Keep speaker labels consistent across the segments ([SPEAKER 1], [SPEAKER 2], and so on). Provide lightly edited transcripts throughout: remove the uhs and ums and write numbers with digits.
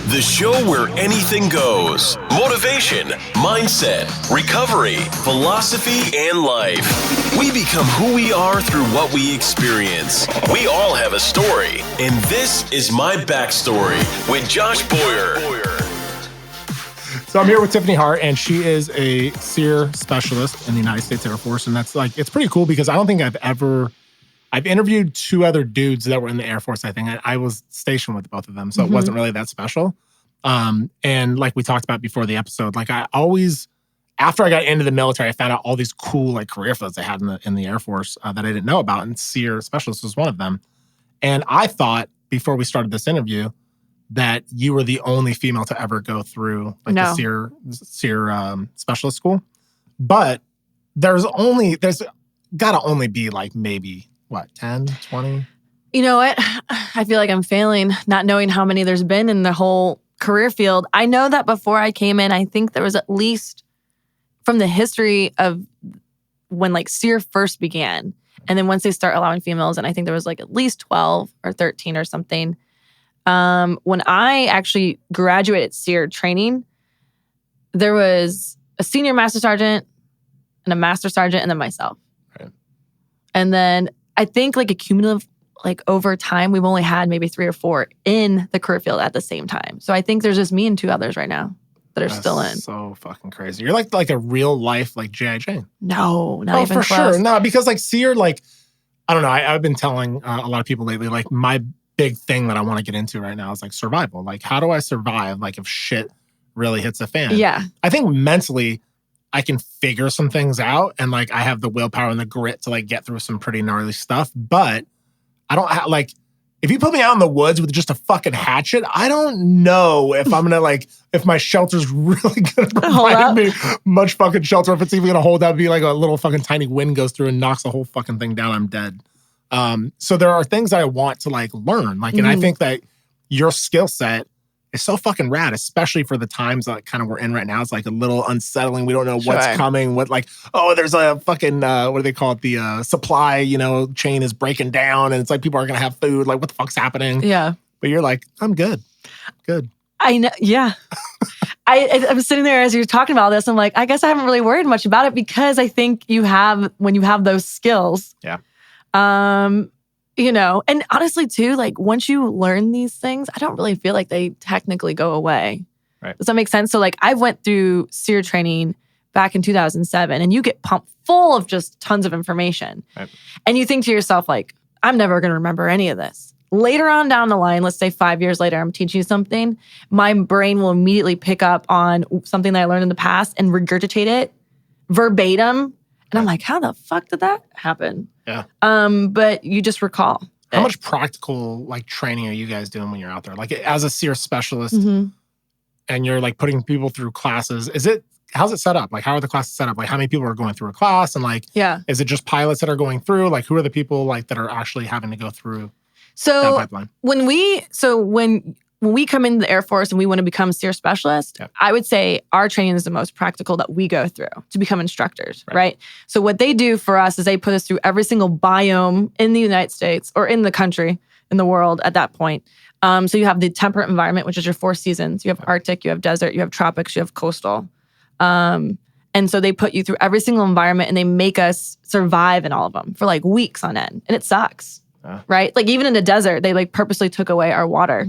[SPEAKER 1] The show where anything goes. Motivation, mindset, recovery, philosophy, and life. We become who we are through what we experience. We all have a story, and this is My Backstory with Josh Boyer.
[SPEAKER 2] So I'm here with Tiffany Hart, and she is a SERE specialist in the United States Air Force, and that's it's pretty cool because I don't think I've interviewed two other dudes that were in the Air Force, I think. I was stationed with both of them, so it wasn't really that special. And like we talked about before the episode, I always, after I got into the military, I found out all these cool career fields they had in the Air Force that I didn't know about, and SERE specialist was one of them. And I thought, before we started this interview, that you were the only female to ever go through the SERE specialist school. But there's got to only be maybe 10, 20?
[SPEAKER 3] You know what? I feel like I'm failing, not knowing how many there's been in the whole career field. I know that before I came in, I think there was at least, from the history of when SERE first began, and then once they start allowing females, and I think there was at least 12 or 13 or something. When I actually graduated SERE training, there was a senior master sergeant and a master sergeant, and then myself.
[SPEAKER 2] Right.
[SPEAKER 3] And then I think a cumulative, over time, we've only had maybe 3 or 4 in the career field at the same time. So I think there's just me and 2 others right now that are still in.
[SPEAKER 2] So fucking crazy. You're like a real life G.I. Jane.
[SPEAKER 3] No, not even
[SPEAKER 2] for
[SPEAKER 3] close.
[SPEAKER 2] sure. No, because SERE, I don't know. I've been telling a lot of people lately, my big thing that I want to get into right now is survival. How do I survive if shit really hits a fan?
[SPEAKER 3] Yeah.
[SPEAKER 2] I think mentally I can figure some things out, and I have the willpower and the grit to get through some pretty gnarly stuff, but I don't have if you put me out in the woods with just a fucking hatchet, I don't know if I'm gonna if my shelter's really gonna provide me much fucking shelter, if it's even gonna hold out, be a little fucking tiny wind goes through and knocks the whole fucking thing down, I'm dead. So there are things that I want to learn, and I think that your skill set is so fucking rad, especially for the times that kind of we're in right now. It's a little unsettling. We don't know what's coming. There's a fucking, what do they call it? The supply, chain is breaking down, and it's people aren't going to have food. What the fuck's happening?
[SPEAKER 3] Yeah.
[SPEAKER 2] But you're I'm good. Good.
[SPEAKER 3] I know. Yeah. I'm sitting there as you're talking about this. I'm I guess I haven't really worried much about it because I think when you have those skills.
[SPEAKER 2] Yeah.
[SPEAKER 3] And honestly too, once you learn these things, I don't really feel like they technically go away.
[SPEAKER 2] Right.
[SPEAKER 3] Does that make sense? So I went through SERE training back in 2007, and you get pumped full of just tons of information.
[SPEAKER 2] Right.
[SPEAKER 3] And you think to yourself, I'm never going to remember any of this. Later on down the line, let's say 5 years later, I'm teaching you something, my brain will immediately pick up on something that I learned in the past and regurgitate it verbatim. And I'm how the fuck did that happen?
[SPEAKER 2] Yeah.
[SPEAKER 3] But you just recall.
[SPEAKER 2] How much practical training are you guys doing when you're out there? As a SERE specialist, and you're putting people through classes, how's it set up? How are the classes set up? How many people are going through a class? And is it just pilots that are going through? Who are the people that are actually having to go through that pipeline? When we come into the Air Force and we want to become SERE specialist, I would say our training is the most practical that we go through to become instructors, right? So what they do for us is they put us through every single biome in the United States or in the country, in the world at that point. So you have the temperate environment, which is your 4 seasons. You have Arctic, you have desert, you have tropics, you have coastal. And so they put you through every single environment and they make us survive in all of them for weeks on end. And it sucks, right? Even in the desert, they purposely took away our water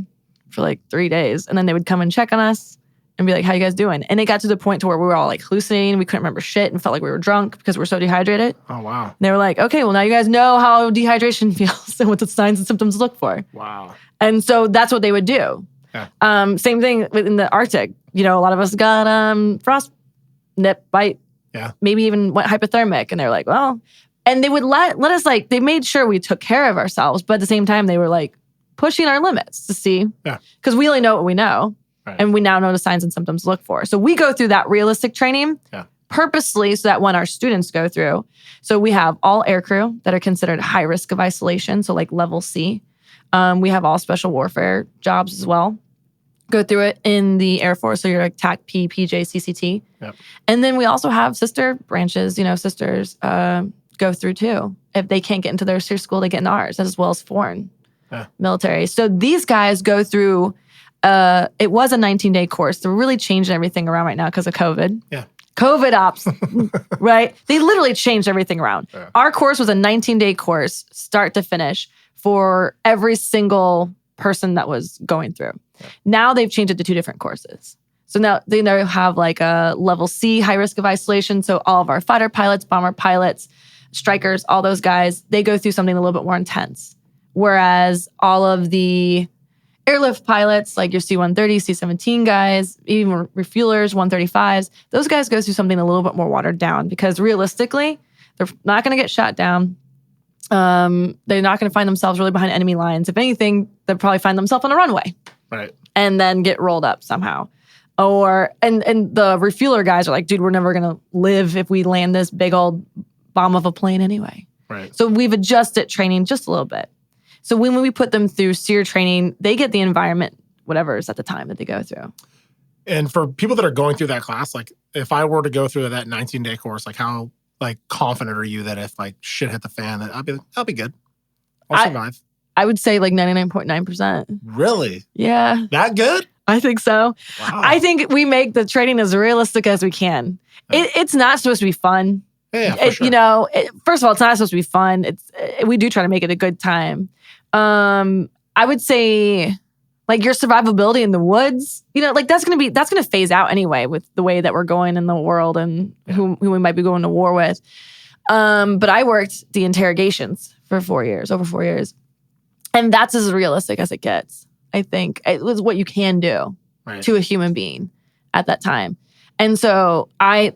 [SPEAKER 2] for 3 days. And then they would come and check on us and be how you guys doing? And it got to the point to where we were all hallucinating. We couldn't remember shit and felt like we were drunk because we were so dehydrated. Oh, wow.
[SPEAKER 3] And they were okay, well, now you guys know how dehydration feels and what the signs and symptoms look for.
[SPEAKER 2] Wow.
[SPEAKER 3] And so that's what they would do.
[SPEAKER 2] Yeah.
[SPEAKER 3] Same thing in the Arctic. A lot of us got frost nip bite.
[SPEAKER 2] Yeah.
[SPEAKER 3] Maybe even went hypothermic. And they're well, and they would let us they made sure we took care of ourselves. But at the same time, they were pushing our limits to see.
[SPEAKER 2] Yeah.
[SPEAKER 3] Because we only know what we know.
[SPEAKER 2] Right.
[SPEAKER 3] And we now know the signs and symptoms to look for. So we go through that realistic training purposely so that when our students go through, so we have all aircrew that are considered high risk of isolation, so level C. We have all special warfare jobs as well. Go through it in the Air Force, so you're TAC P, PJ, CCT.
[SPEAKER 2] Yep.
[SPEAKER 3] And then we also have sister branches, sisters go through too. If they can't get into their SERE school, they get in ours, as well as foreign military. So these guys go through it was a 19-day course. They're really changing everything around right now because of COVID.
[SPEAKER 2] Yeah.
[SPEAKER 3] COVID ops, right? They literally changed everything around.
[SPEAKER 2] Yeah.
[SPEAKER 3] Our course was a 19-day course, start to finish, for every single person that was going through. Yeah. Now they've changed it to 2 different courses. So now they now have like a level C, high risk of isolation. So all of our fighter pilots, bomber pilots, strikers, all those guys, they go through something a little bit more intense. Whereas all of the airlift pilots, like your C-130, C-17 guys, even refuelers, 135s, those guys go through something a little bit more watered down because realistically, they're not going to get shot down. They're not going to find themselves really behind enemy lines. If anything, they'll probably find themselves on a runway.
[SPEAKER 2] Right.
[SPEAKER 3] And then get rolled up somehow. And the refueler guys are like, dude, we're never going to live if we land this big old bomb of a plane anyway.
[SPEAKER 2] Right.
[SPEAKER 3] So we've adjusted training just a little bit. So when we put them through SERE training, they get the environment, whatever is at the time that they go through.
[SPEAKER 2] And for people that are going through that class, like if I were to go through that 19-day course, like how like confident are you that if like shit hit the fan, that I'll be good. I'll survive.
[SPEAKER 3] I would say like 99.9%.
[SPEAKER 2] Really?
[SPEAKER 3] Yeah.
[SPEAKER 2] That good?
[SPEAKER 3] I think so.
[SPEAKER 2] Wow.
[SPEAKER 3] I think we make the training as realistic as we can.
[SPEAKER 2] Yeah.
[SPEAKER 3] It's not supposed to be fun.
[SPEAKER 2] Yeah, for sure.
[SPEAKER 3] You know, first of all, it's not supposed to be fun. We do try to make it a good time. I would say like your survivability in the woods, you know, like that's going to phase out anyway with the way that we're going in the world and who we might be going to war with. But I worked the interrogations for over 4 years. And that's as realistic as it gets. I think it was what you can do to a human being at that time. And so I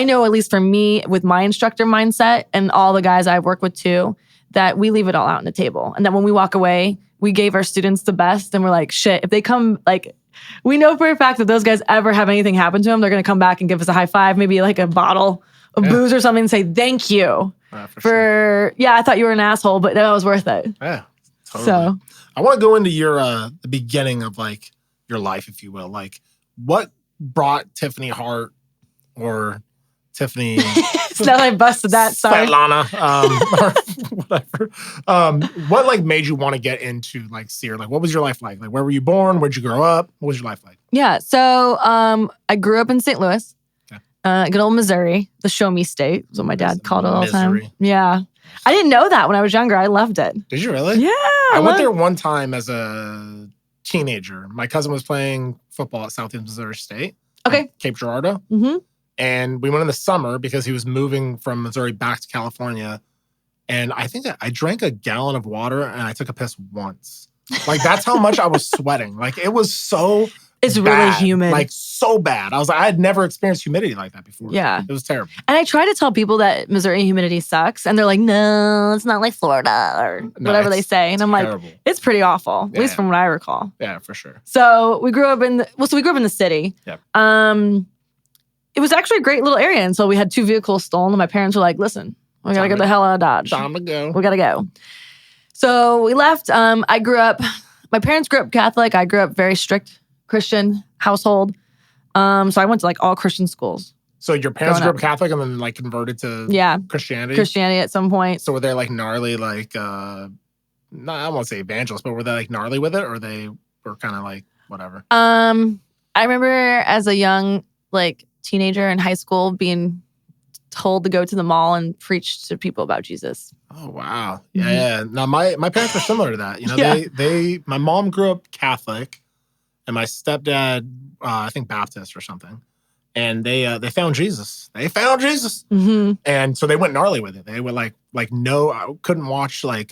[SPEAKER 3] know, at least for me, with my instructor mindset and all the guys I've worked with too, that we leave it all out on the table. And that when we walk away, we gave our students the best. And we're like, shit, if they come, like, we know for a fact that those guys ever have anything happen to them, they're going to come back and give us a high five, maybe like a bottle of booze or something and say, thank you for sure. Yeah, I thought you were an asshole, but that was worth it.
[SPEAKER 2] Yeah, totally.
[SPEAKER 3] So
[SPEAKER 2] I want to go into your, the beginning of like your life, if you will. Like what brought Tiffany Hart or Tiffany...
[SPEAKER 3] Now that I busted that, sorry.
[SPEAKER 2] Svetlana, or whatever. What like made you want to get into like SERE? Like what was your life like? Like where were you born? Where'd you grow up? What was your life like?
[SPEAKER 3] Yeah, so I grew up in St. Louis, good old Missouri, the show me state is what my dad called it all the time. Yeah. I didn't know that when I was younger. I loved it.
[SPEAKER 2] Did you really?
[SPEAKER 3] Yeah.
[SPEAKER 2] I went there one time as a teenager. My cousin was playing football at Southeast Missouri State.
[SPEAKER 3] Okay.
[SPEAKER 2] Cape Girardeau.
[SPEAKER 3] Mm-hmm.
[SPEAKER 2] And we went in the summer because he was moving from Missouri back to California. And I think I drank a gallon of water and I took a piss once. Like, that's how much I was sweating. Like, it was so
[SPEAKER 3] It's
[SPEAKER 2] bad.
[SPEAKER 3] really humid.
[SPEAKER 2] Like, so bad. I was like, I had never experienced humidity like that before.
[SPEAKER 3] Yeah.
[SPEAKER 2] It was terrible.
[SPEAKER 3] And I try to tell people that Missouri humidity sucks. And they're like, no, it's not like Florida or whatever they say. And I'm
[SPEAKER 2] terrible.
[SPEAKER 3] like, it's pretty awful, at least from what I recall.
[SPEAKER 2] Yeah, for sure.
[SPEAKER 3] So we grew up in the city.
[SPEAKER 2] Yep.
[SPEAKER 3] It was actually a great little area until we had 2 vehicles stolen. And my parents were like, listen, we got to get the hell out of Dodge.
[SPEAKER 2] Time to go.
[SPEAKER 3] We got to go. So we left. My parents grew up Catholic. I grew up very strict Christian household. So I went to like all Christian schools.
[SPEAKER 2] So your parents grew up Catholic and then like converted to Christianity?
[SPEAKER 3] Christianity at some point.
[SPEAKER 2] So were they like gnarly, like, I won't say evangelists, but were they like gnarly with it or they were kind of like whatever?
[SPEAKER 3] I remember as a young like teenager in high school being told to go to the mall and preach to people about Jesus.
[SPEAKER 2] Oh, wow. Yeah. Now, my parents were similar to that. You know, my mom grew up Catholic and my stepdad, I think Baptist or something. And they found Jesus. They found Jesus.
[SPEAKER 3] Mm-hmm.
[SPEAKER 2] And so they went gnarly with it. They were like, no, I couldn't watch like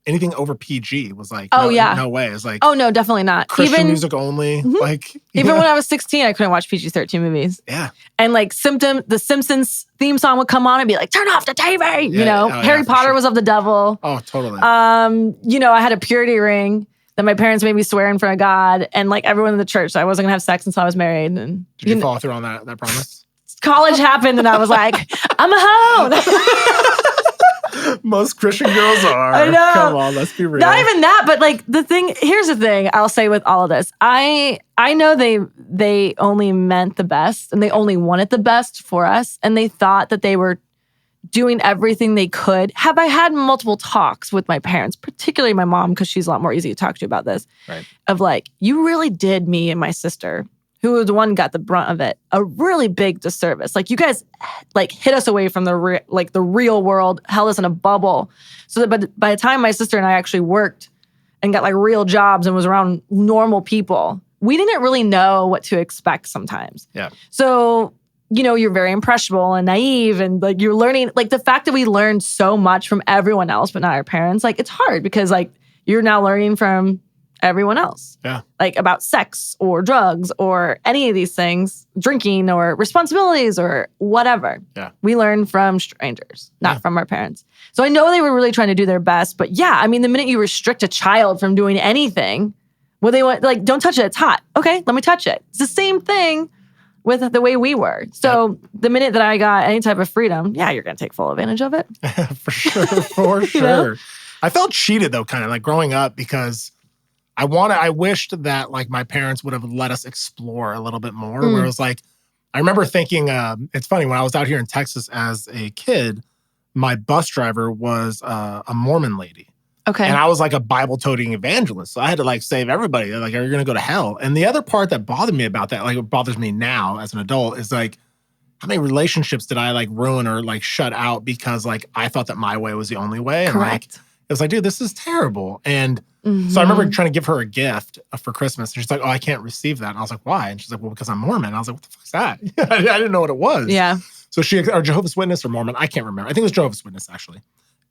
[SPEAKER 2] anything over PG. It was like, no way. It's like,
[SPEAKER 3] oh, no, definitely not.
[SPEAKER 2] Christian music only. Mm-hmm. Like,
[SPEAKER 3] even when I was 16, I couldn't watch PG-13 movies.
[SPEAKER 2] Yeah.
[SPEAKER 3] And like the Simpsons theme song would come on and be like, turn off the TV. Yeah, you know, Harry Potter was of the devil.
[SPEAKER 2] Oh, totally.
[SPEAKER 3] You know, I had a purity ring that my parents made me swear in front of God and like everyone in the church. So I wasn't gonna have sex until I was married. And
[SPEAKER 2] did you follow through on that promise?
[SPEAKER 3] College happened and I was like, I'm a hoe.
[SPEAKER 2] Most Christian girls are.
[SPEAKER 3] I know.
[SPEAKER 2] Come on, let's be real.
[SPEAKER 3] Not even that, but like here's the thing I'll say with all of this. I know they only meant the best and they only wanted the best for us. And they thought that they were doing everything they could. Have I had multiple talks with my parents, particularly my mom, because she's a lot more easy to talk to about this,
[SPEAKER 2] Right.
[SPEAKER 3] of like, you really did me and my sister, who was the one who got the brunt of it, a really big disservice. Like, you guys like hid us away from the real world, held us in a bubble. So that by the time my sister and I actually worked and got like real jobs and was around normal people, we didn't really know what to expect sometimes.
[SPEAKER 2] Yeah.
[SPEAKER 3] So, you know, you're very impressionable and naive, and like you're learning, like the fact that we learned so much from everyone else, but not our parents, like it's hard because like you're now learning from everyone else.
[SPEAKER 2] Yeah.
[SPEAKER 3] Like about sex or drugs or any of these things, drinking or responsibilities or whatever.
[SPEAKER 2] Yeah.
[SPEAKER 3] We learn from strangers, not from our parents. So I know they were really trying to do their best, but yeah, I mean, the minute you restrict a child from doing anything, well, they want, like, don't touch it, it's hot. Okay, let me touch it. It's the same thing with the way we were. So the minute that I got any type of freedom, yeah, you're going to take full advantage of it.
[SPEAKER 2] For sure.
[SPEAKER 3] You know?
[SPEAKER 2] I felt cheated though, kind of like growing up, because I wished that like my parents would have let us explore a little bit more. Where it was like, I remember thinking, it's funny, when I was out here in Texas as a kid, my bus driver was a Mormon lady.
[SPEAKER 3] Okay.
[SPEAKER 2] And I was like a Bible-toting evangelist. So I had to like save everybody. Like, are you going to go to hell? And the other part that bothered me about that, like it bothers me now as an adult, is like, how many relationships did I like ruin or like shut out because like I thought that my way was the only way? And
[SPEAKER 3] Correct.
[SPEAKER 2] like, it was like, dude, this is terrible. And so I remember trying to give her a gift for Christmas. And she's like, oh, I can't receive that. And I was like, why? And she's like, well, because I'm Mormon. And I was like, what the fuck is that? I didn't know what it was.
[SPEAKER 3] Yeah.
[SPEAKER 2] So or Jehovah's Witness or Mormon, I can't remember. I think it was Jehovah's Witness, actually.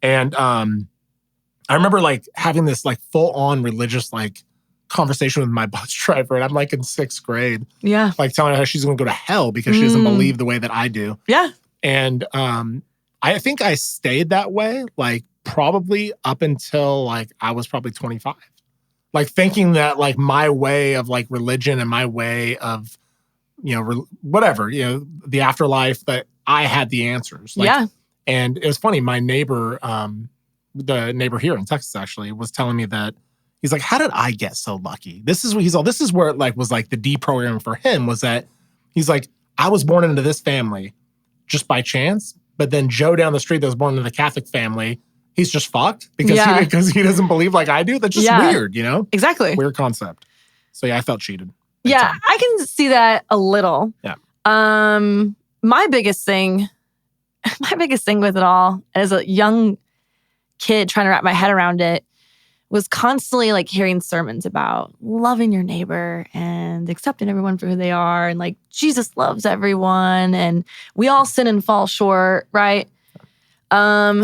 [SPEAKER 2] And I remember like having this like full-on religious like conversation with my bus driver, and I'm like in 6th grade.
[SPEAKER 3] Yeah.
[SPEAKER 2] Like telling her how she's going to go to hell because she doesn't believe the way that I do.
[SPEAKER 3] Yeah.
[SPEAKER 2] And I think I stayed that way like probably up until like I was probably 25. Like thinking that like my way of like religion and my way of, you know, whatever, you know, the afterlife, that I had the answers. Like,
[SPEAKER 3] yeah.
[SPEAKER 2] And it was funny, my neighbor, the neighbor here in Texas actually, was telling me that he's like, how did I get so lucky? This is where it like was like the deprogramming for him, was that he's like, I was born into this family just by chance, but then Joe down the street that was born into the Catholic family, he's just fucked because he doesn't believe like I do. That's just weird, you know?
[SPEAKER 3] Exactly.
[SPEAKER 2] Weird concept. So yeah, I felt cheated.
[SPEAKER 3] Yeah, I can see that a little.
[SPEAKER 2] Yeah.
[SPEAKER 3] My biggest thing with it all as a young kid trying to wrap my head around it was constantly like hearing sermons about loving your neighbor and accepting everyone for who they are, and like Jesus loves everyone and we all sin and fall short, right? And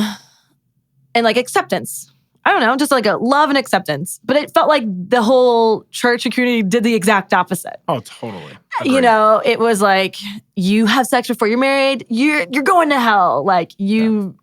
[SPEAKER 3] like acceptance. I don't know, just like a love and acceptance. But it felt like the whole church and community did the exact opposite.
[SPEAKER 2] Oh, totally. Agreed.
[SPEAKER 3] You know, it was like, you have sex before you're married, you're going to hell. Like you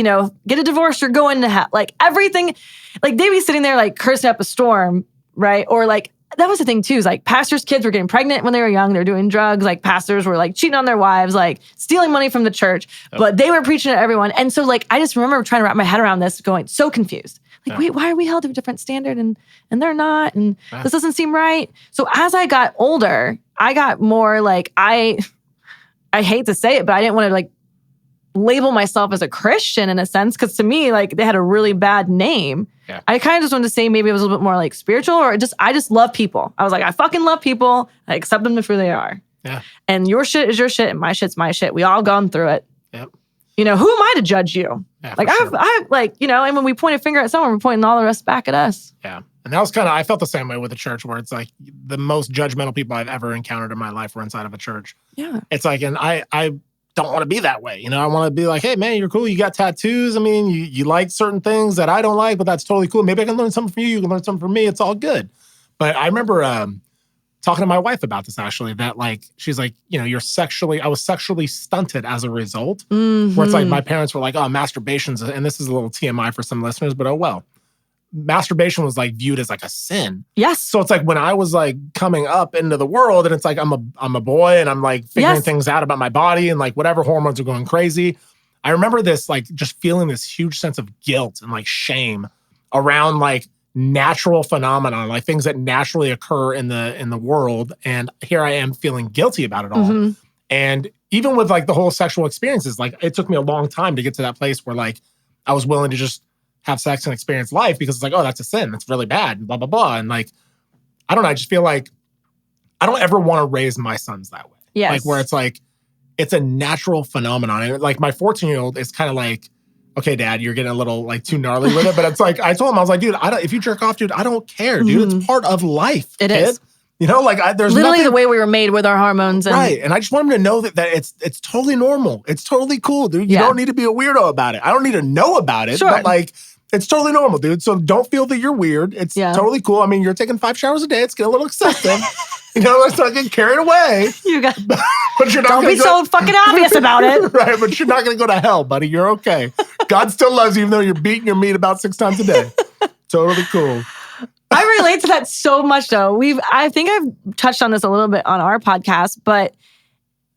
[SPEAKER 3] know, get a divorce, you're going to hell. Like everything, like they'd be sitting there like cursing up a storm, right? Or like, that was the thing too, is like pastors' kids were getting pregnant when they were young. They're doing drugs. Like pastors were like cheating on their wives, like stealing money from the church, but they were preaching to everyone. And so like, I just remember trying to wrap my head around this, going so confused. Like, wait, why are we held to a different standard and they're not? And this doesn't seem right. So as I got older, I got more like, I hate to say it, but I didn't want to like label myself as a Christian in a sense, because to me, like they had a really bad name. Yeah. I kind of just wanted to say maybe it was a little bit more like spiritual, or I just love people. I was like, I fucking love people. I accept them for who they are.
[SPEAKER 2] Yeah.
[SPEAKER 3] And your shit is your shit and my shit's my shit. We all gone through it.
[SPEAKER 2] Yep.
[SPEAKER 3] You know, who am I to judge you?
[SPEAKER 2] Yeah,
[SPEAKER 3] like I like, you know, and when we point a finger at someone, we're pointing all the rest back at us.
[SPEAKER 2] Yeah. And that was I felt the same way with the church, where it's like the most judgmental people I've ever encountered in my life were inside of a church.
[SPEAKER 3] Yeah.
[SPEAKER 2] It's like, and I don't want to be that way. You know, I want to be like, hey man, you're cool. You got tattoos. I mean, you like certain things that I don't like, but that's totally cool. Maybe I can learn something from you. You can learn something from me. It's all good. But I remember talking to my wife about this actually, that like, she's like, you know, I was sexually stunted as a result. Mm-hmm. Where it's like my parents were like, oh, masturbation's, and this is a little TMI for some listeners, but oh well. Masturbation was like viewed as like a sin.
[SPEAKER 3] Yes.
[SPEAKER 2] So it's like when I was like coming up into the world, and it's like I'm a boy and I'm like figuring things out about my body and like whatever, hormones are going crazy. I remember this like just feeling this huge sense of guilt and like shame around like natural phenomena, like things that naturally occur in the world. And here I am feeling guilty about it all. Mm-hmm. And even with like the whole sexual experiences, like it took me a long time to get to that place where like I was willing to just have sex and experience life because it's like, oh, that's a sin. That's really bad. Blah, blah, blah. And like, I don't know. I just feel like I don't ever want to raise my sons that way.
[SPEAKER 3] Yes.
[SPEAKER 2] Like where it's like, it's a natural phenomenon. And like my 14-year-old is kind of like, okay, Dad, you're getting a little like too gnarly with it. But it's like, I told him, I was like, dude, if you jerk off, dude, I don't care, dude. It's part of life.
[SPEAKER 3] It
[SPEAKER 2] kid.
[SPEAKER 3] is.
[SPEAKER 2] You know, like there's
[SPEAKER 3] literally
[SPEAKER 2] nothing,
[SPEAKER 3] the way we were made with our hormones. And,
[SPEAKER 2] right. And I just want him to know that it's totally normal. It's totally cool, dude. You don't need to be a weirdo about it. I don't need to know about it, but like, it's totally normal, dude. So don't feel that you're weird. It's totally cool. I mean, you're taking 5 showers a day. It's getting a little excessive. You know, let's not get carried away. But you're not
[SPEAKER 3] don't be so fucking obvious about it.
[SPEAKER 2] Right, but you're not going to go to hell, buddy. You're okay. God still loves you even though you're beating your meat about 6 times a day. Totally cool.
[SPEAKER 3] I relate to that so much, though. I think I've touched on this a little bit on our podcast, but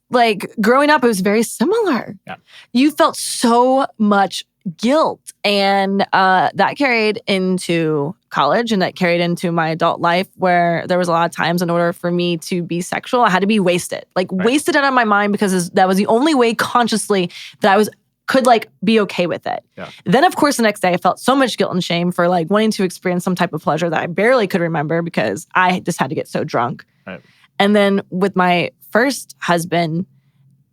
[SPEAKER 3] like growing up, it was very similar.
[SPEAKER 2] Yeah.
[SPEAKER 3] You felt so much guilt, and that carried into college, and that carried into my adult life, where there was a lot of times in order for me to be sexual, I had to be wasted, wasted out of my mind, because that was the only way consciously that I could like be okay with it. Yeah. Then, of course, the next day I felt so much guilt and shame for like wanting to experience some type of pleasure that I barely could remember because I just had to get so drunk.
[SPEAKER 2] Right.
[SPEAKER 3] And then with my first husband,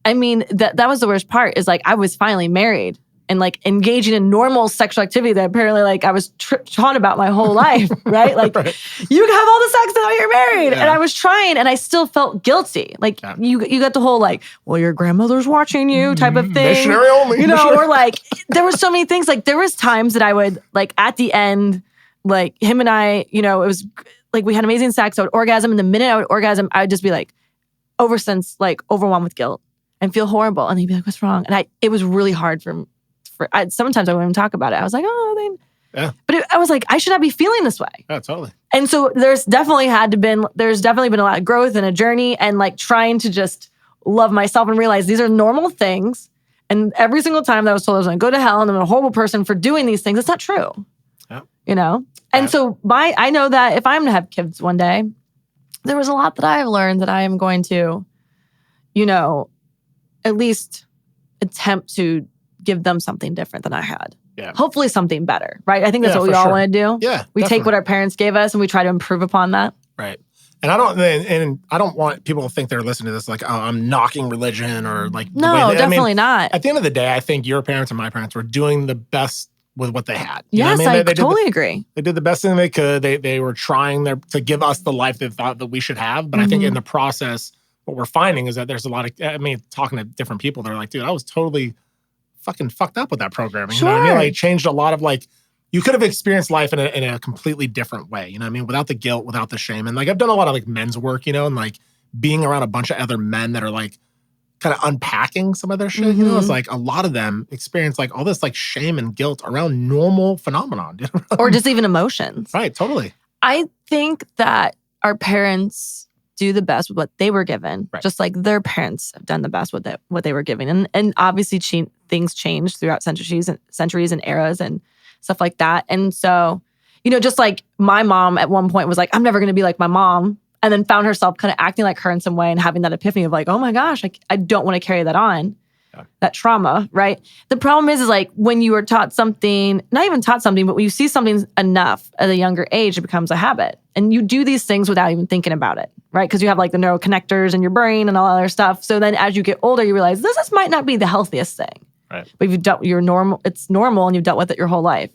[SPEAKER 3] I mean, that was the worst part, is like I was finally married and like engaging in normal sexual activity that apparently like I was taught about my whole life, right? Like you can have all the sex now you're married. Yeah. And I was trying and I still felt guilty. Like you got the whole like, well, your grandmother's watching you type of thing.
[SPEAKER 2] Missionary only.
[SPEAKER 3] You know, or like there were so many things. Like there was times that I would like at the end, like him and I, you know, it was like we had amazing sex. I would orgasm. And the minute I would orgasm, I would just be like overwhelmed with guilt and feel horrible. And he'd be like, what's wrong? And it was really hard sometimes I wouldn't even talk about it. I was like, but I was like, I should not be feeling this way.
[SPEAKER 2] Yeah, totally.
[SPEAKER 3] And so there's definitely been a lot of growth and a journey and like trying to just love myself and realize these are normal things. And every single time that I was told I was going to go to hell and I'm a horrible person for doing these things, it's not true.
[SPEAKER 2] Yeah.
[SPEAKER 3] You know? And so I know that if I'm going to have kids one day, there was a lot that I've learned that I am going to, you know, at least attempt to give them something different than I had.
[SPEAKER 2] Yeah.
[SPEAKER 3] Hopefully something better, right? I think that's what we all want to do.
[SPEAKER 2] Yeah,
[SPEAKER 3] we take what our parents gave us and we try to improve upon that.
[SPEAKER 2] Right. And I don't want people to think they're listening to this like, oh, I'm knocking religion or like.
[SPEAKER 3] No, definitely not.
[SPEAKER 2] At the end of the day, I think your parents and my parents were doing the best with what they had.
[SPEAKER 3] Yes, I totally agree.
[SPEAKER 2] They did the best thing they could. They were trying to give us the life they thought that we should have. But I think in the process, what we're finding is that there's a lot of, talking to different people, they're like, dude, I was totally fucking fucked up with that programming.
[SPEAKER 3] Sure.
[SPEAKER 2] You know what I mean? Like, it changed a lot of like, you could have experienced life in a completely different way. You know what I mean? Without the guilt, without the shame. And like, I've done a lot of like men's work, you know, and like being around a bunch of other men that are like kind of unpacking some of their shit. You know, it's like a lot of them experience like all this like shame and guilt around normal phenomenon.
[SPEAKER 3] Or just even emotions.
[SPEAKER 2] Right, totally.
[SPEAKER 3] I think that our parents do the best with what they were given, just like their parents have done the best with what they were given. And obviously things change throughout centuries and eras and stuff like that. And so, you know, just like my mom at one point was like, I'm never going to be like my mom. And then found herself kind of acting like her in some way and having that epiphany of like, oh my gosh, I don't want to carry that on, that trauma, right? The problem is like when you are taught something, not even taught something, but when you see something enough at a younger age, it becomes a habit. And you do these things without even thinking about it, right? Because you have like the neuroconnectors in your brain and all that other stuff. So then as you get older, you realize this might not be the healthiest thing.
[SPEAKER 2] Right.
[SPEAKER 3] But it's normal and you've dealt with it your whole life.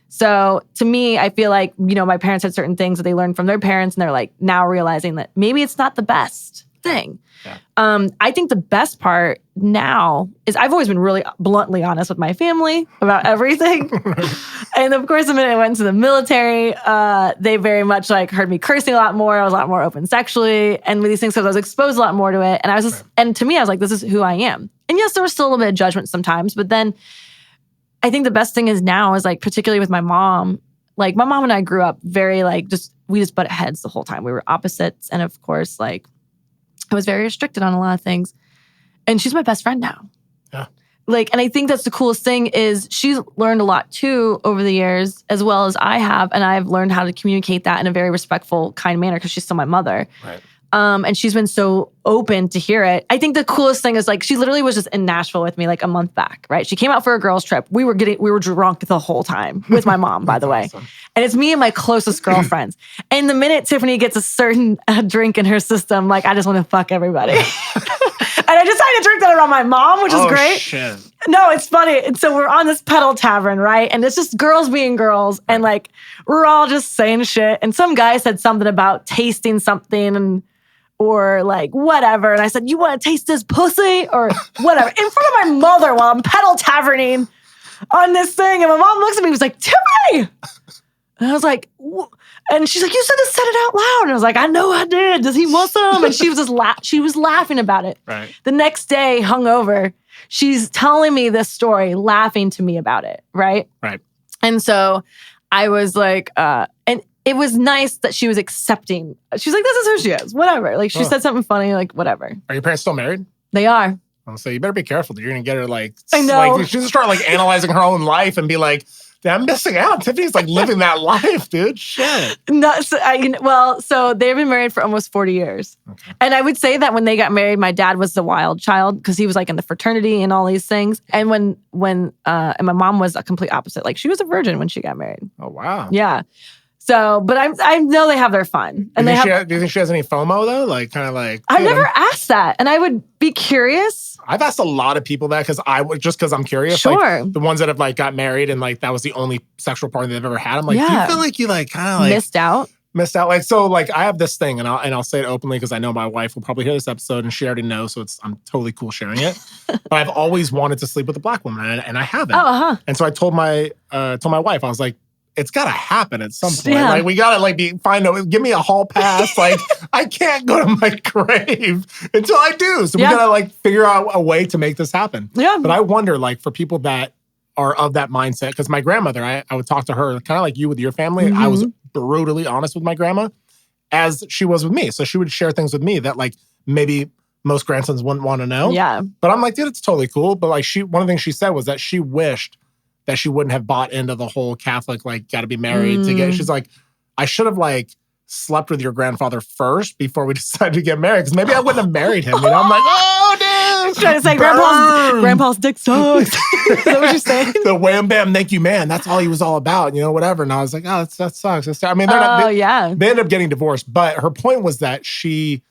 [SPEAKER 3] So to me, I feel like, you know, my parents had certain things that they learned from their parents and they're like now realizing that maybe it's not the best thing. Yeah. I think the best part now is I've always been really bluntly honest with my family about everything. And of course, the minute I went into the military, they very much like heard me cursing a lot more. I was a lot more open sexually and with these things, so I was exposed a lot more to it. And I was just, and to me, I was like, this is who I am. And yes, there was still a little bit of judgment sometimes, but then I think the best thing is now is like, particularly with my mom, like my mom and I grew up very like, we just butted heads the whole time. We were opposites. And of course, like I was very restricted on a lot of things. And she's my best friend now.
[SPEAKER 2] Yeah.
[SPEAKER 3] Like, and I think that's the coolest thing is she's learned a lot too over the years, as well as I have. And I've learned how to communicate that in a very respectful, kind manner because she's still my mother.
[SPEAKER 2] Right.
[SPEAKER 3] And she's been so open to hear it. I think the coolest thing is like, she literally was just in Nashville with me like a month back, right? She came out for a girls trip. We were drunk the whole time with my mom, by the way.
[SPEAKER 2] Awesome.
[SPEAKER 3] And it's me and my closest girlfriends. And the minute Tiffany gets a certain drink in her system, like I just want to fuck everybody. And I decided to drink that around my mom, which is great.
[SPEAKER 2] Shit.
[SPEAKER 3] No, it's funny. And so we're on this pedal tavern, right? And it's just girls being girls. And like, we're all just saying shit. And some guy said something about tasting something or like whatever. And I said, you want to taste this pussy? Or whatever. In front of my mother while I'm pedal taverning on this thing. And my mom looks at me and was like, Tiffany! And I was like, and she's like, you said it out loud. And I was like, I know I did. Does he want some? And she was just she was laughing about it.
[SPEAKER 2] Right.
[SPEAKER 3] The next day, hungover, she's telling me this story, laughing to me about it. Right.
[SPEAKER 2] Right.
[SPEAKER 3] And so I was like, and it was nice that she was accepting. She's like, this is who she is. Whatever. Like she said something funny, like whatever.
[SPEAKER 2] Are your parents still married?
[SPEAKER 3] They are.
[SPEAKER 2] I'll say, you better be careful. You're going to get her like,
[SPEAKER 3] I know.
[SPEAKER 2] Like, she's going to start like analyzing her own life and be like, I'm missing out. Tiffany's like living that life, dude. Shit.
[SPEAKER 3] No, so they've been married for almost 40 years.
[SPEAKER 2] Okay.
[SPEAKER 3] And I would say that when they got married, my dad was the wild child because he was like in the fraternity and all these things. And when and my mom was a complete opposite. Like she was a virgin when she got married.
[SPEAKER 2] Oh, wow.
[SPEAKER 3] Yeah. So, but I know they have their fun. And
[SPEAKER 2] do you think she has any FOMO though? Like kind of like.
[SPEAKER 3] I've never asked that. And I would be curious.
[SPEAKER 2] I've asked a lot of people that because I'm curious.
[SPEAKER 3] Sure.
[SPEAKER 2] Like, the ones that have like got married and like that was the only sexual partner they've ever had. I'm like, do you feel like you like kind of like
[SPEAKER 3] missed out?
[SPEAKER 2] Like, so like I have this thing and I'll say it openly because I know my wife will probably hear this episode and she already knows. So I'm totally cool sharing it. But I've always wanted to sleep with a black woman and I haven't.
[SPEAKER 3] Oh,
[SPEAKER 2] And so I told my wife, I was like, it's got to happen at some point.
[SPEAKER 3] Yeah.
[SPEAKER 2] Like we got to like give me a hall pass. Like I can't go to my grave until I do. So we got to like figure out a way to make this happen.
[SPEAKER 3] Yeah.
[SPEAKER 2] But I wonder like for people that are of that mindset, because my grandmother, I would talk to her kind of like you with your family.
[SPEAKER 3] Mm-hmm.
[SPEAKER 2] I was brutally honest with my grandma as she was with me. So she would share things with me that like maybe most grandsons wouldn't want to know.
[SPEAKER 3] Yeah.
[SPEAKER 2] But I'm like, dude, it's totally cool. But like one of the things she said was that she wished that she wouldn't have bought into the whole Catholic, like, got to be married to get. She's like, I should have like slept with your grandfather first before we decided to get married. Because maybe I wouldn't have married him. You know, I'm like, oh, dude.
[SPEAKER 3] Trying to say grandpa's dick sucks. Is that what you're saying?
[SPEAKER 2] The wham bam, thank you, man. That's all he was all about, you know, whatever. And I was like, oh, that sucks. I mean, they ended up getting divorced. But her point was that she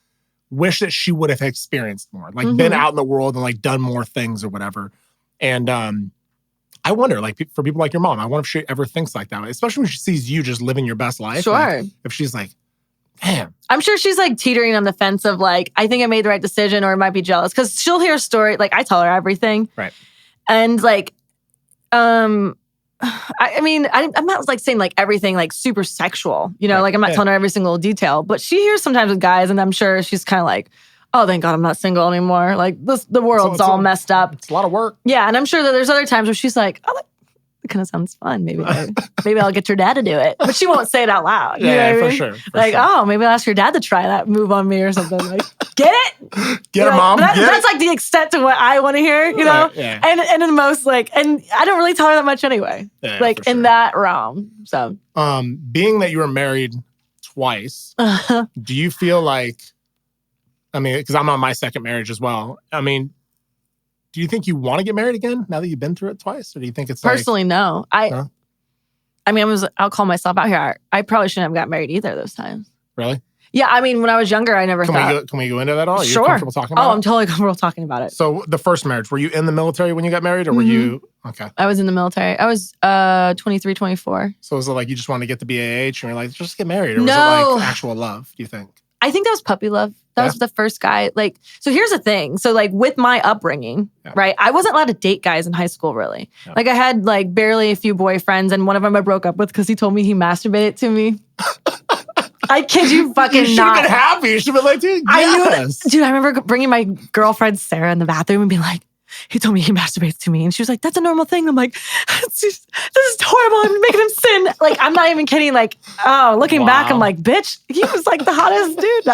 [SPEAKER 2] wished that she would have experienced more, like been out in the world and like done more things or whatever. And I wonder, like, for people like your mom, I wonder if she ever thinks like that, especially when she sees you just living your best life.
[SPEAKER 3] Sure.
[SPEAKER 2] Like, if she's like, damn.
[SPEAKER 3] I'm sure she's like teetering on the fence of like, I think I made the right decision or might be jealous. Because she'll hear a story, like I tell her everything.
[SPEAKER 2] Right.
[SPEAKER 3] And like, I mean, I'm not like saying like everything like super sexual, you know,
[SPEAKER 2] Right.
[SPEAKER 3] like I'm not telling her every single detail. But she hears sometimes with guys and I'm sure she's kind of like, oh, thank God I'm not single anymore. Like the world's all messed up.
[SPEAKER 2] It's a lot of work.
[SPEAKER 3] Yeah. And I'm sure that there's other times where she's like, oh, that kind of sounds fun. Maybe I'll get your dad to do it. But she won't say it out loud. You know what I mean?
[SPEAKER 2] For sure.
[SPEAKER 3] Oh, maybe I'll ask your dad to try that move on me or something. Like, get it?
[SPEAKER 2] Get it, mom.
[SPEAKER 3] That's like the extent to what I want to hear, you know?
[SPEAKER 2] Right, yeah.
[SPEAKER 3] And in most like, and I don't really tell her that much anyway.
[SPEAKER 2] Yeah,
[SPEAKER 3] like in that realm. So
[SPEAKER 2] being that you were married twice, do you feel like, I mean, because I'm on my second marriage as well. I mean, do you think you want to get married again now that you've been through it twice? Or do you think it's
[SPEAKER 3] personally, no. I mean, I'll call myself out here. I probably shouldn't have got married either of those times.
[SPEAKER 2] Really?
[SPEAKER 3] Yeah, I mean, when I was younger, I never thought.
[SPEAKER 2] Can we go into that at all? Are you
[SPEAKER 3] sure.
[SPEAKER 2] comfortable talking about it?
[SPEAKER 3] I'm totally comfortable talking about it.
[SPEAKER 2] So the first marriage, were you in the military when you got married or were you, okay.
[SPEAKER 3] I was in the military. I was 23, 24.
[SPEAKER 2] So was it like you just wanted to get the BAH and you're like, just get married? Or was
[SPEAKER 3] No.
[SPEAKER 2] it like actual love, do you think?
[SPEAKER 3] I think that was puppy love. That was the first guy. Like, so here's the thing. So like with my upbringing, right? I wasn't allowed to date guys in high school, really. Yeah. Like I had like barely a few boyfriends and one of them I broke up with because he told me he masturbated to me. I kid you fucking not.
[SPEAKER 2] You should have been happy. You should have been like, dude, yes.
[SPEAKER 3] Dude, I remember bringing my girlfriend Sarah in the bathroom and being like, he told me he masturbates to me. And she was like, that's a normal thing. I'm like, this is horrible. I'm making him sin. Like, I'm not even kidding. Like, looking back, I'm like, bitch, he was like the hottest dude.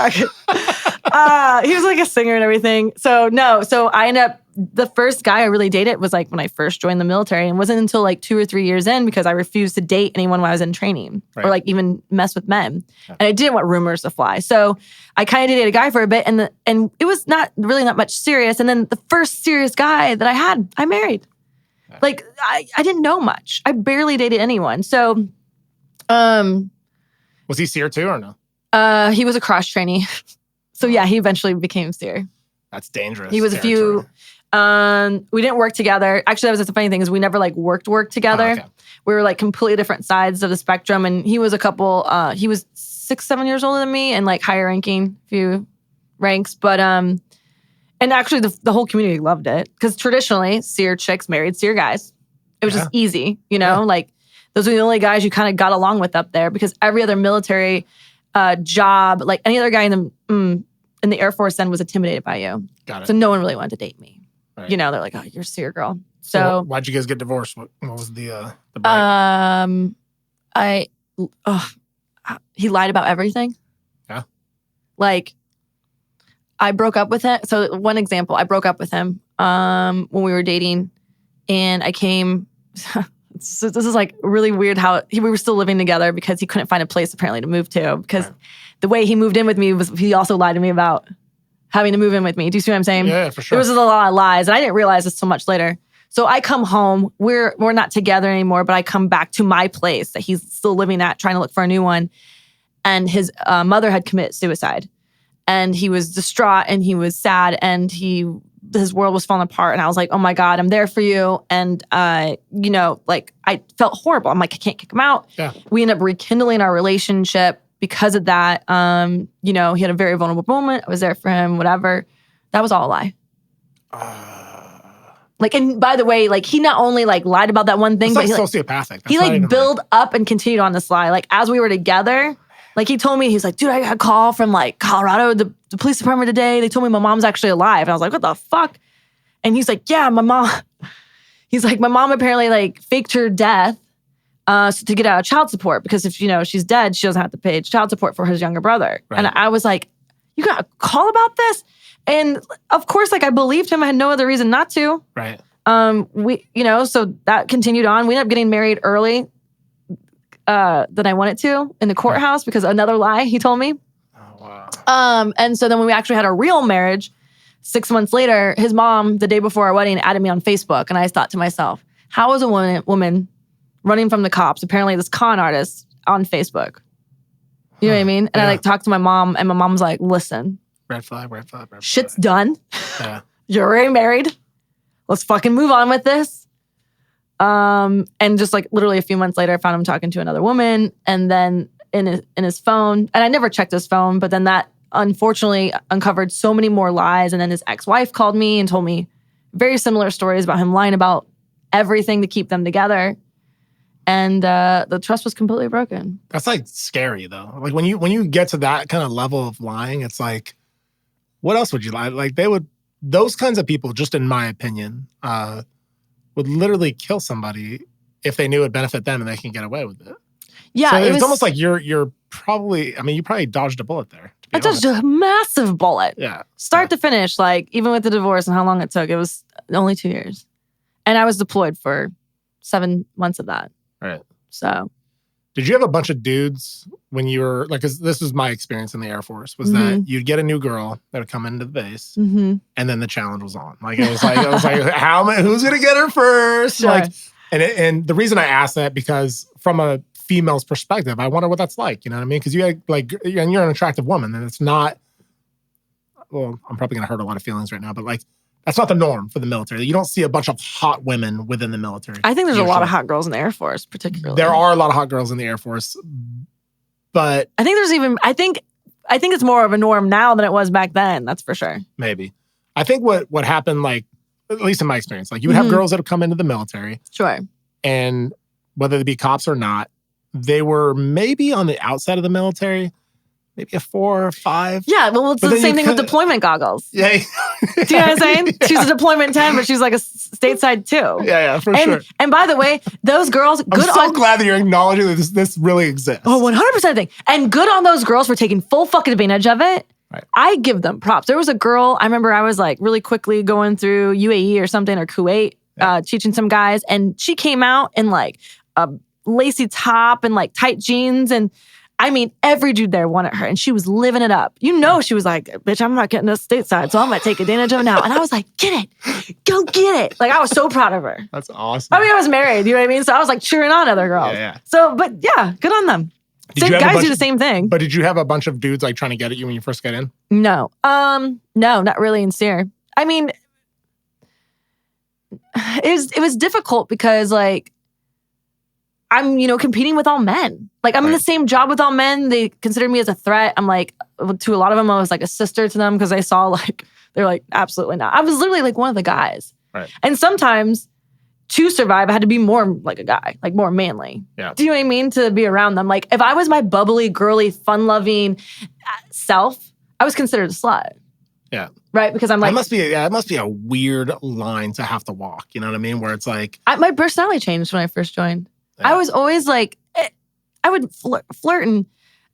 [SPEAKER 3] He was like a singer and everything. So I ended up, the first guy I really dated was like when I first joined the military, and it wasn't until like 2 or 3 years in because I refused to date anyone when I was in training or like even mess with men. Yeah. And I didn't want rumors to fly. So I kind of dated a guy for a bit, and it was not much serious. And then the first serious guy that I had, I married. Yeah. Like I didn't know much. I barely dated anyone. So
[SPEAKER 2] was he SERE too or no?
[SPEAKER 3] He was a cross trainee. So yeah, he eventually became SERE.
[SPEAKER 2] That's dangerous.
[SPEAKER 3] He was
[SPEAKER 2] territory.
[SPEAKER 3] a few. We didn't work together. Actually, that was the funny thing is we never like worked together. Oh, okay. We were like completely different sides of the spectrum. And he was he was 6-7 years older than me and like higher ranking, few ranks. But and actually the whole community loved it because traditionally SERE chicks married SERE guys. It was just easy, like those were the only guys you kind of got along with up there because every other military job, like any other guy in the Air Force then was intimidated by you. Got it. So no one really wanted to date me. Right. They're like, oh, you're a SERE girl. So
[SPEAKER 2] why'd you guys get divorced? What was the bite?
[SPEAKER 3] He lied about everything.
[SPEAKER 2] Yeah.
[SPEAKER 3] Like, I broke up with him. So one example, I broke up with him when we were dating, and I came. So this is like really weird how we were still living together because he couldn't find a place apparently to move to because the way he moved in with me was he also lied to me about having to move in with me. Do you see what I'm saying?
[SPEAKER 2] Yeah, for sure.
[SPEAKER 3] There was a lot of lies, and I didn't realize this so much later. So I come home. We're not together anymore, but I come back to my place that he's still living at, trying to look for a new one. And his mother had committed suicide, and he was distraught and he was sad, and his world was falling apart. And I was like, "Oh my God, I'm there for you." And like I felt horrible. I'm like, I can't kick him out.
[SPEAKER 2] Yeah.
[SPEAKER 3] We ended up rekindling our relationship. Because of that, he had a very vulnerable moment. I was there for him, whatever. That was all a lie. And by the way, like he not only like lied about that one thing, but
[SPEAKER 2] he sociopathic.
[SPEAKER 3] He like built up and continued on this lie. Like as we were together, like he told me, he's like, dude, I got a call from like Colorado, the police department today. They told me my mom's actually alive. And I was like, what the fuck? And he's like, yeah, my mom. He's like, my mom apparently like faked her death. To get out of child support, because if she's dead, she doesn't have to pay child support for his younger brother. Right. And I was like, "You got a call about this?" And of course, like I believed him. I had no other reason not to.
[SPEAKER 2] Right.
[SPEAKER 3] So that continued on. We ended up getting married early than I wanted to in the courthouse because another lie he told me.
[SPEAKER 2] Oh wow.
[SPEAKER 3] And so then when we actually had a real marriage, 6 months later, his mom, the day before our wedding, added me on Facebook, and I thought to myself, how is a woman running from the cops, apparently this con artist on Facebook? You know what I mean? And I like talked to my mom, and my mom's like, listen.
[SPEAKER 2] Red flag.
[SPEAKER 3] Shit's done.
[SPEAKER 2] Yeah.
[SPEAKER 3] You're already married. Let's fucking move on with this. And just like literally a few months later, I found him talking to another woman, and then in his phone, and I never checked his phone, but then that unfortunately uncovered so many more lies. And then his ex-wife called me and told me very similar stories about him lying about everything to keep them together. And the trust was completely broken.
[SPEAKER 2] That's like scary though. Like when you get to that kind of level of lying, it's like, what else would you lie? Like those kinds of people, just in my opinion, would literally kill somebody if they knew it would benefit them and they can get away with it.
[SPEAKER 3] Yeah.
[SPEAKER 2] So it's almost like you're probably, you probably dodged a bullet there.
[SPEAKER 3] I dodged a massive bullet.
[SPEAKER 2] Yeah.
[SPEAKER 3] Start to finish, like even with the divorce and how long it took, it was only 2 years. And I was deployed for 7 months of that.
[SPEAKER 2] Right.
[SPEAKER 3] So,
[SPEAKER 2] did you have a bunch of dudes when you were like? Because this was my experience in the Air Force. Was that you'd get a new girl that would come into the base, and then the challenge was on. Like it was like who's gonna get her first?
[SPEAKER 3] Sure.
[SPEAKER 2] Like, and the reason I asked that because from a female's perspective, I wonder what that's like. You know what I mean? Because you had and you're an attractive woman, and it's not. Well, I'm probably gonna hurt a lot of feelings right now, but like. That's not the norm for the military. You don't see a bunch of hot women within the military.
[SPEAKER 3] I think there's a lot of hot girls in the Air Force, particularly.
[SPEAKER 2] There are a lot of hot girls in the Air Force, but
[SPEAKER 3] I think there's even. I think it's more of a norm now than it was back then. That's for sure.
[SPEAKER 2] Maybe. I think what happened, like at least in my experience, like you would have girls that would come into the military,
[SPEAKER 3] sure,
[SPEAKER 2] and whether they be cops or not, they were maybe on the outside of the military, maybe a 4 or 5.
[SPEAKER 3] Yeah, well, it's
[SPEAKER 2] But
[SPEAKER 3] the
[SPEAKER 2] then
[SPEAKER 3] same
[SPEAKER 2] you
[SPEAKER 3] thing with
[SPEAKER 2] could-
[SPEAKER 3] deployment goggles.
[SPEAKER 2] Yeah.
[SPEAKER 3] Do you know what I'm saying?
[SPEAKER 2] Yeah.
[SPEAKER 3] She's a deployment 10, but she's like a stateside 2.
[SPEAKER 2] Yeah, for sure.
[SPEAKER 3] And by the way, those girls,
[SPEAKER 2] I'm
[SPEAKER 3] good
[SPEAKER 2] so
[SPEAKER 3] on...
[SPEAKER 2] glad that you're acknowledging that this really exists.
[SPEAKER 3] Oh, 100% thing. And good on those girls for taking full fucking advantage of it.
[SPEAKER 2] Right.
[SPEAKER 3] I give them props. There was a girl, I remember I was like really quickly going through UAE or something, or Kuwait, teaching some guys. And she came out in like a lacy top and like tight jeans. And I mean, every dude there wanted her, and she was living it up. You know, she was like, bitch, I'm not getting this stateside, so I'm going to take advantage of it now. And I was like, get it. Go get it. Like, I was so proud of her.
[SPEAKER 2] That's awesome.
[SPEAKER 3] I mean, I was married, you know what I mean? So I was like cheering on other girls.
[SPEAKER 2] Yeah.
[SPEAKER 3] So, but yeah, good on them. Guys do the same thing.
[SPEAKER 2] But did you have a bunch of dudes like trying to get at you when you first got in?
[SPEAKER 3] No. No, not really in SERE. I mean, it was difficult because like, I'm, competing with all men. Like, I'm in the same job with all men. They consider me as a threat. I'm like, to a lot of them, I was like a sister to them because they saw like, they're like, absolutely not. I was literally like one of the guys.
[SPEAKER 2] Right.
[SPEAKER 3] And sometimes to survive, I had to be more like a guy, like more manly.
[SPEAKER 2] Yeah.
[SPEAKER 3] Do you know what I mean? To be around them. Like, if I was my bubbly, girly, fun-loving self, I was considered a slut.
[SPEAKER 2] Yeah.
[SPEAKER 3] Right? Because I'm like...
[SPEAKER 2] It must be a weird line to have to walk. You know what I mean? Where it's like...
[SPEAKER 3] my personality changed when I first joined.
[SPEAKER 2] Yeah.
[SPEAKER 3] I was always like, I would flirt and,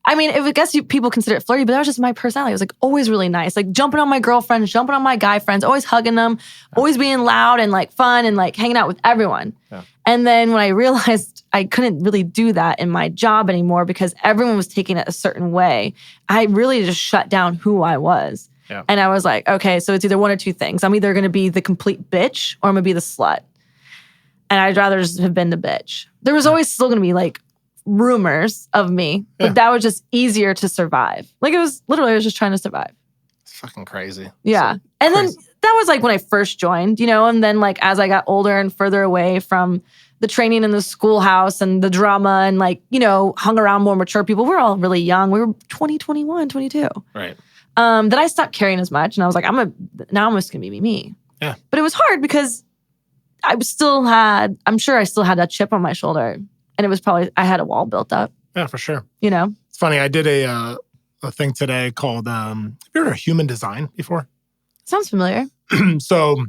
[SPEAKER 3] I mean, I guess people consider it flirty, but that was just my personality. I was like always really nice, like jumping on my girlfriends, jumping on my guy friends, always hugging them, always being loud and like fun and like hanging out with everyone. Yeah. And then when I realized I couldn't really do that in my job anymore because everyone was taking it a certain way, I really just shut down who I was. Yeah. And I was like, okay, so it's either one or two things. I'm either going to be the complete bitch or I'm going to be the slut. And I'd rather just have been the bitch. There was always still going to be like rumors of me, but that was just easier to survive. Like, it was literally, I was just trying to survive.
[SPEAKER 2] It's fucking crazy.
[SPEAKER 3] Yeah. And then that was like when I first joined, and then like as I got older and further away from the training in the schoolhouse and the drama and like, hung around more mature people. We were all really young. We were 20, 21, 22.
[SPEAKER 2] Right.
[SPEAKER 3] Then I stopped caring as much and I was like, now I'm just going to be me.
[SPEAKER 2] Yeah.
[SPEAKER 3] But it was hard because I'm sure I still had that chip on my shoulder. And it was probably, I had a wall built up.
[SPEAKER 2] Yeah, for sure.
[SPEAKER 3] It's
[SPEAKER 2] funny. I did a thing today called, have you heard of human design before?
[SPEAKER 3] Sounds familiar.
[SPEAKER 2] So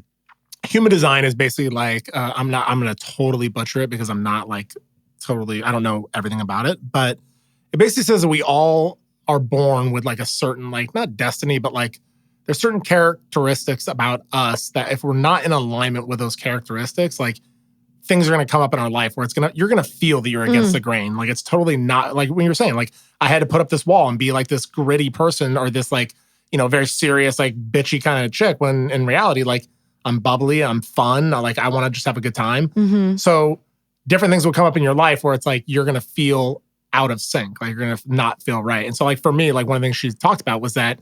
[SPEAKER 2] human design is basically like, I'm going to totally butcher it because I'm not like I don't know everything about it. But it basically says that we all are born with like a certain, like not destiny, but like there's certain characteristics about us that if we're not in alignment with those characteristics, like things are going to come up in our life where you're going to feel that you're against the grain. Like it's totally not like when you're saying like, I had to put up this wall and be like this gritty person or this like, very serious, like bitchy kind of chick when in reality, like I'm bubbly, I'm fun. I want to just have a good time. Mm-hmm. So different things will come up in your life where it's like, you're going to feel out of sync. Like you're going to not feel right. And so like for me, like one of the things she talked about was that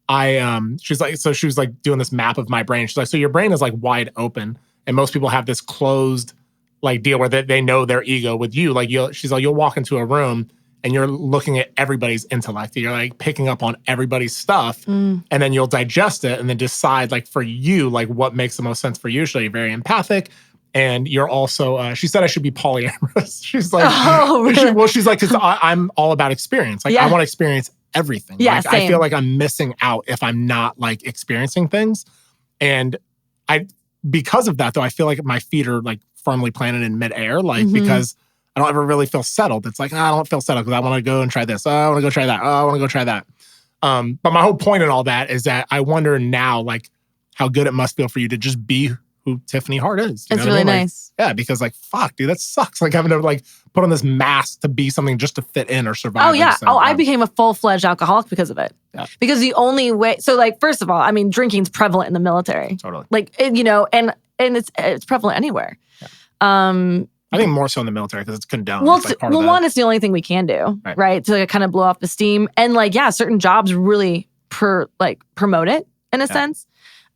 [SPEAKER 2] she was like doing this map of my brain. She's like, so your brain is like wide open. And most people have this closed like deal where they know their ego with you. Like she's like, you'll walk into a room and you're looking at everybody's intellect. You're like picking up on everybody's stuff and then you'll digest it and then decide like for you, like what makes the most sense for you. So you're very empathic. And you're also, she said I should be polyamorous. She's like,
[SPEAKER 3] oh, really?
[SPEAKER 2] She's like, because I'm all about experience. Like I want to experience everything.
[SPEAKER 3] Yeah,
[SPEAKER 2] like, I feel like I'm missing out if I'm not like experiencing things. And because of that though, I feel like my feet are like firmly planted in midair, like because I don't ever really feel settled. It's like, I don't feel settled because I want to go and try this. I want to go try that. I want to go try that. But my whole point in all that is that I wonder now, like how good it must feel for you to just be who Tiffany Hart is.
[SPEAKER 3] It's really nice.
[SPEAKER 2] Yeah, because like, fuck, dude, that sucks. Like having to like put on this mask to be something just to fit in or survive.
[SPEAKER 3] Oh yeah. I became a full-fledged alcoholic because of it. Yeah. Because the only way, so like, first of all, I mean, drinking's prevalent in the military.
[SPEAKER 2] Totally.
[SPEAKER 3] Like, and it's prevalent anywhere. Yeah.
[SPEAKER 2] I think more so in the military because it's condoned.
[SPEAKER 3] Well,
[SPEAKER 2] it's like
[SPEAKER 3] one, it's the only thing we can do, right? To like, kind of blow off the steam. And like, yeah, certain jobs really promote it in a sense.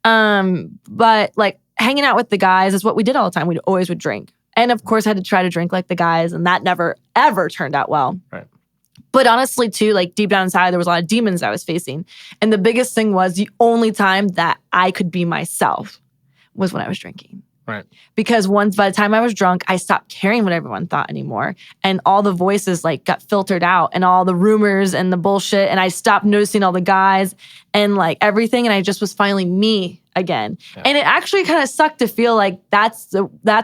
[SPEAKER 3] But like, hanging out with the guys is what we did all the time. We always would drink. And of course, I had to try to drink like the guys, and that never, ever turned out well.
[SPEAKER 2] Right.
[SPEAKER 3] But honestly, too, like deep down inside, there was a lot of demons I was facing. And the biggest thing was the only time that I could be myself was when I was drinking.
[SPEAKER 2] Right.
[SPEAKER 3] Because once by the time I was drunk, I stopped caring what everyone thought anymore. And all the voices like got filtered out and all the rumors and the bullshit. And I stopped noticing all the guys and like everything. And I just was finally me again. Yeah. And it actually kind of sucked to feel like that's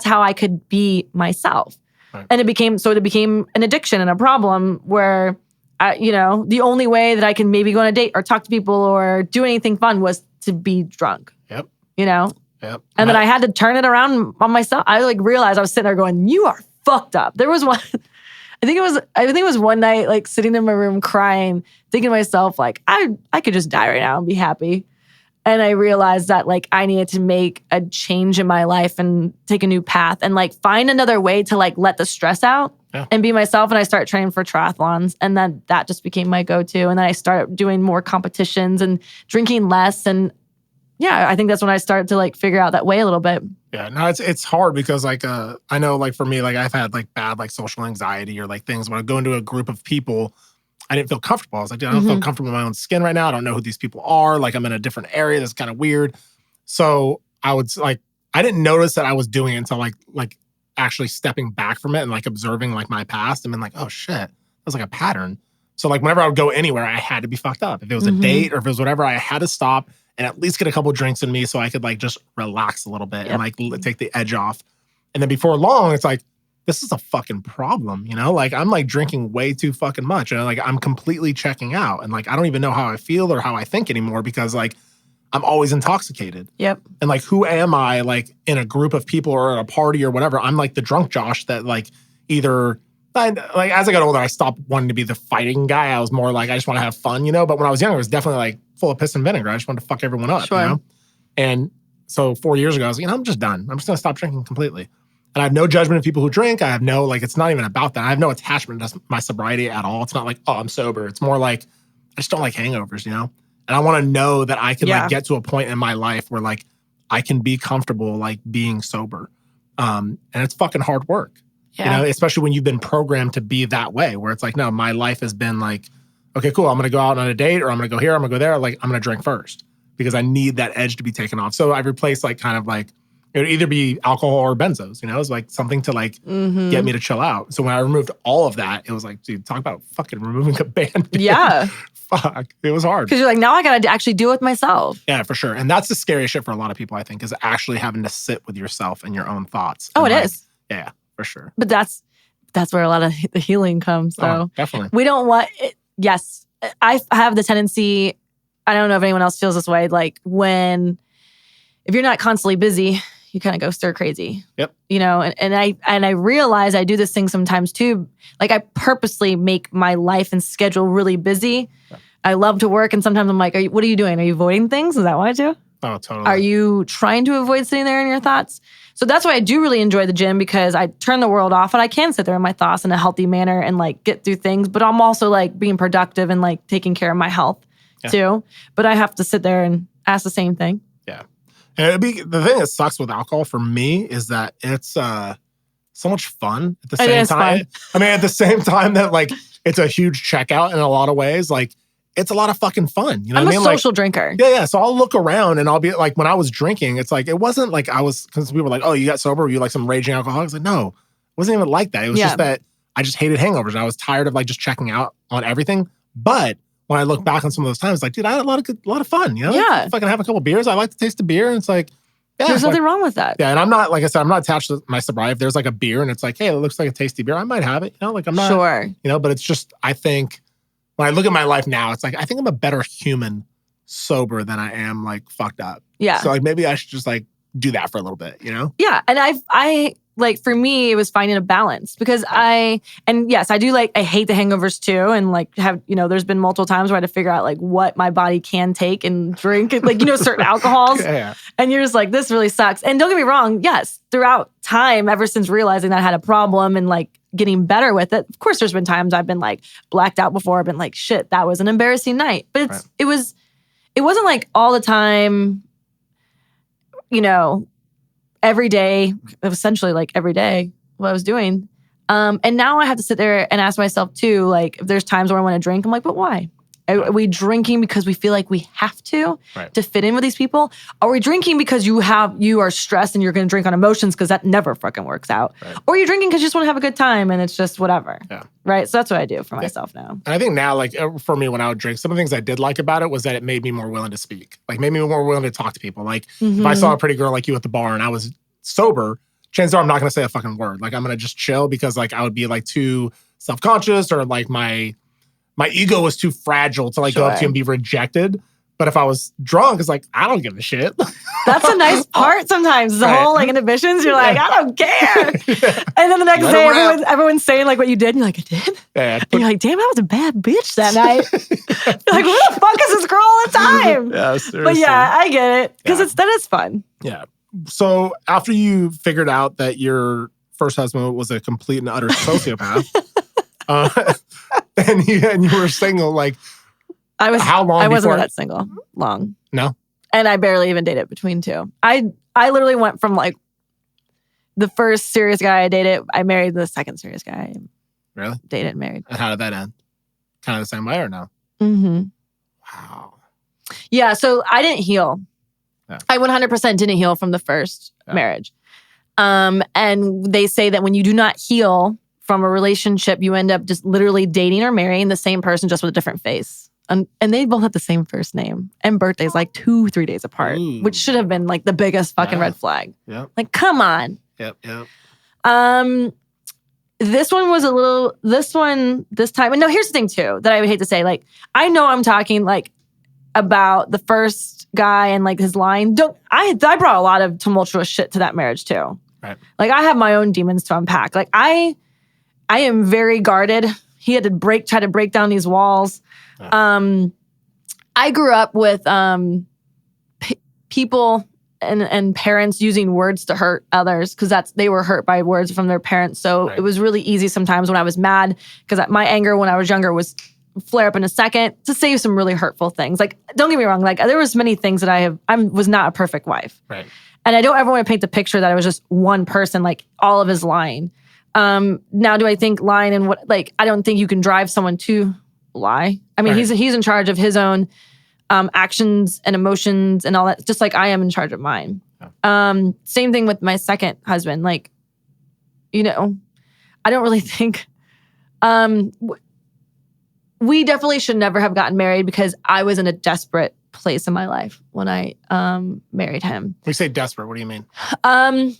[SPEAKER 3] how I could be myself. Right. And it became an addiction and a problem where the only way that I can maybe go on a date or talk to people or do anything fun was to be drunk.
[SPEAKER 2] Yep.
[SPEAKER 3] Yep. And then I had to turn it around on myself. I like realized I was sitting there going, "You are fucked up." There was one, I think it was one night, like sitting in my room crying, thinking to myself, like, I could just die right now and be happy. And I realized that like I needed to make a change in my life and take a new path and like find another way to like let the stress out and be myself. And I started training for triathlons, and then that just became my go-to. And then I started doing more competitions and drinking less. And yeah, I think that's when I started to like figure out that way a little bit.
[SPEAKER 2] Yeah, no, it's hard because like I know like for me, like I've had like bad like social anxiety or like things when I go into a group of people, I didn't feel comfortable. I was like, dude, I don't feel comfortable in my own skin right now. I don't know who these people are. Like I'm in a different area. That's kind of weird. So I didn't notice that I was doing it until like actually stepping back from it and like observing like my past and been like, oh shit, that was like a pattern. So like whenever I would go anywhere, I had to be fucked up. If it was a date or if it was whatever, I had to stop and at least get a couple drinks in me so I could like just relax a little bit and like take the edge off. And then before long, it's like, this is a fucking problem, Like I'm like drinking way too fucking much and like I'm completely checking out. And like I don't even know how I feel or how I think anymore because like I'm always intoxicated.
[SPEAKER 3] Yep.
[SPEAKER 2] And like who am I like in a group of people or at a party or whatever? I'm like the drunk Josh that like either like as I got older, I stopped wanting to be the fighting guy. I was more like, I just want to have fun, But when I was younger, it was definitely like full of piss and vinegar. I just wanted to fuck everyone up, And so 4 years ago, I was like, I'm just done. I'm just going to stop drinking completely. And I have no judgment of people who drink. I have no, like, it's not even about that. I have no attachment to my sobriety at all. It's not like, oh, I'm sober. It's more like, I just don't like hangovers, And I want to know that I can like get to a point in my life where like I can be comfortable like being sober. And it's fucking hard work, especially when you've been programmed to be that way where it's like, no, my life has been like, okay, cool. I'm going to go out on a date or I'm going to go here. I'm going to go there. Like I'm going to drink first because I need that edge to be taken off. So I replaced like kind of like, it would either be alcohol or benzos, It's like something to like get me to chill out. So when I removed all of that, it was like, dude, talk about fucking removing a Band-Aid.
[SPEAKER 3] Yeah.
[SPEAKER 2] Fuck. It was hard.
[SPEAKER 3] Because you're like, now I got to actually deal with myself.
[SPEAKER 2] Yeah, for sure. And that's the scariest shit for a lot of people, I think, is actually having to sit with yourself and your own thoughts.
[SPEAKER 3] Oh,
[SPEAKER 2] it
[SPEAKER 3] is.
[SPEAKER 2] Yeah, for sure.
[SPEAKER 3] But that's where a lot of the healing comes. So
[SPEAKER 2] definitely.
[SPEAKER 3] We don't want it. Yes. I have the tendency, I don't know if anyone else feels this way, like if you're not constantly busy, you kind of go stir crazy.
[SPEAKER 2] Yep.
[SPEAKER 3] And I realize I do this thing sometimes too. Like I purposely make my life and schedule really busy. Yeah. I love to work and sometimes I'm like, what are you doing? Are you avoiding things? Is that what I do?
[SPEAKER 2] Oh, totally.
[SPEAKER 3] Are you trying to avoid sitting there in your thoughts? So that's why I do really enjoy the gym because I turn the world off and I can sit there in my thoughts in a healthy manner and like get through things. But I'm also like being productive and like taking care of my health too. But I have to sit there and ask the same thing.
[SPEAKER 2] Yeah. And the thing that sucks with alcohol for me is that it's so much fun at the same time.
[SPEAKER 3] Fun.
[SPEAKER 2] I mean, at the same time that like it's a huge checkout in a lot of ways, like it's a lot of fucking fun. You know
[SPEAKER 3] I'm
[SPEAKER 2] what I mean?
[SPEAKER 3] a social drinker.
[SPEAKER 2] Yeah. So I'll look around and I'll be like, when I was drinking, it's like, it wasn't like because people were like, oh, you got sober? Were you like some raging alcoholic? I was like, no, it wasn't even like that. It was just that I just hated hangovers. And I was tired of like just checking out on everything. But when I look back on some of those times, like, dude, I had a lot of fun,
[SPEAKER 3] Yeah.
[SPEAKER 2] If I can have a couple beers, I like to taste the beer. And it's like, yeah.
[SPEAKER 3] There's nothing wrong with that.
[SPEAKER 2] Yeah. And I'm not, like I said, I'm not attached to my sobriety. If there's like a beer and it's like, hey, it looks like a tasty beer, I might have it. Like I'm not,
[SPEAKER 3] sure.
[SPEAKER 2] But it's just, I think when I look at my life now, it's like, I think I'm a better human sober than I am like fucked up.
[SPEAKER 3] Yeah.
[SPEAKER 2] So like maybe I should just like do that for a little bit,
[SPEAKER 3] Yeah. And I like for me, it was finding a balance because yes, I do like, I hate the hangovers too. And like have, there's been multiple times where I had to figure out like what my body can take and drink, like, certain alcohols.
[SPEAKER 2] Yeah.
[SPEAKER 3] And you're just like, this really sucks. And don't get me wrong. Yes. Throughout time, ever since realizing that I had a problem and like getting better with it, of course, there's been times I've been like blacked out before. I've been like, shit, that was an embarrassing night. But it wasn't like all the time, every day, essentially like every day, what I was doing. And now I have to sit there and ask myself too, like if there's times where I want to drink, I'm like, but why? Are we drinking because we feel like we have to fit in with these people? Are we drinking because you are stressed and you're going to drink on emotions because that never fucking works out? Or are you drinking because you just want to have a good time and it's just whatever? Yeah. Right? So that's what I do for myself now.
[SPEAKER 2] And I think now, like for me, when I would drink, some of the things I did like about it was that it made me more willing to speak. Like made me more willing to talk to people. Like if I saw a pretty girl like you at the bar and I was sober, chances are I'm not going to say a fucking word. Like I'm going to just chill because like I would be like too self-conscious or like my ego was too fragile to like go up to you and be rejected. But if I was drunk, it's like, I don't give a shit.
[SPEAKER 3] That's a nice part sometimes. The whole like inhibitions, you're like, I don't care. And then the next day, everyone's saying like what you did. And you're like, I did? Yeah, and you're like, damn, I was a bad bitch that night. You're like, where the fuck is this girl all the time?
[SPEAKER 2] Yeah, seriously.
[SPEAKER 3] But yeah, I get it. Because that is fun.
[SPEAKER 2] Yeah. So after you figured out that your first husband was a complete and utter sociopath, and you were single, like, how long?
[SPEAKER 3] I wasn't that single long.
[SPEAKER 2] No,
[SPEAKER 3] and I barely even dated between two. I literally went from like the first serious guy I dated. I married the second serious guy.
[SPEAKER 2] Really?
[SPEAKER 3] Dated and married.
[SPEAKER 2] And how did that end? Kind of the same way or no?
[SPEAKER 3] Mm-hmm.
[SPEAKER 2] Wow.
[SPEAKER 3] Yeah. So I didn't heal.
[SPEAKER 2] Yeah.
[SPEAKER 3] I 100% didn't heal from the first marriage. And they say that when you do not heal from a relationship, you end up just literally dating or marrying the same person just with a different face. And they both have the same first name and birthdays like 2-3 days apart, which should have been like the biggest fucking red flag.
[SPEAKER 2] Yep.
[SPEAKER 3] Like, come on.
[SPEAKER 2] Yep.
[SPEAKER 3] This one was this time. And no, here's the thing too, that I would hate to say. Like, I know I'm talking like about the first guy and like his line. I brought a lot of tumultuous shit to that marriage too.
[SPEAKER 2] Right.
[SPEAKER 3] Like I have my own demons to unpack. Like I am very guarded. He had to try to break down these walls. Yeah. I grew up with people and parents using words to hurt others because they were hurt by words from their parents. So it was really easy sometimes when I was mad because my anger when I was younger was flare up in a second to say some really hurtful things. Like, don't get me wrong. Like there was many things that I was not a perfect wife.
[SPEAKER 2] Right.
[SPEAKER 3] And I don't ever want to paint the picture that I was just one person, like all of his lying. Now, do I think lying and what, like, I don't think you can drive someone to lie. I mean, he's in charge of his own actions and emotions and all that, just like I am in charge of mine. Yeah. Same thing with my second husband. Like, you know, I don't really think, we definitely should never have gotten married because I was in a desperate place in my life when I married him.
[SPEAKER 2] When you say desperate, what do you mean?
[SPEAKER 3] I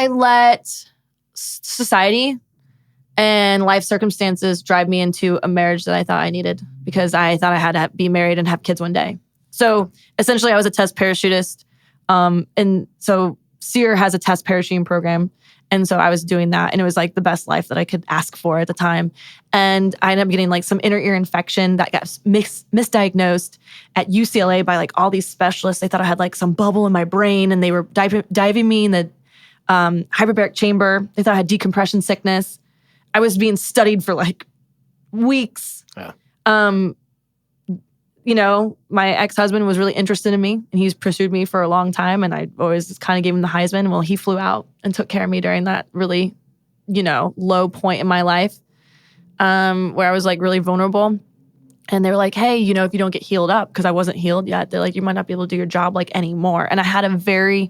[SPEAKER 3] let society and life circumstances drive me into a marriage that I thought I needed because I thought I had to be married and have kids one day. So essentially, I was a test parachutist. And so SERE has a test parachuting program. And so I was doing that. And it was like the best life that I could ask for at the time. And I ended up getting like some inner ear infection that got misdiagnosed at UCLA by like all these specialists. They thought I had like some bubble in my brain and they were diving me in the hyperbaric chamber. They thought I had decompression sickness. I was being studied for like weeks.
[SPEAKER 2] Yeah.
[SPEAKER 3] You know, my ex-husband was really interested in me and he's pursued me for a long time. And I always just kind of gave him the Heisman. Well, he flew out and took care of me during that really, you know, low point in my life where I was like really vulnerable. And they were like, hey, you know, if you don't get healed up, because I wasn't healed yet, they're like, you might not be able to do your job like anymore. And I had a very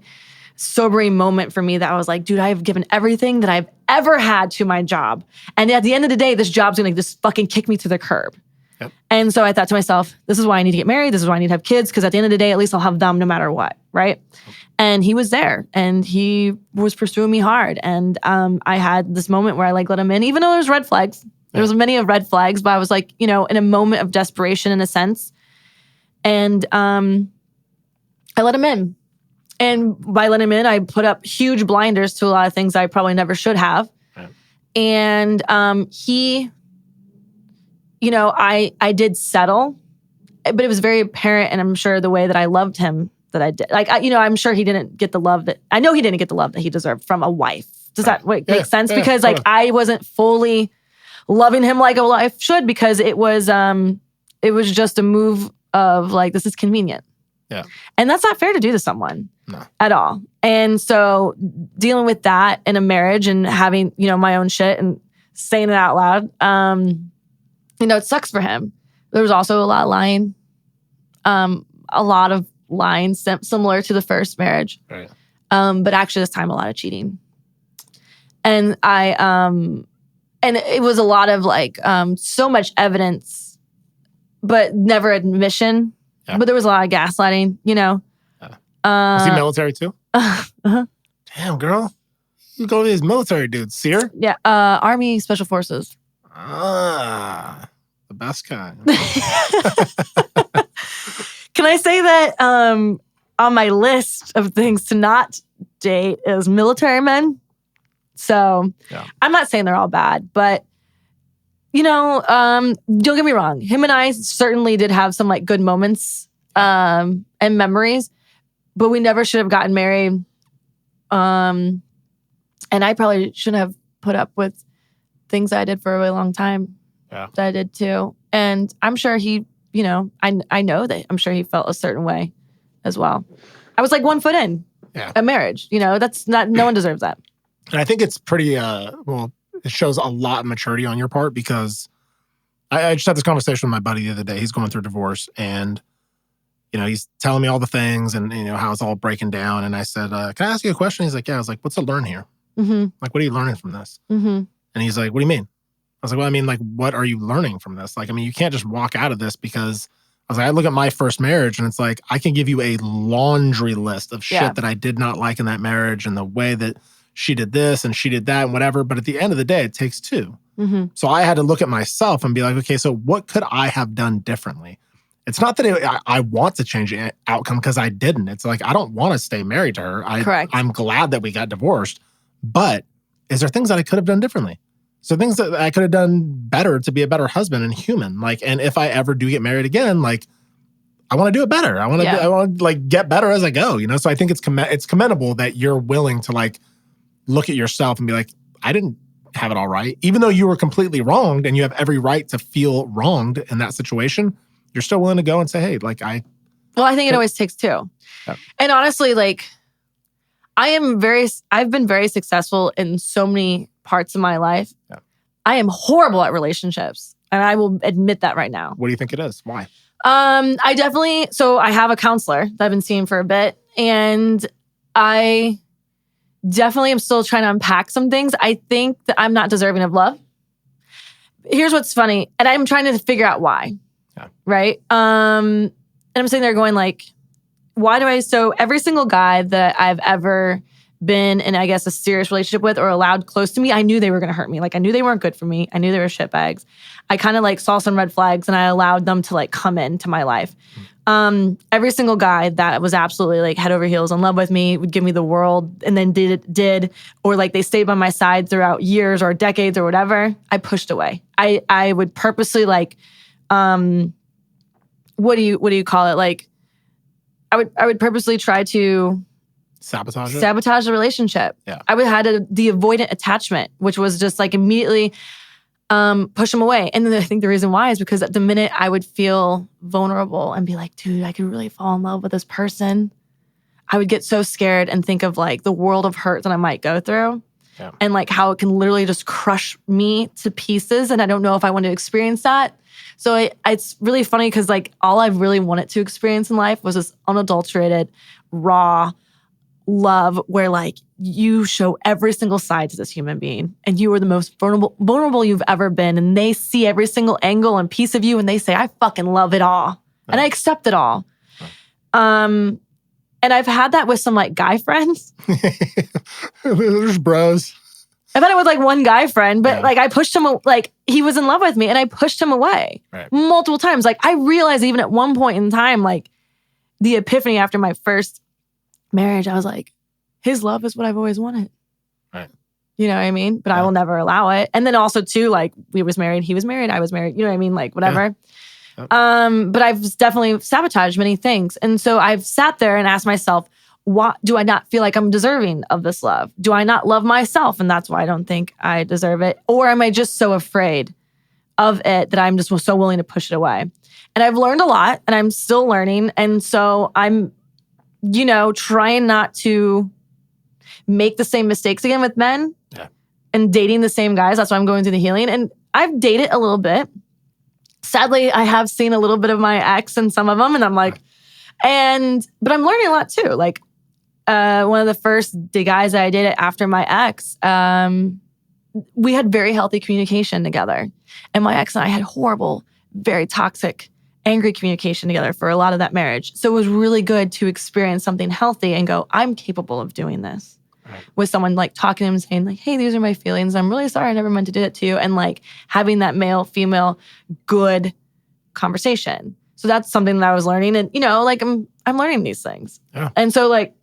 [SPEAKER 3] sobering moment for me that I was like, dude, I have given everything that I've ever had to my job. And at the end of the day, this job's going to just fucking kick me to the curb. Yep. And so I thought to myself, this is why I need to get married. This is why I need to have kids. Because at the end of the day, at least I'll have them no matter what. Right. Yep. And he was there and he was pursuing me hard. And I had this moment where I like let him in, even though there's red flags. There was many of red flags, but I was like, you know, in a moment of desperation in a sense. And I let him in. And by letting him in, I put up huge blinders to a lot of things I probably never should have. Right. And he... You know, I did settle, but it was very apparent, and I'm sure the way that I loved him that I did. Like, I'm sure he didn't get the love that I know he didn't get the love that he deserved from a wife. Does that make sense? Because like I wasn't fully loving him like a wife should because it was just a move of like this is convenient.
[SPEAKER 2] Yeah,
[SPEAKER 3] and that's not fair to do to someone
[SPEAKER 2] at
[SPEAKER 3] all. And so dealing with that in a marriage and having my own shit and saying it out loud. You know, it sucks for him. There was also a lot of lying. A lot of lying similar to the first marriage.
[SPEAKER 2] Right.
[SPEAKER 3] But actually this time a lot of cheating. And and it was a lot of like so much evidence, but never admission.
[SPEAKER 2] Yeah.
[SPEAKER 3] But there was a lot of gaslighting, you know.
[SPEAKER 2] Yeah. Was he military too?
[SPEAKER 3] Uh-huh.
[SPEAKER 2] Damn, girl. You go to these military dudes, SERE?
[SPEAKER 3] Yeah, Army Special Forces.
[SPEAKER 2] Ah, the best kind.
[SPEAKER 3] Can I say that on my list of things to not date is military men? So I'm not saying they're all bad, but you know, don't get me wrong. Him and I certainly did have some like good moments and memories, but we never should have gotten married. And I probably shouldn't have put up with things I did for a really long time.
[SPEAKER 2] Yeah.
[SPEAKER 3] That I did too. And I'm sure he, you know, I know that I'm sure he felt a certain way as well. I was like 1 foot in a marriage. You know, that's not, no one deserves that.
[SPEAKER 2] And I think it's pretty, well, it shows a lot of maturity on your part because I just had this conversation with my buddy the other day. He's going through a divorce and, you know, he's telling me all the things and, you know, how it's all breaking down. And I said, can I ask you a question? He's like, yeah. I was like, what's to learn here?
[SPEAKER 3] Mm-hmm.
[SPEAKER 2] Like, what are you learning from this?
[SPEAKER 3] Mm-hmm.
[SPEAKER 2] And he's like, what do you mean? I was like, well, I mean, like, what are you learning from this? Like, I mean, you can't just walk out of this because I was like, I look at my first marriage and it's like, I can give you a laundry list of shit that I did not like in that marriage and the way that she did this and she did that and whatever. But at the end of the day, it takes two.
[SPEAKER 3] Mm-hmm.
[SPEAKER 2] So I had to look at myself and be like, okay, so what could I have done differently? It's not that I want to change the outcome because I didn't. It's like, I don't want to stay married to her.
[SPEAKER 3] Correct.
[SPEAKER 2] I'm glad that we got divorced. But is there things that I could have done differently? So things that I could have done better to be a better husband and human. Like, and if I ever do get married again, like, I want to do it better. I want to like get better as I go, you know? So I think it's commendable that you're willing to like look at yourself and be like, I didn't have it all right. Even though you were completely wronged and you have every right to feel wronged in that situation, you're still willing to go and say, hey, like
[SPEAKER 3] Well, I think it always takes two.
[SPEAKER 2] Yeah.
[SPEAKER 3] And honestly, like I've been very successful in so many parts of my life.
[SPEAKER 2] Yeah. I
[SPEAKER 3] am horrible at relationships. And I will admit that right now.
[SPEAKER 2] What do you think it is? Why?
[SPEAKER 3] I have a counselor that I've been seeing for a bit. And I definitely am still trying to unpack some things. I think that I'm not deserving of love. Here's what's funny. And I'm trying to figure out why.
[SPEAKER 2] Yeah.
[SPEAKER 3] Right? And I'm sitting there going like, so every single guy that I've ever been in, I guess, a serious relationship with or allowed close to me, I knew they were going to hurt me. Like, I knew they weren't good for me. I knew they were shitbags. I kind of like saw some red flags and I allowed them to like come into my life. Every single guy that was absolutely like head over heels in love with me would give me the world and then did, or like they stayed by my side throughout years or decades or whatever, I pushed away. I would purposely like, what do you call it? Like, I would purposely try to
[SPEAKER 2] sabotage
[SPEAKER 3] the relationship.
[SPEAKER 2] Yeah.
[SPEAKER 3] I would have the avoidant attachment, which was just like immediately push them away. And then I think the reason why is because at the minute I would feel vulnerable and be like, dude, I could really fall in love with this person. I would get so scared and think of like the world of hurt that I might go through.
[SPEAKER 2] Yeah.
[SPEAKER 3] And like how it can literally just crush me to pieces. And I don't know if I want to experience that. So it's really funny because like all I really wanted to experience in life was this unadulterated, raw love where like you show every single side to this human being and you are the most vulnerable you've ever been. And they see every single angle and piece of you and they say, I fucking love it all. And I accept it all. And I've had that with some like guy friends.
[SPEAKER 2] There's bros.
[SPEAKER 3] I've had it with like one guy friend, but like I pushed him, like he was in love with me and I pushed him away multiple times. Like I realized even at one point in time, like the epiphany after my first marriage, I was like, his love is what I've always wanted.
[SPEAKER 2] Right.
[SPEAKER 3] You know what I mean? But I will never allow it. And then also too, like we was married, he was married, I was married. You know what I mean? Like whatever. Yeah. But I've definitely sabotaged many things. And so I've sat there and asked myself, why do I not feel like I'm deserving of this love? Do I not love myself? And that's why I don't think I deserve it. Or am I just so afraid of it that I'm just so willing to push it away? And I've learned a lot and I'm still learning. And so I'm, you know, trying not to make the same mistakes again with men and dating the same guys. That's why I'm going through the healing. And I've dated a little bit sadly, I have seen a little bit of my ex in some of them, and I'm like, but I'm learning a lot too. Like, one of the first guys that I dated after my ex, we had very healthy communication together. And my ex and I had horrible, very toxic, angry communication together for a lot of that marriage. So it was really good to experience something healthy and go, I'm capable of doing this. Right. With someone like talking to him and saying like, hey, these are my feelings. I'm really sorry. I never meant to do it to you. And like having that male, female, good conversation. So that's something that I was learning. And, like I'm learning these things. Yeah. And so like,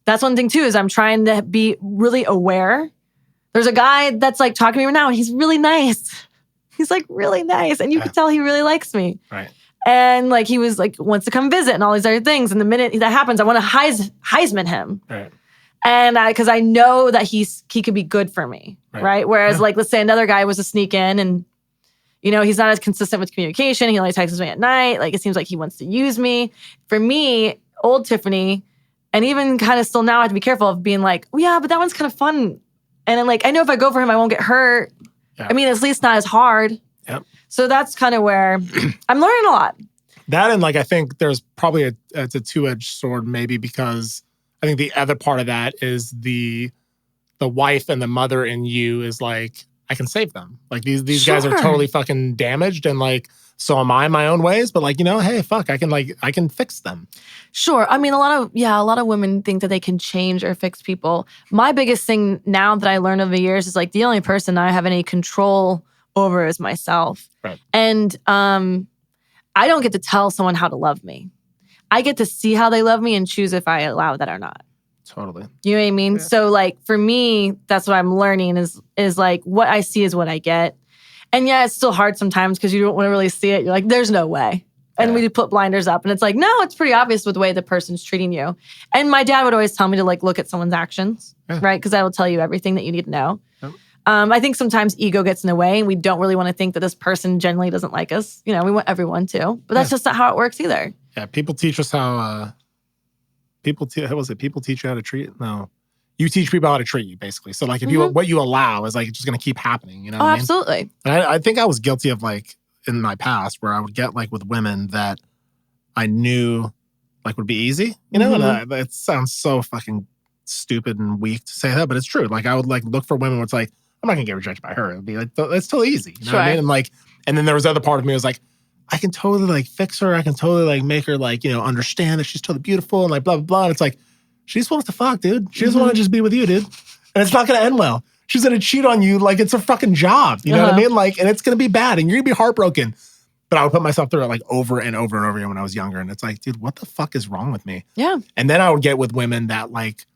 [SPEAKER 3] that's one thing too, is I'm trying to be really aware. There's a guy that's like talking to me right now and he's really nice. He's like really nice. And you can tell he really likes me. Right. And like, he was like, wants to come visit and all these other things. And the minute that happens, I want to Heisman him. Right. And because I know that he could be good for me. Right. Whereas like, let's say another guy was to sneak in and, he's not as consistent with communication. He only texts me at night. Like, it seems like he wants to use me. For me, old Tiffany, and even kind of still now, I have to be careful of being like, oh, yeah, but that one's kind of fun. And then like, I know if I go for him, I won't get hurt. Yeah. I mean, at least not as hard. Yep. So that's kind of where I'm learning a lot.
[SPEAKER 2] That and like, I think there's probably it's a two-edged sword maybe, because I think the other part of that is the wife and the mother in you is like, I can save them. Like these guys are totally fucking damaged, and like, so am I in my own ways, but like, hey, fuck, I can fix them. Sure. I mean, a lot of women think that they can change or fix people. My biggest thing now that I learned over the years is like, the only person I have any control over is myself. Right. And I don't get to tell someone how to love me. I get to see how they love me and choose if I allow that or not. Totally. You know what I mean? Yeah. So like, for me, that's what I'm learning is like, what I see is what I get. And yeah, it's still hard sometimes because you don't want to really see it. You're like, there's no way. And we put blinders up. And it's like, no, it's pretty obvious with the way the person's treating you. And my dad would always tell me to like look at someone's actions, right? Because I will tell you everything that you need to know. Yep. I think sometimes ego gets in the way and we don't really want to think that this person generally doesn't like us. We want everyone to. But that's just not how it works either. Yeah, people teach us how... People teach you how to treat... No. You teach people how to treat you, basically. So, like, if what you allow is, like, just going to keep happening, what I mean? Absolutely. And I think I was guilty of, like, in my past, where I would get, like, with women that I knew, like, would be easy, And it sounds so fucking stupid and weak to say that, but it's true. Like, I would, like, look for women where it's like, I'm not going to get rejected by her. It would be, like, it's still easy. You know what I mean? And, like, and then there was the other part of me was like, I can totally, like, fix her. I can totally, like, make her, like, understand that she's totally beautiful and, like, blah, blah, blah. And it's like, she just wants to fuck, dude. She doesn't want to just be with you, dude. And it's not going to end well. She's going to cheat on you like it's a fucking job. You know what I mean? Like, and it's going to be bad and you're going to be heartbroken. But I would put myself through it like over and over and over again when I was younger. And it's like, dude, what the fuck is wrong with me? Yeah. And then I would get with women that like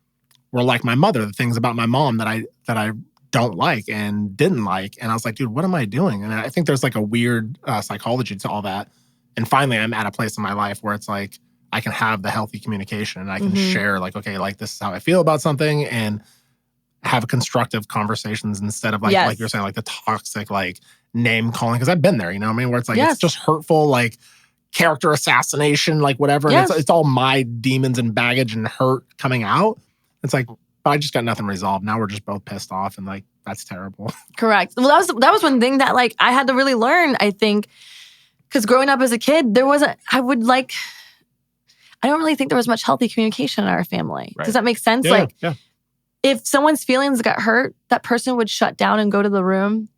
[SPEAKER 2] were like my mother, the things about my mom that I don't like and didn't like. And I was like, dude, what am I doing? And I think there's like a weird psychology to all that. And finally, I'm at a place in my life where it's like, I can have the healthy communication and I can share like, okay, like this is how I feel about something and have constructive conversations instead of like you're saying, like the toxic, like name calling. Cause I've been there, what I mean? Where it's like, it's just hurtful, like character assassination, like whatever. And it's all my demons and baggage and hurt coming out. It's like, but I just got nothing resolved. Now we're just both pissed off and like, that's terrible. Correct. Well, that was one thing that like I had to really learn, I think, because growing up as a kid, I don't really think there was much healthy communication in our family. Right. Does that make sense? Yeah, if someone's feelings got hurt, that person would shut down and go to the room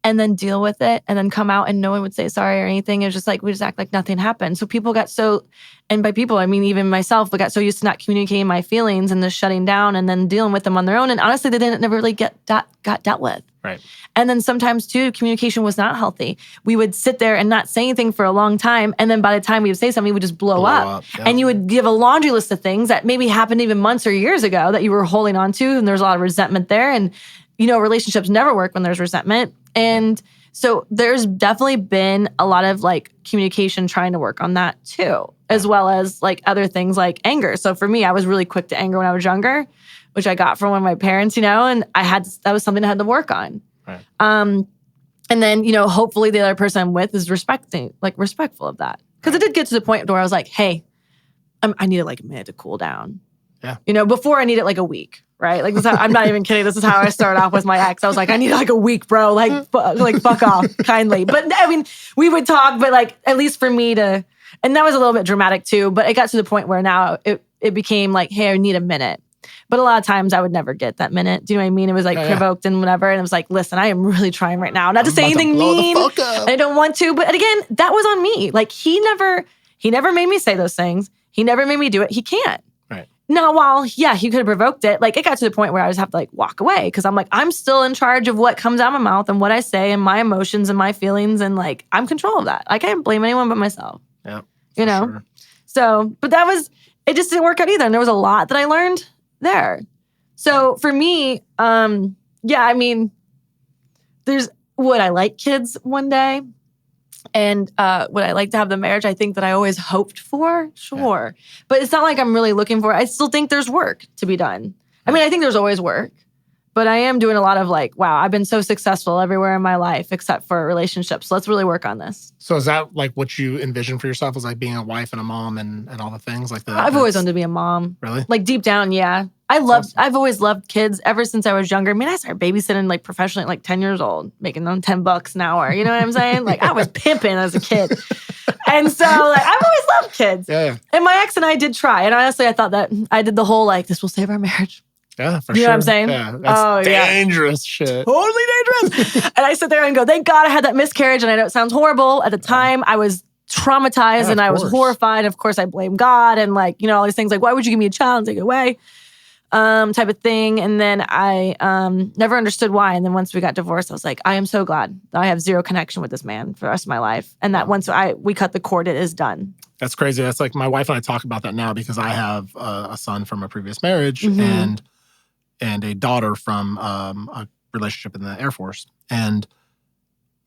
[SPEAKER 2] and then deal with it and then come out and no one would say sorry or anything. It was just like, we just act like nothing happened. So people got and by people, I mean, even myself, I got so used to not communicating my feelings and just shutting down and then dealing with them on their own. And honestly, they never really got dealt with. Right. And then sometimes too, communication was not healthy. We would sit there and not say anything for a long time. And then by the time we would say something, we would just blow up. Yeah. And you would give a laundry list of things that maybe happened even months or years ago that you were holding on to. And there's a lot of resentment there. And, relationships never work when there's resentment. And so there's definitely been a lot of like communication trying to work on that too, as well as like other things like anger. So for me, I was really quick to anger when I was younger, which I got from one of my parents, and that was something I had to work on. Right. And then, hopefully the other person I'm with is respectful of that. Because it did get to the point where I was like, hey, I need like a minute to cool down. Yeah.
[SPEAKER 3] You know, before I needed like a week, right? Like, this is how, I'm not even kidding. This is how I started off with my ex. I was like, I need like a week, bro. Like fuck off, kindly. But I mean, we would talk, but like, at least for me to, and that was a little bit dramatic too, but it got to the point where now it became like, hey, I need a minute. But a lot of times I would never get that minute. Do you know what I mean? It was like provoked and whatever. And it was like, listen, I am really trying right now. Not to say anything mean. I don't want to. But again, that was on me. Like he never made me say those things. He never made me do it. He can't.
[SPEAKER 2] Right.
[SPEAKER 3] Now, while, he could have provoked it, like it got to the point where I just have to like walk away because I'm like, I'm still in charge of what comes out of my mouth and what I say and my emotions and my feelings. And like, I'm in control of that. I can't blame anyone but myself.
[SPEAKER 2] Yeah.
[SPEAKER 3] You know?
[SPEAKER 2] Sure.
[SPEAKER 3] So, but it just didn't work out either. And there was a lot that I learned there. So for me, I mean, would I like kids one day? And would I like to have the marriage I think that I always hoped for? Sure. Yeah. But it's not like I'm really looking for it. I still think there's work to be done. I mean, I think there's always work. But I am doing a lot of like, wow, I've been so successful everywhere in my life except for relationships. So let's really work on this.
[SPEAKER 2] So is that like what you envision for yourself as like being a wife and a mom and all the things like that?
[SPEAKER 3] I've always wanted to be a mom.
[SPEAKER 2] Really?
[SPEAKER 3] Like deep down, yeah. I've always loved kids ever since I was younger. I mean, I started babysitting like professionally at like 10 years old, making them $10 an hour. You know what I'm saying? Like I was pimping as a kid. And so like I've always loved kids.
[SPEAKER 2] Yeah.
[SPEAKER 3] And my ex and I did try. And honestly, I thought that I did the whole like, this will save our marriage.
[SPEAKER 2] Yeah, for sure.
[SPEAKER 3] You know what I'm saying?
[SPEAKER 2] Yeah, that's dangerous shit.
[SPEAKER 3] Totally dangerous. And I sit there and go, thank God I had that miscarriage. And I know it sounds horrible. At the time, I was traumatized and I was horrified. Of course, I blame God and like, all these things like, why would you give me a child and take it away? Type of thing. And then I never understood why. And then once we got divorced, I was like, I am so glad that I have zero connection with this man for the rest of my life. And that once we cut the cord, it is done. That's
[SPEAKER 2] crazy. That's like my wife and I talk about that now because I have a son from a previous marriage and a daughter from a relationship in the Air Force. And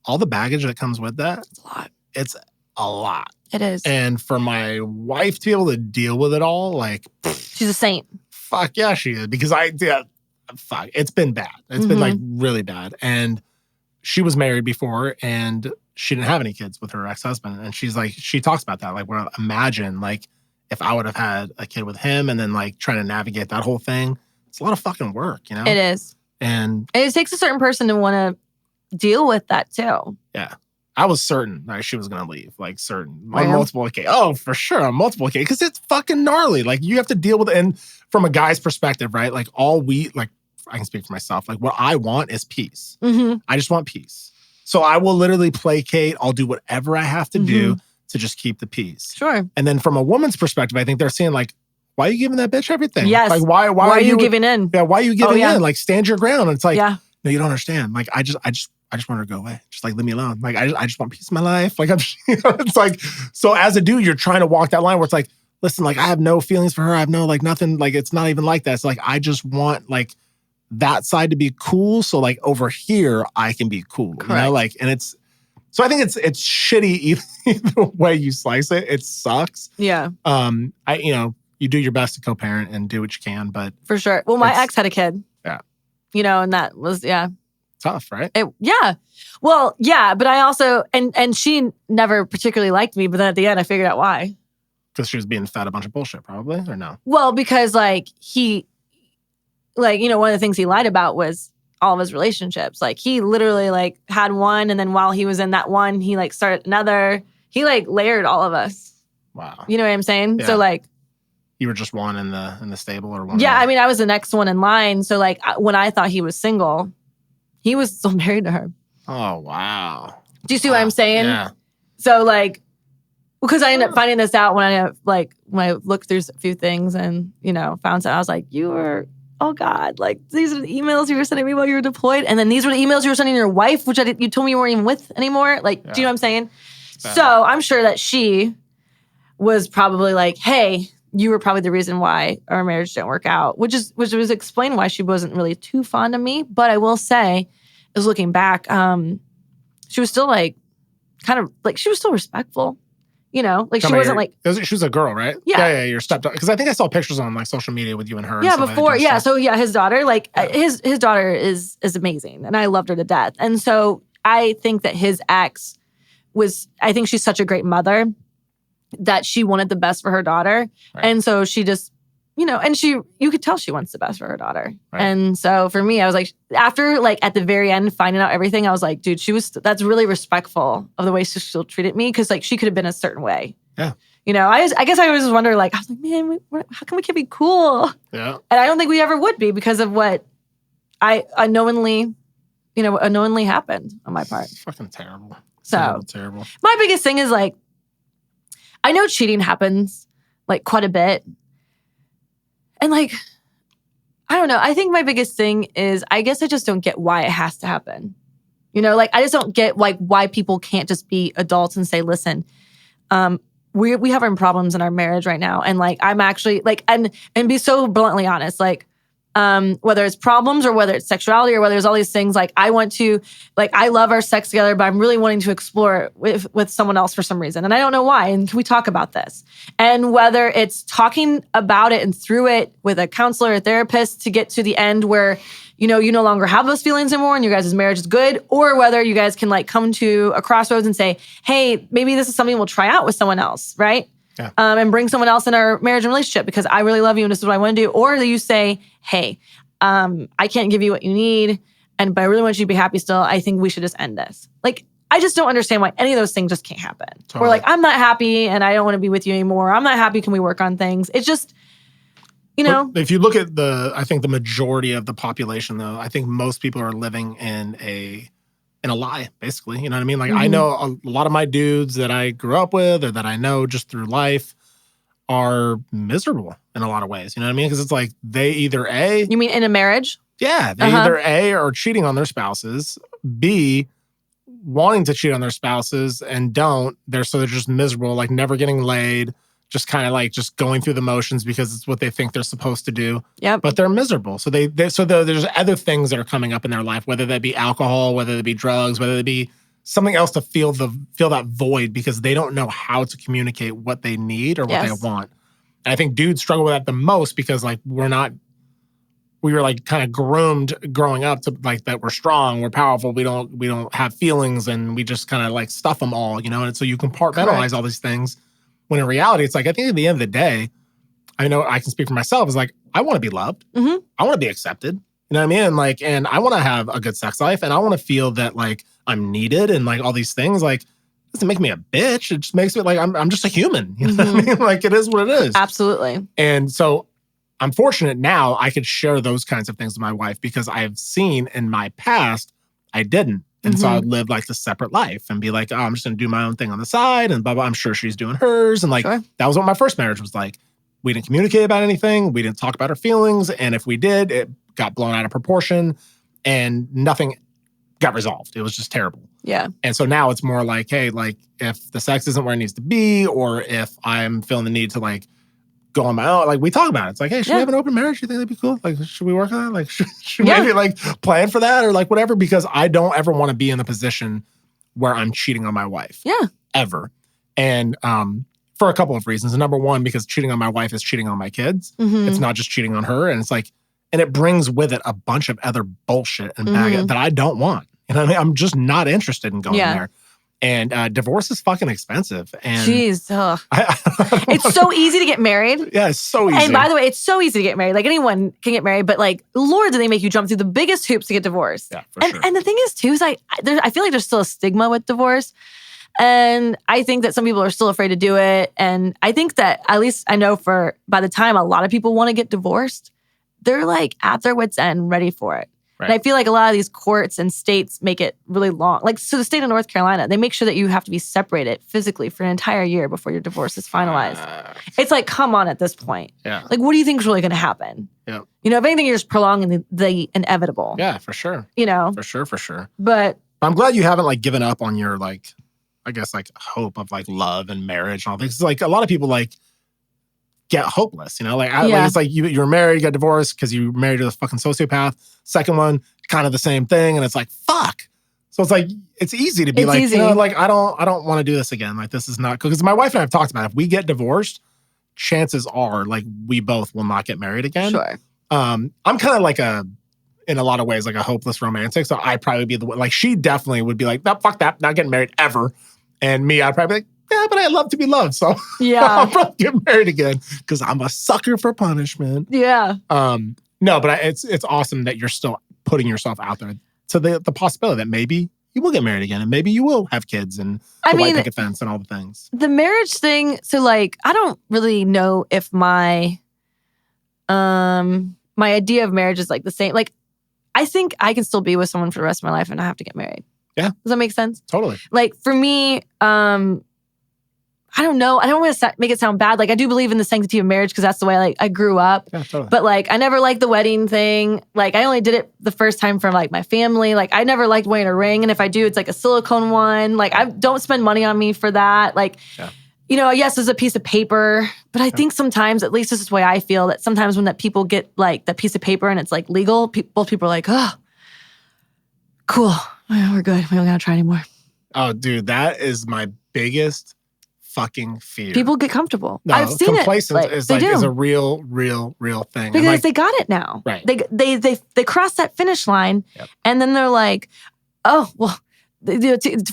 [SPEAKER 2] all the baggage that comes with that. It's a lot. It's a lot.
[SPEAKER 3] It is.
[SPEAKER 2] And for my wife to be able to deal with it all, like...
[SPEAKER 3] She's a saint.
[SPEAKER 2] Fuck yeah, she is. Because it's been bad. It's been like really bad. And she was married before and she didn't have any kids with her ex-husband. And she's like, she talks about that. Like, well, imagine like if I would have had a kid with him and then like trying to navigate that whole thing. It's a lot of fucking work, you know?
[SPEAKER 3] It is.
[SPEAKER 2] And
[SPEAKER 3] it takes a certain person to want to deal with that too.
[SPEAKER 2] Yeah. I was certain that she was going to leave. Like certain. On multiple occasions. Oh, for sure. On multiple occasions. Because it's fucking gnarly. Like you have to deal with it. And from a guy's perspective, right? Like I can speak for myself. Like what I want is peace. Mm-hmm. I just want peace. So I will literally placate. I'll do whatever I have to do to just keep the peace.
[SPEAKER 3] Sure.
[SPEAKER 2] And then from a woman's perspective, I think they're saying like, why are you giving that bitch everything?
[SPEAKER 3] Yes.
[SPEAKER 2] Like, why
[SPEAKER 3] are you giving in?
[SPEAKER 2] Yeah, why are you giving in? Like, stand your ground. And it's like, no, you don't understand. Like, I just want her to go away. Just like, leave me alone. Like, I just want peace in my life. Like, it's like, so as a dude, you're trying to walk that line where it's like, listen, like, I have no feelings for her. I have no, like, nothing. Like, it's not even like that. It's like, I just want, like, that side to be cool. So, like, over here, I can be cool. Correct. You know? Like, and it's, so I think it's shitty either way you slice it. It sucks.
[SPEAKER 3] Yeah.
[SPEAKER 2] You do your best to co-parent and do what you can, but...
[SPEAKER 3] For sure. Well, my ex had a kid.
[SPEAKER 2] Yeah.
[SPEAKER 3] And that was,
[SPEAKER 2] tough, right?
[SPEAKER 3] Yeah. Well, yeah, but I also... And she never particularly liked me, but then at the end, I figured out why.
[SPEAKER 2] Because she was being fed a bunch of bullshit, probably, or no?
[SPEAKER 3] Well, because, like, one of the things he lied about was all of his relationships. Like, he literally, like, had one, and then while he was in that one, he, like, started another. He, like, layered all of us.
[SPEAKER 2] Wow.
[SPEAKER 3] You know what I'm saying?
[SPEAKER 2] Yeah.
[SPEAKER 3] So, like...
[SPEAKER 2] You were just one in the stable or one?
[SPEAKER 3] Yeah, I mean, I was the next one in line. So, like, when I thought he was single, he was still married to her.
[SPEAKER 2] Oh, wow.
[SPEAKER 3] Do you see what I'm saying?
[SPEAKER 2] Yeah.
[SPEAKER 3] So, like, because I ended up finding this out when I looked through a few things and, found out. I was like, oh, God, like, these are the emails you were sending me while you were deployed. And then these were the emails you were sending your wife, which you told me you weren't even with anymore. Like, do you know what I'm saying? So, I'm sure that she was probably like, hey... You were probably the reason why our marriage didn't work out, which was explain why she wasn't really too fond of me. But I will say, as looking back, she was still like, kind of like she was still respectful, like she wasn't like
[SPEAKER 2] she was a girl, right?
[SPEAKER 3] Yeah,
[SPEAKER 2] your stepdaughter. Because I think I saw pictures on like social media with you and her.
[SPEAKER 3] Yeah, before, yeah. So yeah, his daughter, like his daughter is amazing, and I loved her to death. And so I think that his ex I think she's such a great mother. That she wanted the best for her daughter. Right. And so she just and you could tell she wants the best for her daughter.
[SPEAKER 2] Right.
[SPEAKER 3] And so for me, I was like, after like at the very end, finding out everything, I was like, dude, that's really respectful of the way she still treated me. Cause like she could have been a certain way.
[SPEAKER 2] Yeah.
[SPEAKER 3] I guess I always wonder, like, I was like, man, how come we can't be cool?
[SPEAKER 2] Yeah.
[SPEAKER 3] And I don't think we ever would be because of what I unknowingly happened on my part.
[SPEAKER 2] It's fucking terrible.
[SPEAKER 3] So
[SPEAKER 2] terrible.
[SPEAKER 3] My biggest thing is like, I know cheating happens like quite a bit. And like, I don't know. I think my biggest thing is I guess I just don't get why it has to happen. Like I just don't get like why people can't just be adults and say, listen, we have our problems in our marriage right now. And like, I'm actually like, and be so bluntly honest, like, whether it's problems or whether it's sexuality or whether it's all these things, like I love our sex together, but I'm really wanting to explore it with someone else for some reason. And I don't know why. And can we talk about this? And whether it's talking about it and through it with a counselor or therapist to get to the end where, you no longer have those feelings anymore and your guys' marriage is good, or whether you guys can like come to a crossroads and say, hey, maybe this is something we'll try out with someone else, right?
[SPEAKER 2] Yeah.
[SPEAKER 3] And bring someone else in our marriage and relationship because I really love you and this is what I want to do. Or you say, hey, I can't give you what you need, but I really want you to be happy still. I think we should just end this. Like, I just don't understand why any of those things just can't happen. Totally. Or like, I'm not happy and I don't want to be with you anymore. I'm not happy. Can we work on things? It's just,
[SPEAKER 2] But if you look at I think the majority of the population, though, I think most people are living in a lie, basically. You know what I mean? Like, I know a lot of my dudes that I grew up with or that I know just through life are miserable in a lot of ways. You know what I mean? Because it's like they either A...
[SPEAKER 3] You mean in a marriage?
[SPEAKER 2] Yeah. They either A, are cheating on their spouses, B, wanting to cheat on their spouses and don't. They're just miserable, like never getting laid, just kind of like just going through the motions because it's what they think they're supposed to do.
[SPEAKER 3] Yep.
[SPEAKER 2] But they're miserable. So there's other things that are coming up in their life, whether that be alcohol, whether it be drugs, whether it be something else to fill that void because they don't know how to communicate what they need or what they want. And I think dudes struggle with that the most because like we were like kind of groomed growing up to like that we're strong, we're powerful, we don't have feelings and we just kind of like stuff them all, And so you compartmentalize all these things. When in reality, it's like, I think at the end of the day, I know I can speak for myself, is like, I want to be loved. Mm-hmm. I want to be accepted. You know what I mean? Like, and I want to have a good sex life and I want to feel that like I'm needed and like all these things. Like, it doesn't make me a bitch. It just makes me like, I'm just a human. You know what I mean? Like, it is what it is.
[SPEAKER 3] Absolutely.
[SPEAKER 2] And so I'm fortunate now I could share those kinds of things with my wife because I have seen in my past, I didn't. And so I would live like this separate life and be like, oh, I'm just going to do my own thing on the side and blah, blah. I'm sure she's doing hers. And like, that was what my first marriage was like. We didn't communicate about anything. We didn't talk about our feelings. And if we did, it got blown out of proportion and nothing got resolved. It was just terrible.
[SPEAKER 3] Yeah.
[SPEAKER 2] And so now it's more like, hey, like if the sex isn't where it needs to be, or if I'm feeling the need to like go on my own, like we talk about it. It's like, hey, should we have an open marriage? You think that'd be cool? Like, should we work on that? Like, should maybe like plan for that or like whatever? Because I don't ever want to be in the position where I'm cheating on my wife.
[SPEAKER 3] Yeah.
[SPEAKER 2] Ever. And for a couple of reasons. Number one, because cheating on my wife is cheating on my kids. Mm-hmm. It's not just cheating on her. And it's like, and it brings with it a bunch of other bullshit and baggage that I don't want. You know what I mean? I'm just not interested in going there. And divorce is fucking expensive. And
[SPEAKER 3] jeez. It's so easy to get married.
[SPEAKER 2] Yeah, it's so easy.
[SPEAKER 3] And by the way, it's so easy to get married. Like anyone can get married, but like, Lord, do they make you jump through the biggest hoops to get divorced.
[SPEAKER 2] Yeah, for sure.
[SPEAKER 3] And the thing is too, is I feel like there's still a stigma with divorce. And I think that some people are still afraid to do it. And I think that at least I know by the time a lot of people want to get divorced, they're like at their wits' end ready for it. Right. And I feel like a lot of these courts and states make it really long. Like, so the state of North Carolina, they make sure that you have to be separated physically for an entire year before your divorce is finalized. It's like, come on at this point.
[SPEAKER 2] Yeah.
[SPEAKER 3] Like, what do you think is really going to happen?
[SPEAKER 2] Yeah.
[SPEAKER 3] If anything, you're just prolonging the inevitable.
[SPEAKER 2] Yeah, for sure. For sure.
[SPEAKER 3] But
[SPEAKER 2] I'm glad you haven't like given up on your like, I guess like hope of like love and marriage and all things. Like a lot of people like get hopeless, like it's like you're married, you got divorced because you married to a fucking sociopath. Second one, kind of the same thing, and it's like fuck. So it's like it's easy to be like, like I don't want to do this again. Like this is not because my wife and I have talked about it. If we get divorced, chances are like we both will not get married again.
[SPEAKER 3] Sure.
[SPEAKER 2] I'm kind of like in a lot of ways like a hopeless romantic. So I'd probably be the one. Like she definitely would be like, no, fuck that, not getting married ever. And me, I'd probably be like, yeah, but I love to be loved. So
[SPEAKER 3] Yeah.
[SPEAKER 2] I'll probably get married again because I'm a sucker for punishment.
[SPEAKER 3] Yeah.
[SPEAKER 2] No, but it's awesome that you're still putting yourself out there to the possibility that maybe you will get married again and maybe you will have kids and the white picket fence and all the things.
[SPEAKER 3] The marriage thing, so like, I don't really know if my idea of marriage is like the same. Like, I think I can still be with someone for the rest of my life and not have to get married.
[SPEAKER 2] Yeah.
[SPEAKER 3] Does that make sense?
[SPEAKER 2] Totally.
[SPEAKER 3] Like, for me, I don't know. I don't want to make it sound bad. Like, I do believe in the sanctity of marriage because that's the way like I grew up.
[SPEAKER 2] Yeah, totally.
[SPEAKER 3] But like, I never liked the wedding thing. Like, I only did it the first time for like my family. Like, I never liked wearing a ring. And if I do, it's like a silicone one. Like, I don't spend money on me for that. Like, you know, yes, it's a piece of paper. But I think sometimes, at least this is the way I feel, that sometimes when that people get like that piece of paper and it's like legal, both people are like, oh, cool. We're good. We don't got to try anymore.
[SPEAKER 2] Oh, dude, that is my biggest fucking fear.
[SPEAKER 3] People get comfortable.
[SPEAKER 2] No,
[SPEAKER 3] I've seen
[SPEAKER 2] complacence
[SPEAKER 3] it. Like,
[SPEAKER 2] is a real thing.
[SPEAKER 3] Because
[SPEAKER 2] like,
[SPEAKER 3] they got it now.
[SPEAKER 2] Right.
[SPEAKER 3] They cross that finish line, and then they're like, oh, well,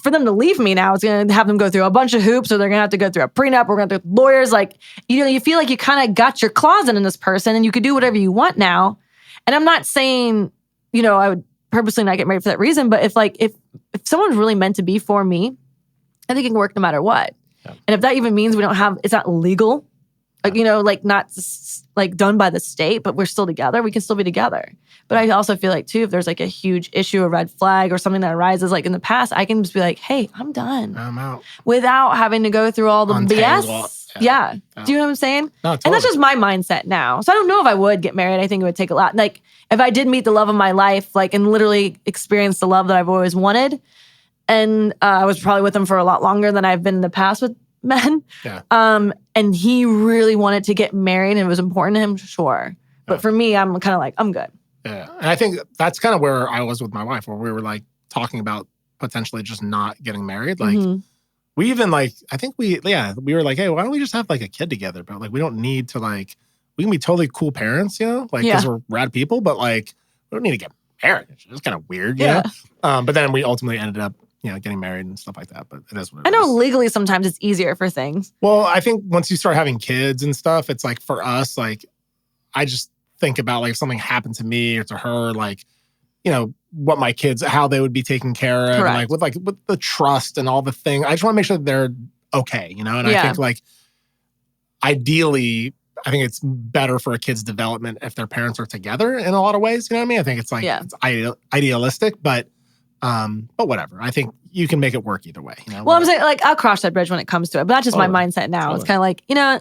[SPEAKER 3] for them to leave me now, it's going to have them go through a bunch of hoops, or they're going to have to go through a prenup, or we're going to do lawyers. Like, you know, you feel like you kind of got your claws in this person, and you could do whatever you want now. And I'm not saying, you know, I would purposely not get married for that reason, but if someone's really meant to be for me, I think it can work no matter what. Yeah. And if that even means it's not legal, like, you know, like not like done by the state, but we're still together, we can still be together. But I also feel like too, if there's like a huge issue, a red flag or something that arises like in the past, I can just be like, hey, I'm done.
[SPEAKER 2] I'm out.
[SPEAKER 3] Without having to go through all the BS. Yeah. Do you know what I'm saying?
[SPEAKER 2] No, totally.
[SPEAKER 3] And that's just my mindset now. So I don't know if I would get married. I think it would take a lot. Like if I did meet the love of my life, like and literally experience the love that I've always wanted, and I was probably with him for a lot longer than I've been in the past with men.
[SPEAKER 2] Yeah.
[SPEAKER 3] And he really wanted to get married and it was important to him, sure. But for me, I'm kind of like, I'm good.
[SPEAKER 2] Yeah. And I think that's kind of where I was with my wife, where we were like talking about potentially just not getting married. Like we even like, I think we were like, hey, why don't we just have like a kid together? But like, we don't need to like, we can be totally cool parents, you know, like because we're rad people, but like, we don't need to get married. It's just kind of weird, you know? But then we ultimately ended up, you know, getting married and stuff like that. But it is what it is.
[SPEAKER 3] I know legally sometimes it's easier for things.
[SPEAKER 2] Well, I think once you start having kids and stuff, it's like for us, like I just think about like if something happened to me or to her, like, you know, what my kids, how they would be taken care of. And like with the trust and all the thing. I just want to make sure that they're okay, you know? And I think like ideally, I think it's better for a kid's development if their parents are together in a lot of ways. You know what I mean? I think it's like it's idealistic, but whatever. I think you can make it work either way. You know?
[SPEAKER 3] Well, I'm saying like I'll cross that bridge when it comes to it, but that's just my mindset now. It's kind of like, you know,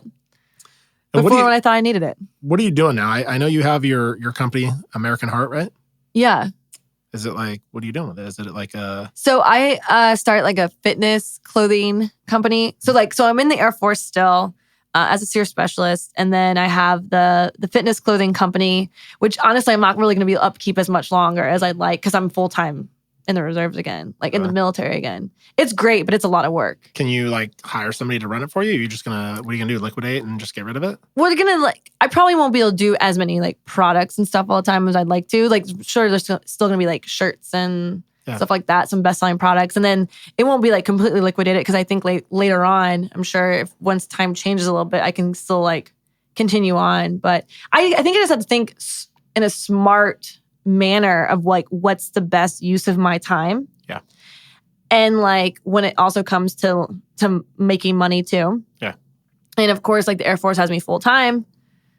[SPEAKER 3] before when I thought I needed it.
[SPEAKER 2] What are you doing now? I know you have your company, American Heart, right?
[SPEAKER 3] Yeah.
[SPEAKER 2] Is it like, what are you doing with it? Is it like a...
[SPEAKER 3] So I started like a fitness clothing company. So I'm in the Air Force still as a SERE specialist. And then I have the fitness clothing company, which honestly, I'm not really going to be upkeep as much longer as I'd like because I'm full-time in the reserves again, like in the military again. It's great, but it's a lot of work.
[SPEAKER 2] Can you like hire somebody to run it for you? What are you gonna do? Liquidate and just get rid of it?
[SPEAKER 3] We're gonna I probably won't be able to do as many like products and stuff all the time as I'd like to. Like sure, there's still gonna be like shirts and stuff like that, some best-selling products. And then it won't be like completely liquidated because I think like later on, I'm sure if once time changes a little bit, I can still like continue on. But I think I just have to think in a smart manner of like what's the best use of my time.
[SPEAKER 2] Yeah.
[SPEAKER 3] And like when it also comes to making money too.
[SPEAKER 2] Yeah.
[SPEAKER 3] And of course, like the Air Force has me full time.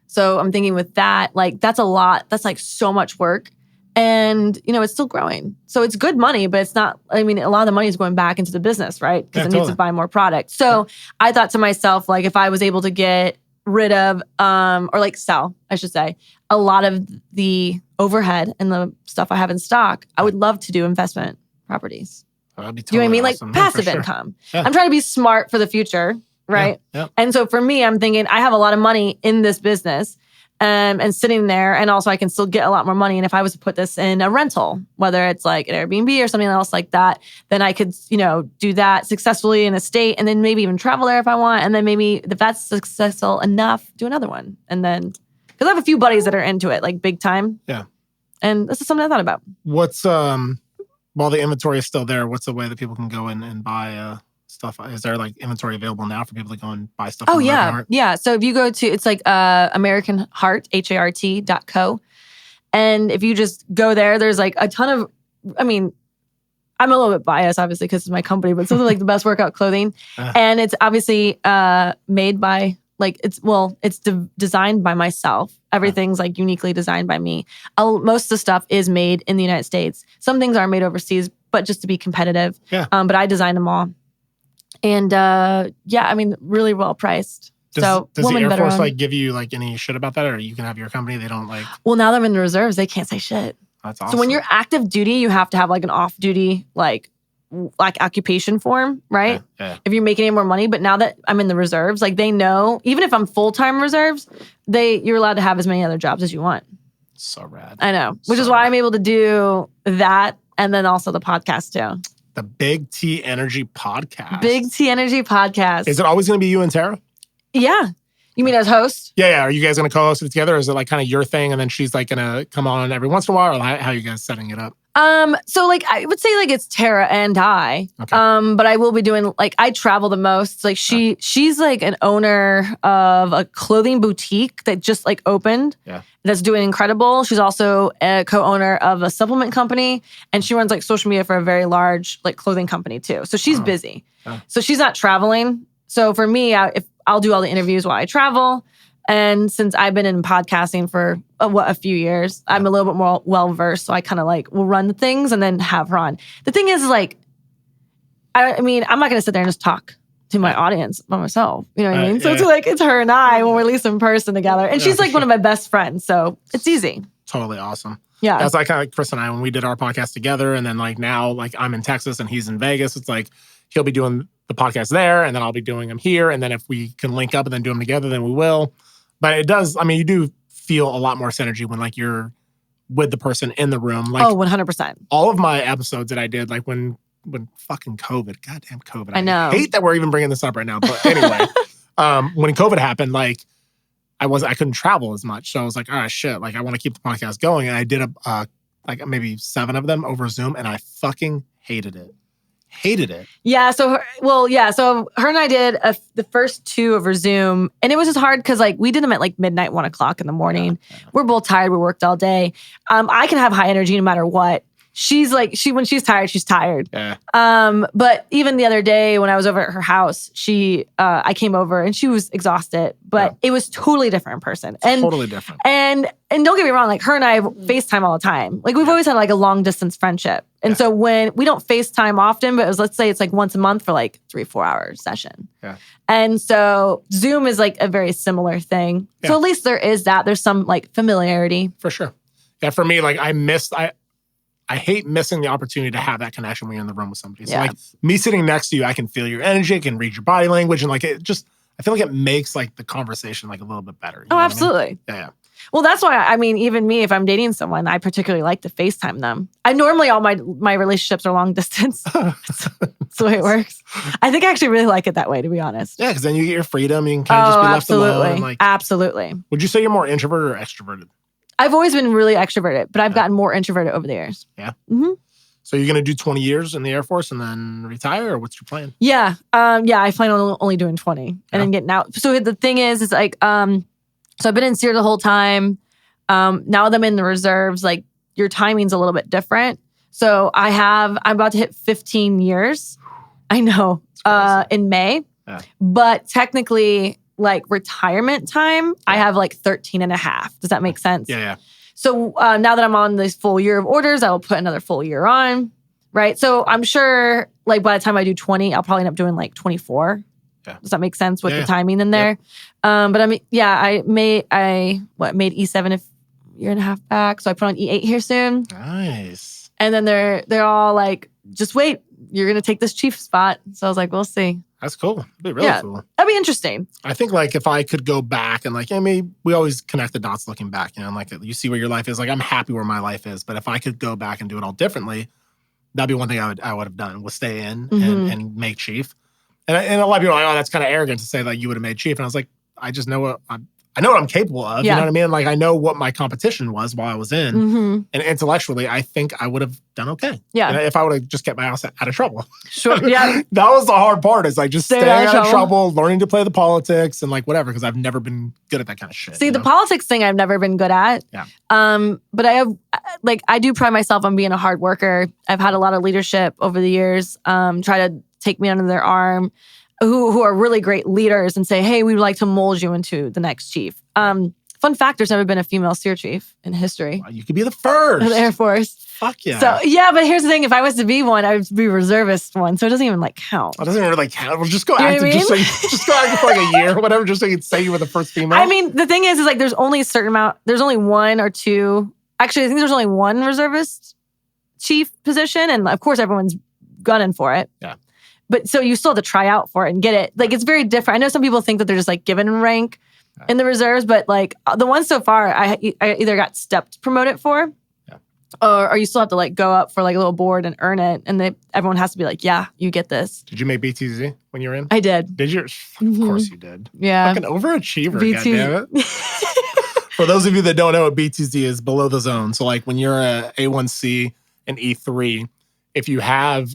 [SPEAKER 3] So I'm thinking with that, like that's a lot. That's like so much work. And, you know, it's still growing. So it's good money, but it's not, I mean, a lot of the money is going back into the business, right? Because it needs to buy more product. So I thought to myself, like if I was able to get rid of, or like sell, I should say, a lot of the overhead and the stuff I have in stock, I would love to do investment properties.
[SPEAKER 2] That'd be totally
[SPEAKER 3] do you know what I mean?
[SPEAKER 2] awesome.
[SPEAKER 3] Like passive income. Yeah. I'm trying to be smart for the future, right?
[SPEAKER 2] Yeah.
[SPEAKER 3] And so for me, I'm thinking I have a lot of money in this business and sitting there, and also I can still get a lot more money. And if I was to put this in a rental, whether it's like an Airbnb or something else like that, then I could, you know, do that successfully in a state and then maybe even travel there if I want. And then maybe if that's successful enough, do another one. And then, because I have a few buddies that are into it, like big time.
[SPEAKER 2] Yeah.
[SPEAKER 3] And this is something I thought about.
[SPEAKER 2] What's, while the inventory is still there, what's the way that people can go in and buy stuff? Is there like inventory available now for people to go and buy stuff?
[SPEAKER 3] Oh,
[SPEAKER 2] from
[SPEAKER 3] yeah.
[SPEAKER 2] American Heart?
[SPEAKER 3] Yeah. So if you go to, it's like American Heart, HART.co. And if you just go there, there's like a ton of, I mean, I'm a little bit biased, obviously, because it's my company, but something like the best workout clothing. And it's obviously made by, like, it's designed by myself. Everything's like uniquely designed by me. Most of the stuff is made in the United States. Some things are made overseas, but just to be competitive.
[SPEAKER 2] Yeah.
[SPEAKER 3] But I designed them all. And yeah, I mean, really well priced.
[SPEAKER 2] Does the Air Force
[SPEAKER 3] owned.
[SPEAKER 2] like give you like any shit about that, or you can have your company? They don't like.
[SPEAKER 3] Well, now that I'm in the reserves, they can't say shit.
[SPEAKER 2] That's awesome.
[SPEAKER 3] So when you're active duty, you have to have like an off duty like occupation form, right?
[SPEAKER 2] Yeah.
[SPEAKER 3] If you're making any more money. But now that I'm in the reserves, like they know, even if I'm full-time reserves, you're allowed to have as many other jobs as you want.
[SPEAKER 2] So rad.
[SPEAKER 3] I know, which is why I'm able to do that, and then also the podcast too.
[SPEAKER 2] The Big T Energy Podcast.
[SPEAKER 3] Big T Energy Podcast.
[SPEAKER 2] Is it always going to be you and Tara?
[SPEAKER 3] Yeah. You mean as host?
[SPEAKER 2] Yeah. Are you guys going to co-host it together? Or is it like kind of your thing and then she's like going to come on every once in a while? Or how are you guys setting it up?
[SPEAKER 3] So like I would say like it's Tara and I.
[SPEAKER 2] Okay.
[SPEAKER 3] But I will be doing like I travel the most. Like she's like an owner of a clothing boutique that just like opened.
[SPEAKER 2] Yeah.
[SPEAKER 3] That's doing incredible. She's also a co-owner of a supplement company, and she runs like social media for a very large like clothing company too. So she's busy. So she's not traveling. So for me, if I'll do all the interviews while I travel. And since I've been in podcasting for a few years, I'm a little bit more well-versed. So I kind of like will run the things and then have her on. The thing is like, I mean, I'm not going to sit there and just talk to my audience by myself. You know what I mean? So it's like, it's her and I when we're at least in person together. And she's like one of my best friends. So it's easy.
[SPEAKER 2] Totally awesome.
[SPEAKER 3] Yeah.
[SPEAKER 2] That's like kind of Chris and I, when we did our podcast together. And then like now, like I'm in Texas and he's in Vegas. It's like, he'll be doing the podcast there, and then I'll be doing them here. And then if we can link up and then do them together, then we will. But it does, I mean, you do feel a lot more synergy when like you're with the person in the room. Like,
[SPEAKER 3] 100%.
[SPEAKER 2] all of my episodes that I did, like when fucking COVID, goddamn COVID.
[SPEAKER 3] I know.
[SPEAKER 2] I hate that we're even bringing this up right now. But anyway, when COVID happened, like I couldn't travel as much. So I was like, all right, shit, like I want to keep the podcast going. And I did like maybe 7 of them over Zoom, and I fucking hated it.
[SPEAKER 3] Yeah. So her and I did the first 2 over Zoom, and it was just hard because like we did them at like midnight, 1 o'clock in the morning. Yeah. We're both tired. We worked all day. I can have high energy no matter what. She's like, when she's tired, she's tired.
[SPEAKER 2] Yeah.
[SPEAKER 3] But even the other day when I was over at her house, I came over and she was exhausted, but it was totally different in person.
[SPEAKER 2] Totally different.
[SPEAKER 3] And don't get me wrong, like her and I FaceTime all the time. Like we've always had like a long distance friendship. And so when we don't FaceTime often, but let's say it's like once a month for like 3-4 hour session. Yeah. And so Zoom is like a very similar thing. Yeah. So at least there is that. There's some like familiarity.
[SPEAKER 2] For sure. Yeah, for me, like I hate missing the opportunity to have that connection when you're in the room with somebody. So like me sitting next to you, I can feel your energy, I can read your body language, and like I feel like it makes like the conversation like a little bit better.
[SPEAKER 3] Oh, absolutely.
[SPEAKER 2] I mean? Yeah.
[SPEAKER 3] Well, that's why, I mean, even me, if I'm dating someone, I particularly like to FaceTime them. Normally all my relationships are long distance. That's the way it works. I think I actually really like it that way, to be honest.
[SPEAKER 2] Yeah, because then you get your freedom. You can kind of just be left alone. And, like,
[SPEAKER 3] absolutely.
[SPEAKER 2] Would you say you're more introverted or extroverted?
[SPEAKER 3] I've always been really extroverted, but I've gotten more introverted over the years.
[SPEAKER 2] Yeah?
[SPEAKER 3] Mm-hmm.
[SPEAKER 2] So you're going to do 20 years in the Air Force and then retire, or what's your plan?
[SPEAKER 3] Yeah. I plan on only doing 20 and then getting out. So the thing is like, so I've been in SERE the whole time. Now that I'm in the reserves, like your timing's a little bit different. So I'm about to hit 15 years. I know, in May. Yeah. But technically, like retirement time, I have like 13 and a half. Does that make sense?
[SPEAKER 2] Yeah.
[SPEAKER 3] So now that I'm on this full year of orders, I will put another full year on, right? So I'm sure like by the time I do 20, I'll probably end up doing like 24. Yeah. Does that make sense with the timing in there? Yep. But I mean, I made E7 a year and a half back. So I put on E8 here soon.
[SPEAKER 2] Nice.
[SPEAKER 3] And then they're all like, just wait, you're going to take this chief spot. So I was like, we'll see.
[SPEAKER 2] That's cool. It'd be really cool.
[SPEAKER 3] That'd be interesting.
[SPEAKER 2] I think like if I could go back and like, I mean, we always connect the dots looking back, you know, like you see where your life is. Like I'm happy where my life is, but if I could go back and do it all differently, that'd be one thing I would have done, was stay in and make chief. And a lot of people are like, oh, that's kind of arrogant to say that you would have made chief. And I was like, I just know I know what I'm capable of.
[SPEAKER 3] Yeah.
[SPEAKER 2] You know what I mean? Like, I know what my competition was while I was in.
[SPEAKER 3] Mm-hmm.
[SPEAKER 2] And intellectually, I think I would have done okay.
[SPEAKER 3] Yeah.
[SPEAKER 2] You know, if I would have just kept my ass out of trouble.
[SPEAKER 3] Sure. Yeah.
[SPEAKER 2] That was the hard part, is like just
[SPEAKER 3] Stay
[SPEAKER 2] staying out of trouble, learning to play the politics and like whatever, because I've never been good at that kind of shit.
[SPEAKER 3] See, the politics thing I've never been good at.
[SPEAKER 2] Yeah.
[SPEAKER 3] But I do pride myself on being a hard worker. I've had a lot of leadership over the years, try to take me under their arm, who are really great leaders and say, hey, we would like to mold you into the next chief. Fun fact, there's never been a female SERE chief in history.
[SPEAKER 2] Wow, you could be the first.
[SPEAKER 3] Of the Air Force.
[SPEAKER 2] Fuck yeah.
[SPEAKER 3] So, yeah, but here's the thing. If I was to be one, I would be reservist one. So it doesn't even like count.
[SPEAKER 2] It doesn't really count. We'll just go
[SPEAKER 3] You know
[SPEAKER 2] active.
[SPEAKER 3] what I mean?
[SPEAKER 2] Just go active for like a year or whatever, just so you could say you were the first female.
[SPEAKER 3] I mean, the thing is like there's only a certain amount. There's only one or two. Actually, I think there's only one reservist chief position. And of course, everyone's gunning for it.
[SPEAKER 2] Yeah.
[SPEAKER 3] But so you still have to try out for it and get it. Like, it's very different. I know some people think that they're just like given rank in the reserves, but like the ones so far, I either got stepped promoted for, or you still have to like go up for like a little board and earn it. And everyone has to be like, yeah, you get this.
[SPEAKER 2] Did you make BTZ when you were in?
[SPEAKER 3] I did.
[SPEAKER 2] Did you? Of course you did.
[SPEAKER 3] Yeah.
[SPEAKER 2] Fucking overachiever, goddammit. For those of you that don't know what BTZ is, below the zone. So like when you're a A1C and E3, if you have,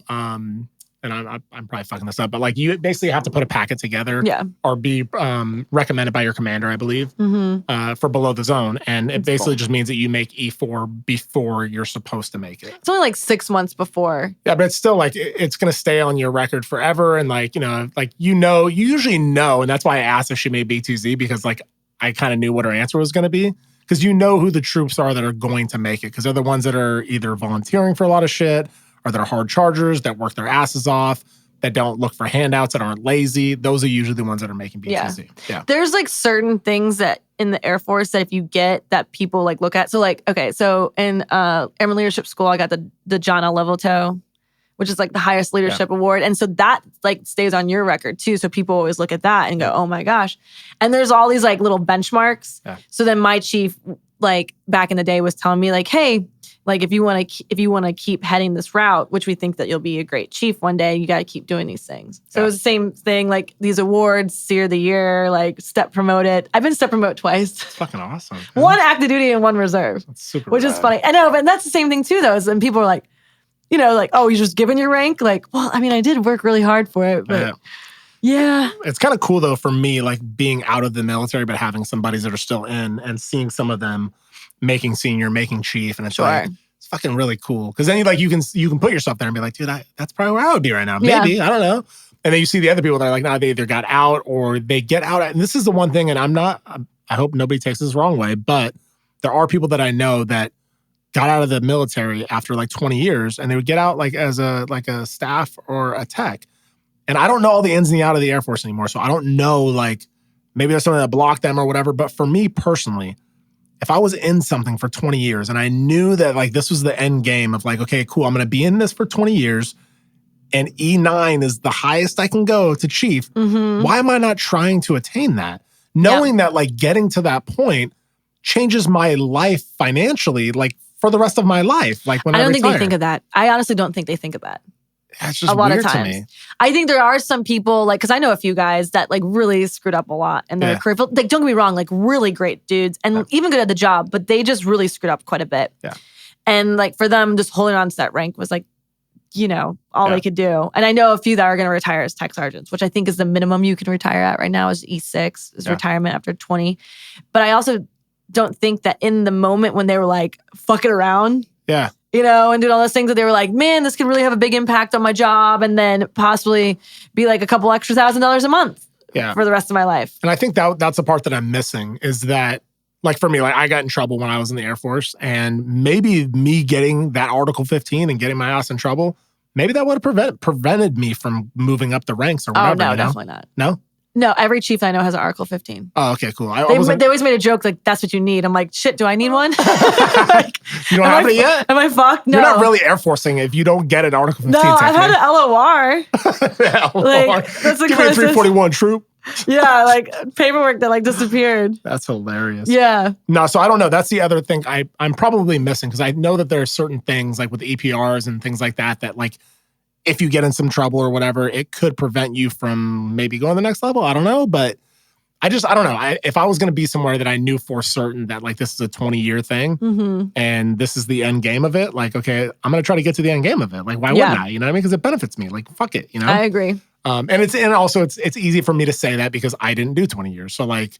[SPEAKER 2] and I'm probably fucking this up, but like you basically have to put a packet together or be recommended by your commander, I believe, for below the zone. And it basically just means that you make E4 before you're supposed to make it.
[SPEAKER 3] It's only like 6 months before.
[SPEAKER 2] Yeah, but it's still like, it's going to stay on your record forever. And like, you usually know. And that's why I asked if she made B2Z, because like, I kind of knew what her answer was going to be. Because you know who the troops are that are going to make it. Because they're the ones that are either volunteering for a lot of shit, or they're hard chargers that work their asses off, that don't look for handouts, that airn't lazy. Those are usually the ones that are making BTZ. Yeah.
[SPEAKER 3] There's like certain things that in the Air Force that if you get that people like look at. So like, okay, so in Airman Leadership School, I got the John L. Leveltoe, which is like the highest leadership award. And so that like stays on your record too. So people always look at that and go, oh my gosh. And there's all these like little benchmarks. Yeah. So then my chief, like back in the day, was telling me like, hey, like if you want to keep heading this route, which we think that you'll be a great chief one day, you got to keep doing these things. So it was the same thing, like these awards, SERE of the year, like step promoted. I've been step promoted twice.
[SPEAKER 2] It's fucking awesome.
[SPEAKER 3] One active duty and one reserve.
[SPEAKER 2] That's super
[SPEAKER 3] which
[SPEAKER 2] rad.
[SPEAKER 3] is funny. I know, but that's the same thing too, though. Is and people are like, like, oh, you're just giving your rank? Like, well, I mean, I did work really hard for it, but yeah.
[SPEAKER 2] It's kind of cool though for me, like being out of the military, but having some buddies that are still in and seeing some of them making senior, making chief, and it's like, it's fucking really cool. Because then you can put yourself there and be like, dude, that's probably where I would be right now. Maybe, I don't know. And then you see the other people that are like, nah, they either got out or they get out. And this is the one thing, and I hope nobody takes this the wrong way, but there are people that I know that got out of the military after like 20 years, and they would get out like as a staff or a tech. And I don't know all the ins and the outs of the Air Force anymore. So I don't know, like, maybe there's something that blocked them or whatever. But for me personally, if I was in something for 20 years and I knew that like this was the end game of like, okay, cool, I'm going to be in this for 20 years and E9 is the highest I can go to chief, why am I not trying to attain that? Knowing that like getting to that point changes my life financially, like for the rest of my life. Like when I
[SPEAKER 3] don't
[SPEAKER 2] retire.
[SPEAKER 3] think they think of that. I honestly don't think they think of that.
[SPEAKER 2] That's just
[SPEAKER 3] a lot
[SPEAKER 2] weird
[SPEAKER 3] of times.
[SPEAKER 2] to me.
[SPEAKER 3] I think there are some people, like, because I know a few guys that like really screwed up a lot in their career. Like, don't get me wrong, like really great dudes and even good at the job, but they just really screwed up quite a bit.
[SPEAKER 2] Yeah.
[SPEAKER 3] And like for them, just holding on to that rank was like, all they could do. And I know a few that are going to retire as tech sergeants, which I think is the minimum you can retire at right now is E6, is retirement after 20. But I also don't think that in the moment when they were like fucking around.
[SPEAKER 2] Yeah.
[SPEAKER 3] And doing all those things that they were like, man, this could really have a big impact on my job and then possibly be like a couple extra $1,000 a month for the rest of my life.
[SPEAKER 2] And I think that's the part that I'm missing is that, like for me, like I got in trouble when I was in the Air Force and maybe me getting that Article 15 and getting my ass in trouble, maybe that would have prevented me from moving up the ranks or whatever.
[SPEAKER 3] Oh, no, definitely not.
[SPEAKER 2] No?
[SPEAKER 3] No, every chief I know has an Article 15.
[SPEAKER 2] Oh, okay, cool.
[SPEAKER 3] They always made a joke like, that's what you need. I'm like, shit, do I need one?
[SPEAKER 2] Like, you don't have it yet?
[SPEAKER 3] Am I fucked? No.
[SPEAKER 2] You're not really Air Forcing if you don't get an Article 15.
[SPEAKER 3] No, I've had an LOR.
[SPEAKER 2] LOR.
[SPEAKER 3] Like, that's the
[SPEAKER 2] Give me a 341 troop.
[SPEAKER 3] Yeah, like paperwork that like disappeared.
[SPEAKER 2] That's hilarious.
[SPEAKER 3] Yeah.
[SPEAKER 2] No, so I don't know. That's the other thing I'm probably missing because I know that there are certain things like with EPRs and things like that like, if you get in some trouble or whatever, it could prevent you from maybe going to the next level. I don't know. But I don't know. If I was going to be somewhere that I knew for certain that like this is a 20-year thing and this is the end game of it, like, okay, I'm going to try to get to the end game of it. Like, why wouldn't I? You know what I mean? Because it benefits me. Like, fuck it, you know?
[SPEAKER 3] I agree.
[SPEAKER 2] And also it's easy for me to say that because I didn't do 20 years. So like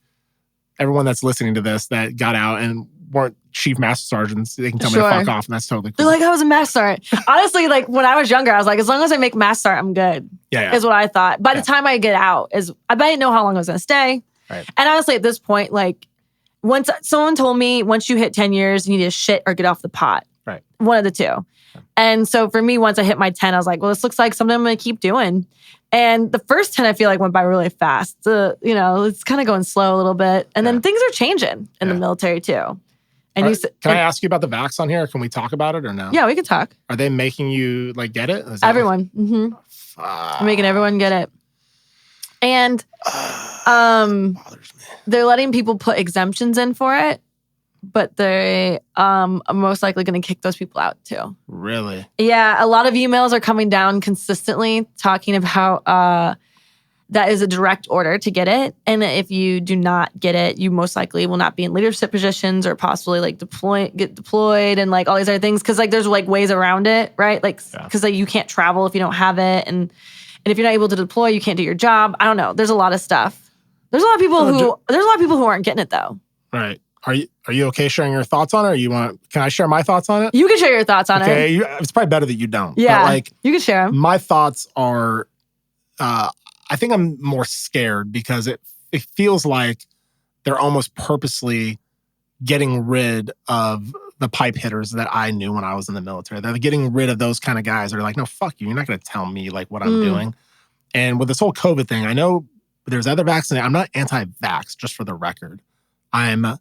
[SPEAKER 2] everyone that's listening to this that got out and weren't chief master sergeants, they can tell me to fuck off, and that's totally cool.
[SPEAKER 3] They're like, I was a master sergeant. Honestly, like when I was younger, I was like, as long as I make master sergeant, I'm good. Is what I thought. By the time I get out, I didn't know how long I was going to stay. Right. And honestly, at this point, like once someone told me, once you hit 10 years, you need to shit or get off the pot. Right. One of the two. And so for me, once I hit my 10, I was like, well, this looks like something I'm going to keep doing. And the first 10, I feel like went by really fast. It's kind of going slow a little bit. And then things are changing in the military too. And
[SPEAKER 2] can I ask you about the vax on here? Can we talk about it or no?
[SPEAKER 3] Yeah, we can talk.
[SPEAKER 2] Are they making you like get it?
[SPEAKER 3] Everyone. Making everyone get it. And they're letting people put exemptions in for it. But they are most likely going to kick those people out too.
[SPEAKER 2] Really?
[SPEAKER 3] Yeah. A lot of emails are coming down consistently talking about that is a direct order to get it. And if you do not get it, you most likely will not be in leadership positions or possibly like get deployed and like all these other things. Cause like there's like ways around it, right? Like, cause like you can't travel if you don't have it. And if you're not able to deploy, you can't do your job. I don't know. There's a lot of stuff. There's a lot of people who aren't getting it though.
[SPEAKER 2] Right. Are you okay sharing your thoughts on it? Or can I share my thoughts on it?
[SPEAKER 3] You can share your thoughts on it.
[SPEAKER 2] It's probably better that you don't.
[SPEAKER 3] Yeah.
[SPEAKER 2] But like,
[SPEAKER 3] you can share them.
[SPEAKER 2] My thoughts are, I think I'm more scared because it feels like they're almost purposely getting rid of the pipe hitters that I knew when I was in the military. They're getting rid of those kind of guys. They're like, no, fuck you. You're not going to tell me like what I'm doing. And with this whole COVID thing, I know there's other vaccine. I'm not anti-vax, just for the record. I'm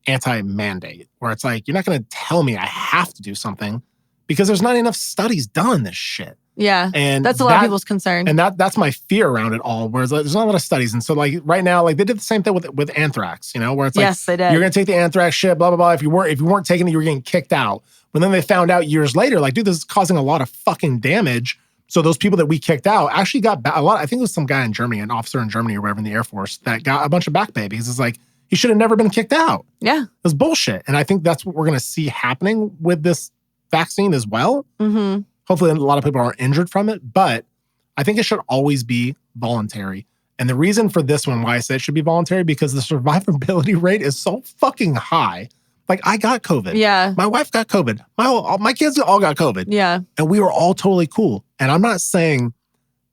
[SPEAKER 2] anti-mandate, where it's like, you're not going to tell me I have to do something because there's not enough studies done on this shit.
[SPEAKER 3] Yeah, and that's a lot of people's concern.
[SPEAKER 2] And that's my fear around it all, whereas like, there's not a lot of studies. And so like right now, like they did the same thing with anthrax, you know, where it's like,
[SPEAKER 3] yes, they did.
[SPEAKER 2] You're going to take the anthrax shit, blah, blah, blah. If you weren't taking it, you were getting kicked out. But then they found out years later, like, dude, this is causing a lot of fucking damage. So those people that we kicked out actually got a lot. I think it was some guy in Germany, an officer in Germany or whatever in the Air Force that got a bunch of back pay because it's like, he should have never been kicked out.
[SPEAKER 3] Yeah.
[SPEAKER 2] It was bullshit. And I think that's what we're going to see happening with this vaccine as well. Mm-hmm. Hopefully a lot of people aren't injured from it, but I think it should always be voluntary. And the reason for this one, why I say it should be voluntary, because the survivability rate is so fucking high. Like I got COVID.
[SPEAKER 3] Yeah.
[SPEAKER 2] My wife got COVID. My kids all got COVID.
[SPEAKER 3] Yeah.
[SPEAKER 2] And we were all totally cool. And I'm not saying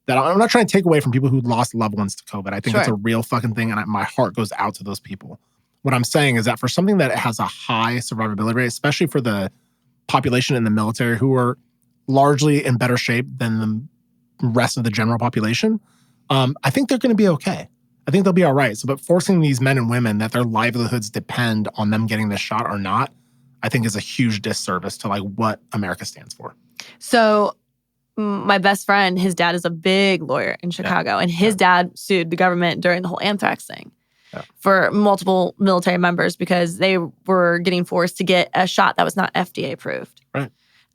[SPEAKER 2] that I'm not trying to take away from people who lost loved ones to COVID. I think it's a real fucking thing, and my heart goes out to those people. What I'm saying is that for something that has a high survivability rate, especially for the population in the military who are largely in better shape than the rest of the general population, I think they're going to be okay. I think they'll be all right. So, but forcing these men and women that their livelihoods depend on them getting this shot or not, I think is a huge disservice to like what America stands for.
[SPEAKER 3] So my best friend, his dad is a big lawyer in Chicago, and his dad sued the government during the whole anthrax thing for multiple military members because they were getting forced to get a shot that was not FDA approved. Right.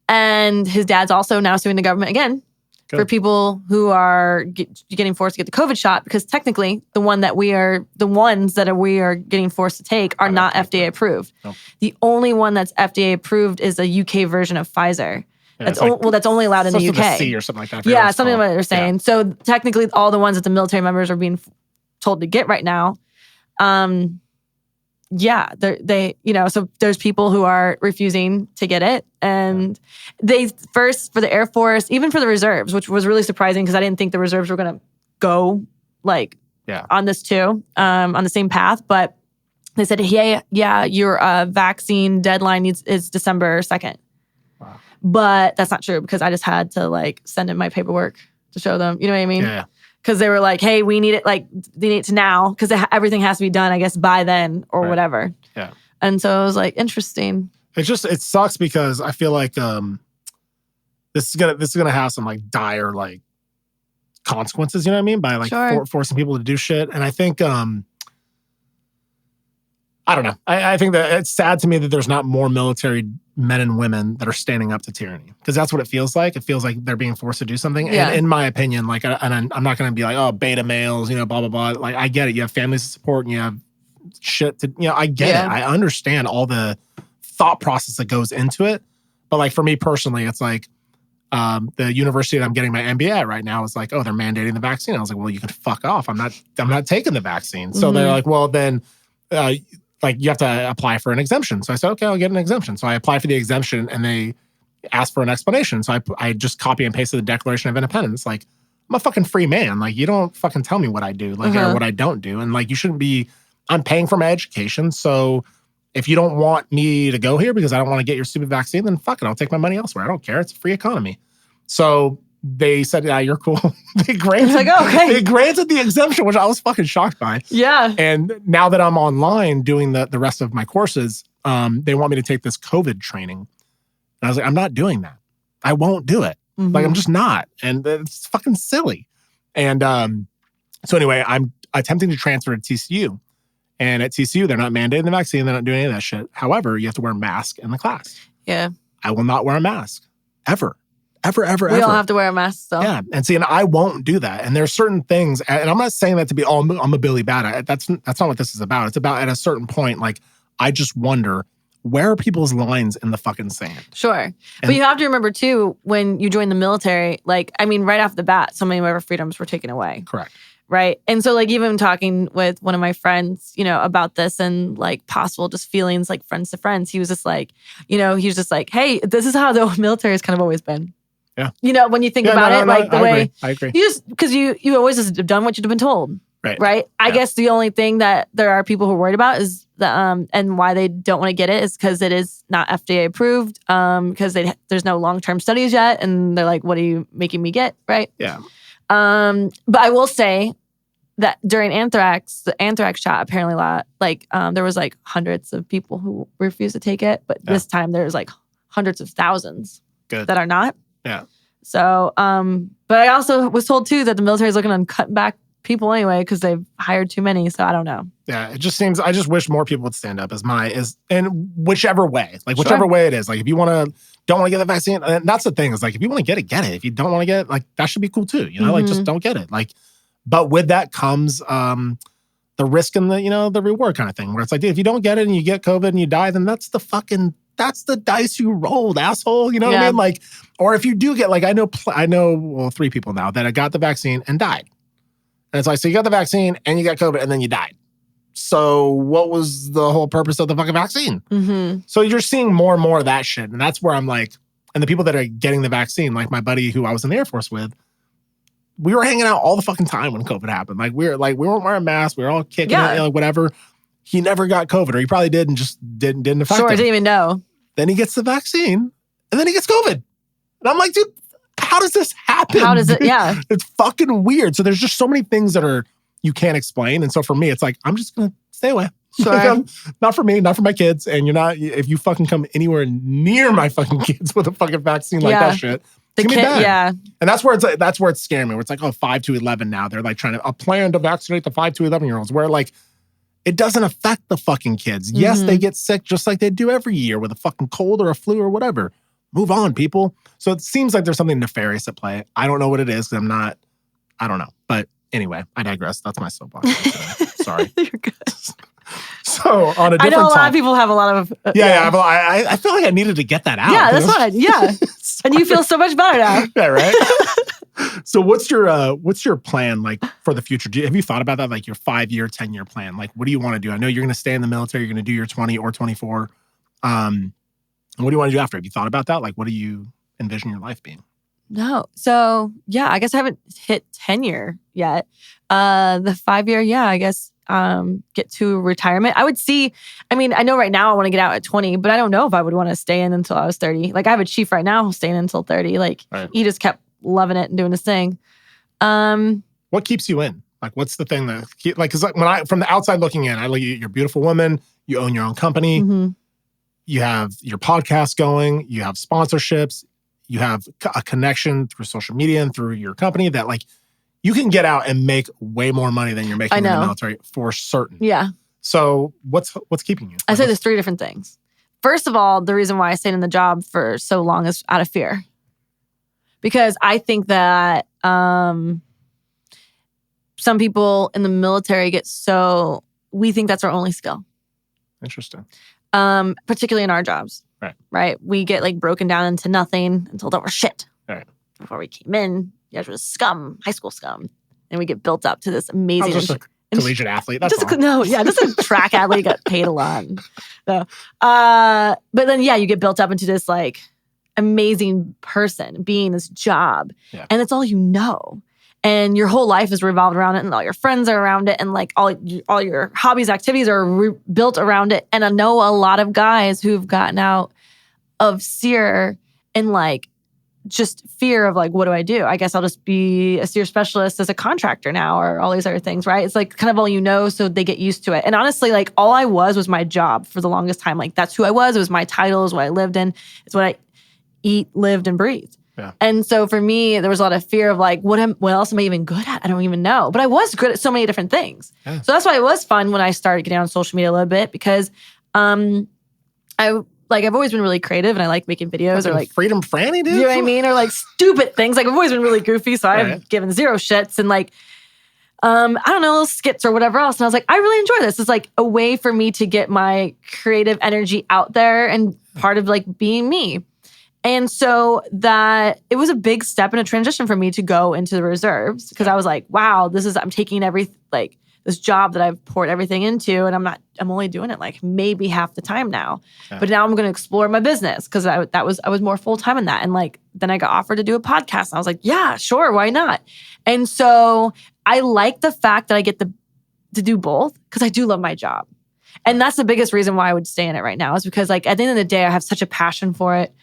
[SPEAKER 3] And his dad's also now suing the government again for people who are getting forced to get the COVID shot because technically the ones that we are getting forced to take are not FDA approved. Nope. The only one that's FDA approved is a UK version of Pfizer. Yeah, that's only allowed in the UK.
[SPEAKER 2] C or something like that.
[SPEAKER 3] Yeah, something like what they're saying. Yeah. So technically, all the ones that the military members are being told to get right now, so there's people who are refusing to get it, and they first for the Air Force, even for the reserves, which was really surprising because I didn't think the reserves were going to go on this too, on the same path, but they said, your vaccine deadline is December 2nd. But that's not true because I just had to send in my paperwork to show them. You know what I mean? Yeah. Because they were like, hey, we need it, they need it to now because everything has to be done, I guess, by then or whatever. Yeah. And so it was interesting. It
[SPEAKER 2] sucks because I feel like this is gonna have some dire consequences. You know what I mean? By forcing people to do shit. And I think I don't know. I think that it's sad to me that there's not more military men and women that are standing up to tyranny, because that's what it feels like. It feels like they're being forced to do something.
[SPEAKER 3] Yeah.
[SPEAKER 2] And in my opinion, like, and I'm not going to be like, oh, beta males, blah, blah, blah. Like, I get it. You have families to support and you have shit to, I get it. I understand all the thought process that goes into it. But like, for me personally, it's like, the university that I'm getting my MBA at right now is like, oh, they're mandating the vaccine. I was like, well, you can fuck off. I'm not taking the vaccine. So they're like, well, then, like, you have to apply for an exemption. So I said, okay, I'll get an exemption. So I applied for the exemption and they asked for an explanation. So I just copy and pasted the Declaration of Independence. Like, I'm a fucking free man. Like, you don't fucking tell me what I do, like, or what I don't do. And like, you shouldn't be, I'm paying for my education. So if you don't want me to go here because I don't want to get your stupid vaccine, then fuck it, I'll take my money elsewhere. I don't care. It's a free economy. So they said, yeah, you're cool. They granted,
[SPEAKER 3] like, oh, okay.
[SPEAKER 2] They granted the exemption, which I was fucking shocked by.
[SPEAKER 3] Yeah.
[SPEAKER 2] And now that I'm online doing the rest of my courses, they want me to take this COVID training. And I was like, I'm not doing that. I won't do it. Like, I'm just not. And it's fucking silly. And so anyway, I'm attempting to transfer to TCU. And at TCU, they're not mandating the vaccine. They're not doing any of that shit. However, you have to wear a mask in the class.
[SPEAKER 3] Yeah.
[SPEAKER 2] I will not wear a mask. Ever. Ever.
[SPEAKER 3] We all have to wear a mask, so.
[SPEAKER 2] Yeah. And see, and I won't do that. And there are certain things, and I'm not saying that to be, oh, I'm a Billy Bad. That's not what this is about. It's about, at a certain point, like, I just wonder, where are people's lines in the fucking sand?
[SPEAKER 3] Sure. But you have to remember, too, when you join the military, like, I mean, right off the bat, so many of our freedoms were taken away.
[SPEAKER 2] Correct.
[SPEAKER 3] Right. And so, like, even talking with one of my friends, about this and like possible just feelings like friends to friends, he was just like, he was just like, hey, this is how the military has kind of always been.
[SPEAKER 2] Yeah.
[SPEAKER 3] When you think about it, like the way
[SPEAKER 2] I agree.
[SPEAKER 3] you just, because you always just have done what you've been told.
[SPEAKER 2] Right.
[SPEAKER 3] I guess the only thing that there are people who are worried about is the and why they don't want to get it is because it is not FDA approved. Because there's no long-term studies yet, and they're like, "What are you making me get?" Right.
[SPEAKER 2] Yeah.
[SPEAKER 3] But I will say that during the anthrax shot, apparently there was like hundreds of people who refused to take it, but this time there's like hundreds of thousands that are not.
[SPEAKER 2] Yeah.
[SPEAKER 3] So, but I also was told too that the military is looking on cutting back people anyway because they've hired too many. So I don't know.
[SPEAKER 2] Yeah, it just seems. I just wish more people would stand up. In whichever way, like whichever way it is. Like if you don't want to get the vaccine, and that's the thing is like if you want to get it, get it. If you don't want to get it, like that should be cool too. Like just don't get it. Like, but with that comes the risk and the reward kind of thing. Where it's like, dude, if you don't get it and you get COVID and you die, then that's the dice you rolled, asshole. You know what I mean? Like, or if you do get, like, I know 3 people now that got the vaccine and died. And it's like, so you got the vaccine and you got COVID and then you died. So what was the whole purpose of the fucking vaccine? Mm-hmm. So you're seeing more and more of that shit. And that's where I'm like, and the people that are getting the vaccine, like my buddy who I was in the Air Force with, we were hanging out all the fucking time when COVID happened. Like we weren't wearing masks. We were all kicking it, like whatever. He never got COVID, or he probably did and just didn't affect him.
[SPEAKER 3] I didn't even know.
[SPEAKER 2] Then he gets the vaccine, and then he gets COVID. And I'm like, dude, how does this happen?
[SPEAKER 3] How does it, yeah.
[SPEAKER 2] It's fucking weird. So there's just so many things that you can't explain. And so for me, it's like, I'm just going to stay away.
[SPEAKER 3] Sure.
[SPEAKER 2] Not for me, not for my kids. And if you fucking come anywhere near my fucking kids with a fucking vaccine like that shit, it's gonna be bad.
[SPEAKER 3] Yeah.
[SPEAKER 2] And that's where it's scaring me. Where it's like, 5 to 11 now. They're like trying to, a plan to vaccinate the 5 to 11-year-olds. Where like, it doesn't affect the fucking kids. Yes, they get sick just like they do every year with a fucking cold or a flu or whatever. Move on, people. So it seems like there's something nefarious at play. I don't know what it is because I don't know. But anyway, I digress. That's my soapbox. Sorry.
[SPEAKER 3] You're good.
[SPEAKER 2] So on a different
[SPEAKER 3] I know a lot of people have a lot of...
[SPEAKER 2] I feel like I needed to get that out.
[SPEAKER 3] Yeah, that's fine. Yeah. And you feel so much better now.
[SPEAKER 2] Yeah, right? So what's your plan like for the future? Have you thought about that? Like your 5-year, 10-year plan? Like what do you want to do? I know you're going to stay in the military. You're going to do your 20 or 24. What do you want to do after? Have you thought about that? Like what do you envision your life being?
[SPEAKER 3] No. So yeah, I guess I haven't hit tenure yet. The 5-year, I guess get to retirement. I would see, I mean, I know right now I want to get out at 20, but I don't know if I would want to stay in until I was 30. Like I have a chief right now who's staying until 30. Like he just kept loving it and doing his thing.
[SPEAKER 2] What keeps you in? Like what's the thing that because like from the outside looking in, I look at you, you're a beautiful woman, you own your own company, you have your podcast going, you have sponsorships, you have a connection through social media and through your company that like you can get out and make way more money than you're making in the military for certain.
[SPEAKER 3] Yeah.
[SPEAKER 2] So what's keeping you?
[SPEAKER 3] I say there's 3 different things. First of all, the reason why I stayed in the job for so long is out of fear. Because I think that some people in the military we think that's our only skill.
[SPEAKER 2] Interesting.
[SPEAKER 3] Particularly in our jobs. Right? We get like broken down into nothing and told that we're shit.
[SPEAKER 2] Right.
[SPEAKER 3] Before we came in, you guys were scum, high school scum. And we get built up to this amazing...
[SPEAKER 2] I was just a collegiate athlete. That's all.
[SPEAKER 3] Just a track athlete, got paid a lot. So, but then, you get built up into this like amazing person, being this job.
[SPEAKER 2] Yeah.
[SPEAKER 3] And it's all you know. And your whole life is revolved around it, and all your friends are around it, and like all your hobbies, activities are built around it. And I know a lot of guys who've gotten out of SERE and like just fear of like, what do I do? I guess I'll just be a SERE specialist as a contractor now, or all these other things, right? It's like kind of all you know, so they get used to it. And honestly, like all I was my job for the longest time. Like that's who I was. It was my title, it was what I lived in. It's what I eat, lived, and breathed.
[SPEAKER 2] Yeah.
[SPEAKER 3] And so for me, there was a lot of fear of like, what else am I even good at? I don't even know. But I was good at so many different things.
[SPEAKER 2] Yeah.
[SPEAKER 3] So that's why it was fun when I started getting on social media a little bit, because I've always been really creative, and I like making videos or like
[SPEAKER 2] Freedom Franny, dude.
[SPEAKER 3] You know what I mean? Or like stupid things. Like I've always been really goofy, so I've given zero shits, and like I don't know, little skits or whatever else. And I was like, I really enjoy this. It's like a way for me to get my creative energy out there and part of like being me. And so that it was a big step and a transition for me to go into the reserves, because I was like, wow, I'm taking this job that I've poured everything into, and I'm only doing it like maybe half the time now. Yeah. But now I'm going to explore my business, because I was more full-time in that. And like, then I got offered to do a podcast, and I was like, yeah, sure, why not? And so I like the fact that I get to do both, because I do love my job. And that's the biggest reason why I would stay in it right now, is because like at the end of the day, I have such a passion for it.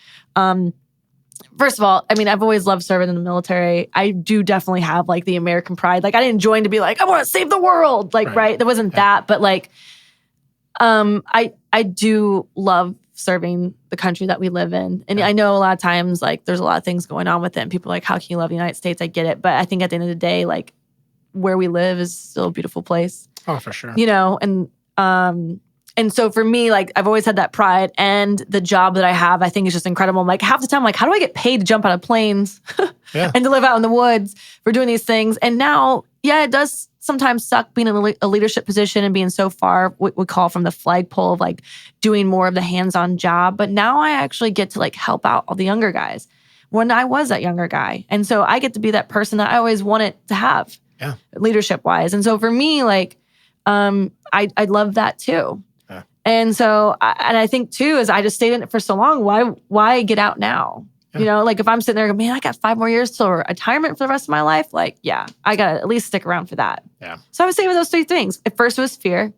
[SPEAKER 3] First of all, I mean, I've always loved serving in the military. I do definitely have like the American pride. Like I didn't join to be like, I want to save the world. Like, right? There wasn't that. But like, I do love serving the country that we live in. And I know a lot of times like there's a lot of things going on with it, and people are like, how can you love the United States? I get it. But I think at the end of the day, like where we live is still a beautiful place.
[SPEAKER 2] Oh, for sure.
[SPEAKER 3] You know, and so for me, like I've always had that pride, and the job that I have, I think is just incredible. I'm like half the time, like how do I get paid to jump out of planes and to live out in the woods for doing these things? And now, it does sometimes suck being in a leadership position and being so far, what we call from the flagpole of like doing more of the hands-on job. But now I actually get to like help out all the younger guys when I was that younger guy. And so I get to be that person that I always wanted to have leadership wise. And so for me, like, I love that too. And so, I think too, is I just stayed in it for so long. Why get out now? Yeah. You know, like if I'm sitting there going, man, I got 5 more years till retirement for the rest of my life. Like, I got to at least stick around for that. Yeah. So I would say with those 3 things. At first it was fear.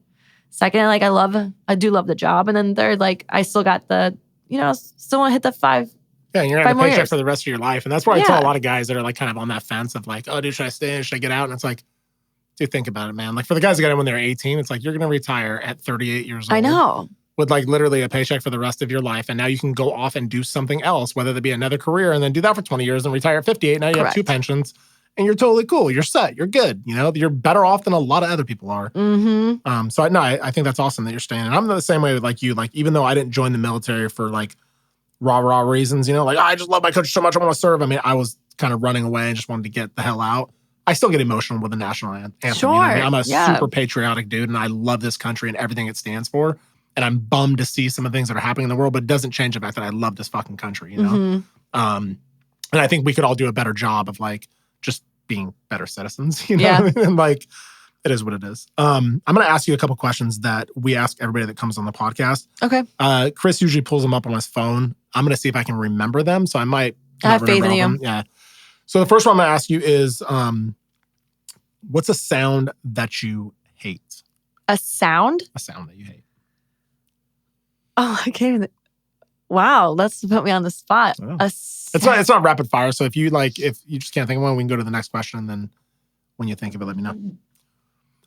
[SPEAKER 3] Second, like I do love the job. And then third, like I still got still want to hit the 5.
[SPEAKER 2] Yeah, and you're going to have a paycheck for the rest of your life. And that's why I tell a lot of guys that are like kind of on that fence of like, oh, dude, should I stay in? Should I get out? And it's like, dude, think about it, man. Like for the guys that got in when they were 18, it's like you're going to retire at 38 years old.
[SPEAKER 3] I know.
[SPEAKER 2] With like literally a paycheck for the rest of your life. And now you can go off and do something else, whether that be another career, and then do that for 20 years and retire at 58. Now you have 2 pensions and you're totally cool. You're set. You're good. You know, you're better off than a lot of other people are. Mm-hmm. So I think that's awesome that you're staying. And I'm the same way with like you. Like, even though I didn't join the military for like rah reasons, you know, like I just love my country so much, I want to serve. I mean, I was kind of running away and just wanted to get the hell out. I still get emotional with the national anthem.
[SPEAKER 3] Sure.
[SPEAKER 2] You know what I mean? I'm a super patriotic dude, and I love this country and everything it stands for. And I'm bummed to see some of the things that are happening in the world, but it doesn't change the fact that I love this fucking country, you know? Mm-hmm. And I think we could all do a better job of like just being better citizens, you know? Yeah. And like, it is what it is. I'm going to ask you a couple questions that we ask everybody that comes on the podcast.
[SPEAKER 3] Okay.
[SPEAKER 2] Chris usually pulls them up on his phone. I'm going to see if I can remember them. So I might
[SPEAKER 3] have faith in you.
[SPEAKER 2] Yeah. So the first one I'm going to ask you is, what's a sound that you hate?
[SPEAKER 3] A sound?
[SPEAKER 2] A sound that you hate.
[SPEAKER 3] Oh, I can't even. Wow, that's put me on the spot.
[SPEAKER 2] Oh. It's not rapid fire. So if you just can't think of one, we can go to the next question, and then when you think of it, let me know.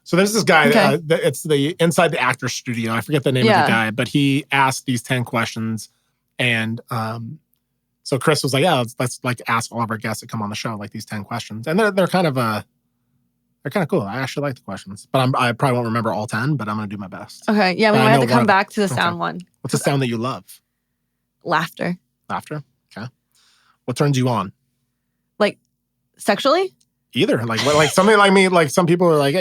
[SPEAKER 2] So there's this guy. Okay. It's the Inside the Actor Studio. I forget the name of the guy, but he asked these 10 questions, and so Chris was like, "Yeah, let's like ask all of our guests that come on the show like these 10 questions," and they're kind of They're kind of cool. I actually like the questions, but I probably won't remember all 10, but I'm going to do my best.
[SPEAKER 3] Okay. Yeah, we
[SPEAKER 2] But
[SPEAKER 3] might
[SPEAKER 2] I
[SPEAKER 3] have
[SPEAKER 2] know
[SPEAKER 3] to come
[SPEAKER 2] one-
[SPEAKER 3] back to the sound one.
[SPEAKER 2] What's the sound that you love?
[SPEAKER 3] Laughter.
[SPEAKER 2] Laughter? Okay. What turns you on?
[SPEAKER 3] Like, sexually?
[SPEAKER 2] Either. Like something like me, like some people are like,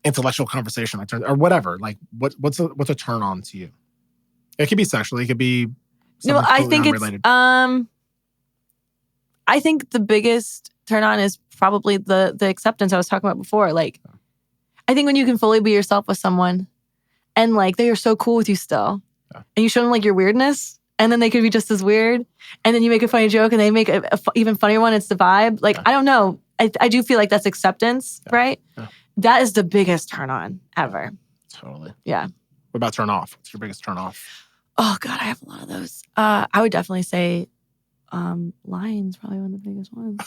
[SPEAKER 2] intellectual conversation, like or whatever. Like what's a turn on to you? It could be sexually, it could be
[SPEAKER 3] No, I
[SPEAKER 2] completely
[SPEAKER 3] think
[SPEAKER 2] unrelated.
[SPEAKER 3] I think the biggest turn on is probably the acceptance I was talking about before. Like, I think when you can fully be yourself with someone and like they are so cool with you still, and you show them like your weirdness, and then they could be just as weird, and then you make a funny joke and they make a even funnier one. It's the vibe. Like, I don't know. I do feel like that's acceptance, right?
[SPEAKER 2] Yeah.
[SPEAKER 3] That is the biggest turn on ever.
[SPEAKER 2] Totally.
[SPEAKER 3] Yeah.
[SPEAKER 2] What about turn off? What's your biggest turn off?
[SPEAKER 3] Oh God, I have a lot of those. I would definitely say lying's probably one of the biggest ones.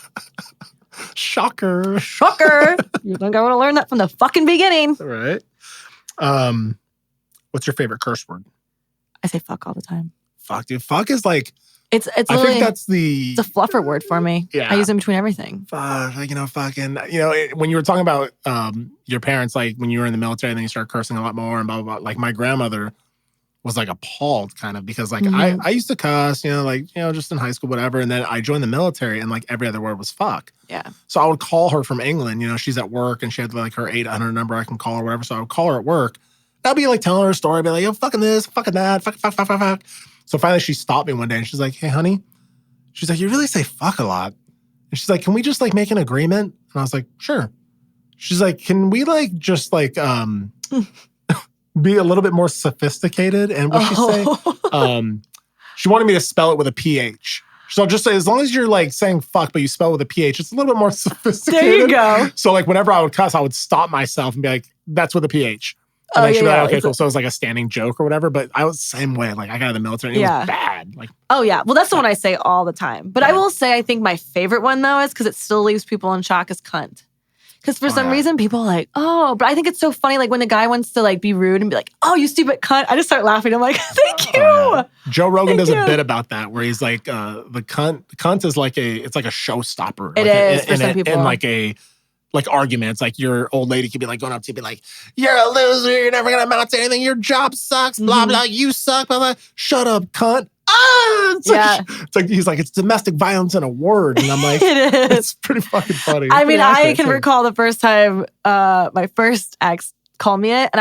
[SPEAKER 2] Shocker.
[SPEAKER 3] Shocker. You think I want to learn that from the fucking beginning.
[SPEAKER 2] Right. What's your favorite curse word?
[SPEAKER 3] I say fuck all the time.
[SPEAKER 2] Fuck, dude. Fuck is like,
[SPEAKER 3] It's
[SPEAKER 2] I
[SPEAKER 3] literally,
[SPEAKER 2] think that's the...
[SPEAKER 3] it's a fluffer word for me.
[SPEAKER 2] Yeah.
[SPEAKER 3] I use them between everything.
[SPEAKER 2] Fuck, when you were talking about your parents, like when you were in the military and then you started cursing a lot more and blah, blah, blah. Like my grandmother was like appalled kind of because like I used to cuss, just in high school, whatever. And then I joined the military and like every other word was fuck.
[SPEAKER 3] Yeah.
[SPEAKER 2] So I would call her from England, she's at work and she had like her 800 number. I can call her, whatever. So I would call her at work. I'd be like telling her a story. I'd be like, yo, fucking this, fucking that, fuck. So finally she stopped me one day and she's like, hey, honey. She's like, you really say fuck a lot. And she's like, can we just like make an agreement? And I was like, sure. She's like, can we like just like be a little bit more sophisticated? And what she say? She wanted me to spell it with a PH. So I'll just say, as long as you're like saying fuck, but you spell it with a PH, it's a little bit more sophisticated.
[SPEAKER 3] There you go.
[SPEAKER 2] So like whenever I would cuss, I would stop myself and be like, that's with a PH. And then she'd be like, okay, cool. So it was like a standing joke or whatever. But I was the same way. Like I got out of the military and it was bad. Like,
[SPEAKER 3] oh yeah. Well, that's the one I say all the time. But I will say, I think my favorite one though is because it still leaves people in shock is cunt. Because for some reason people are like, oh, but I think it's so funny. Like when the guy wants to like be rude and be like, oh, you stupid cunt. I just start laughing. I'm like, thank you.
[SPEAKER 2] Joe Rogan does a bit about that where he's like, the cunt is like it's like a showstopper.
[SPEAKER 3] It is for some people.
[SPEAKER 2] And like arguments, like your old lady could be like going up to you, be like, you're a loser, you're never gonna amount to anything, your job sucks, blah, blah, you suck, blah, blah. Shut up, cunt. It's like he's like, it's domestic violence in a word. And I'm like,
[SPEAKER 3] it is.
[SPEAKER 2] It's pretty fucking funny.
[SPEAKER 3] I mean, I can recall the first time my first ex called me it, and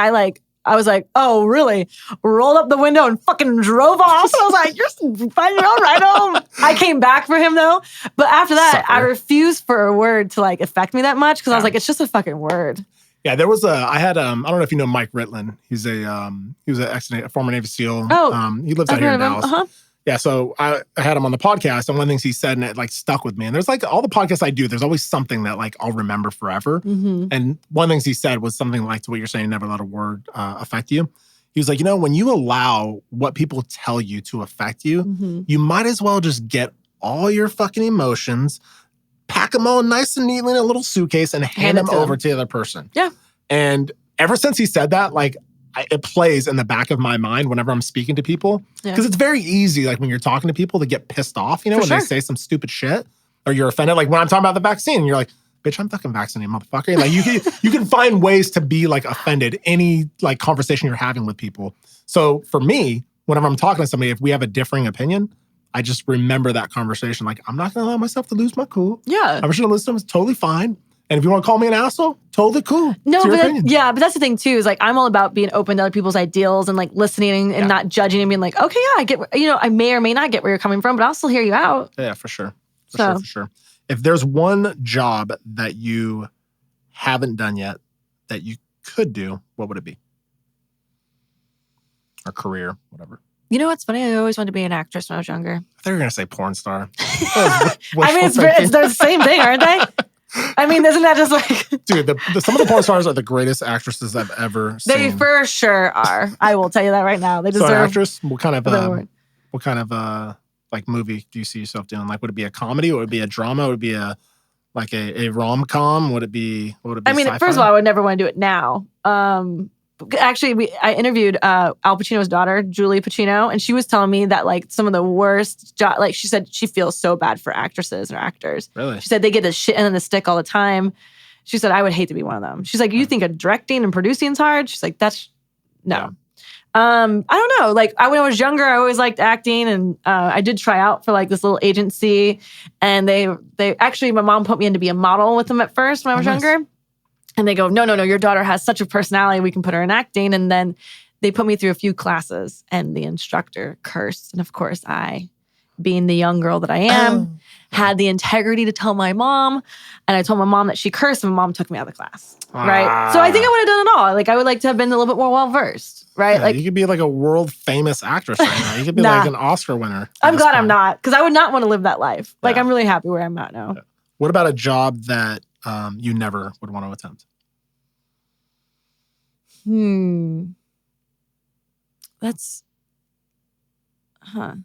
[SPEAKER 3] I was like, oh, really? Rolled up the window and fucking drove off. I was like, you're fine, you're all right home. I came back for him though. But after that, I refused for a word to like affect me that much because I was like, it's just a fucking word. Yeah,
[SPEAKER 2] there was I don't know if you know Mike Ritlin. He was a former Navy SEAL.
[SPEAKER 3] Oh,
[SPEAKER 2] he lives out here in Dallas. Yeah, so I had him on the podcast, and one of the things he said, and it like stuck with me. And there's like all the podcasts I do, there's always something that like I'll remember forever. Mm-hmm. And one of the things he said was something like to what you're saying, never let a word affect you. He was like, when you allow what people tell you to affect you, you might as well just get all your fucking emotions, pack them all nice and neatly in a little suitcase, and hand them over to the other person.
[SPEAKER 3] Yeah.
[SPEAKER 2] And ever since he said that, like, it plays in the back of my mind whenever I'm speaking to people. Because it's very easy, like when you're talking to people, to get pissed off, when they say some stupid shit or you're offended. Like when I'm talking about the vaccine, you're like, bitch, I'm fucking vaccinated, motherfucker. Like you can find ways to be like offended any like conversation you're having with people. So for me, whenever I'm talking to somebody, if we have a differing opinion, I just remember that conversation. Like, I'm not going to allow myself to lose my cool.
[SPEAKER 3] Yeah.
[SPEAKER 2] I'm just going to listen to them. It's totally fine. And if you want to call me an asshole, totally cool.
[SPEAKER 3] No, but but that's the thing too, is like, I'm all about being open to other people's ideals and like listening and not judging and being like, okay, yeah, I get, I may or may not get where you're coming from, but I'll still hear you out.
[SPEAKER 2] Yeah, for sure. For sure. If there's one job that you haven't done yet that you could do, what would it be? Or career, whatever.
[SPEAKER 3] You know what's funny? I always wanted to be an actress when I was younger.
[SPEAKER 2] I thought you were going to say porn star.
[SPEAKER 3] I mean, they're the same thing, aren't they? I mean, isn't that just like...
[SPEAKER 2] Dude, some of the porn stars are the greatest actresses I've ever seen.
[SPEAKER 3] They for sure are. I will tell you that right now. They deserve...
[SPEAKER 2] So an actress, what kind of like movie do you see yourself doing? Like, would it be a comedy? Would it be a drama? Would it be a rom-com? Would it be
[SPEAKER 3] I mean,
[SPEAKER 2] sci-fi?
[SPEAKER 3] first of all, I would never want to do it now. Actually, I interviewed Al Pacino's daughter, Julie Pacino, and she was telling me that like some of the worst like she said she feels so bad for actresses or actors.
[SPEAKER 2] Really?
[SPEAKER 3] She said they get the shit and then the stick all the time. She said, I would hate to be one of them. She's like, you think directing and producing is hard? She's like, that's, no.
[SPEAKER 2] Yeah.
[SPEAKER 3] I don't know. Like when I was younger, I always liked acting, and I did try out for like this little agency, and they actually, my mom put me in to be a model with them at first when I was younger. And they go, no, your daughter has such a personality, we can put her in acting. And then they put me through a few classes, and the instructor cursed. And of course, I, being the young girl that I am, had the integrity to tell my mom. And I told my mom that she cursed, and my mom took me out of the class. Right? So I think I would have done it all. Like I would like to have been a little bit more well-versed. Right?
[SPEAKER 2] Yeah,
[SPEAKER 3] like
[SPEAKER 2] you could be like a world famous actress right now. You could be like an Oscar winner.
[SPEAKER 3] I'm glad I'm not, because I would not want to live that life. Like I'm really happy where I'm at now.
[SPEAKER 2] Yeah. What about a job that you never would want to attempt?
[SPEAKER 3] That's, I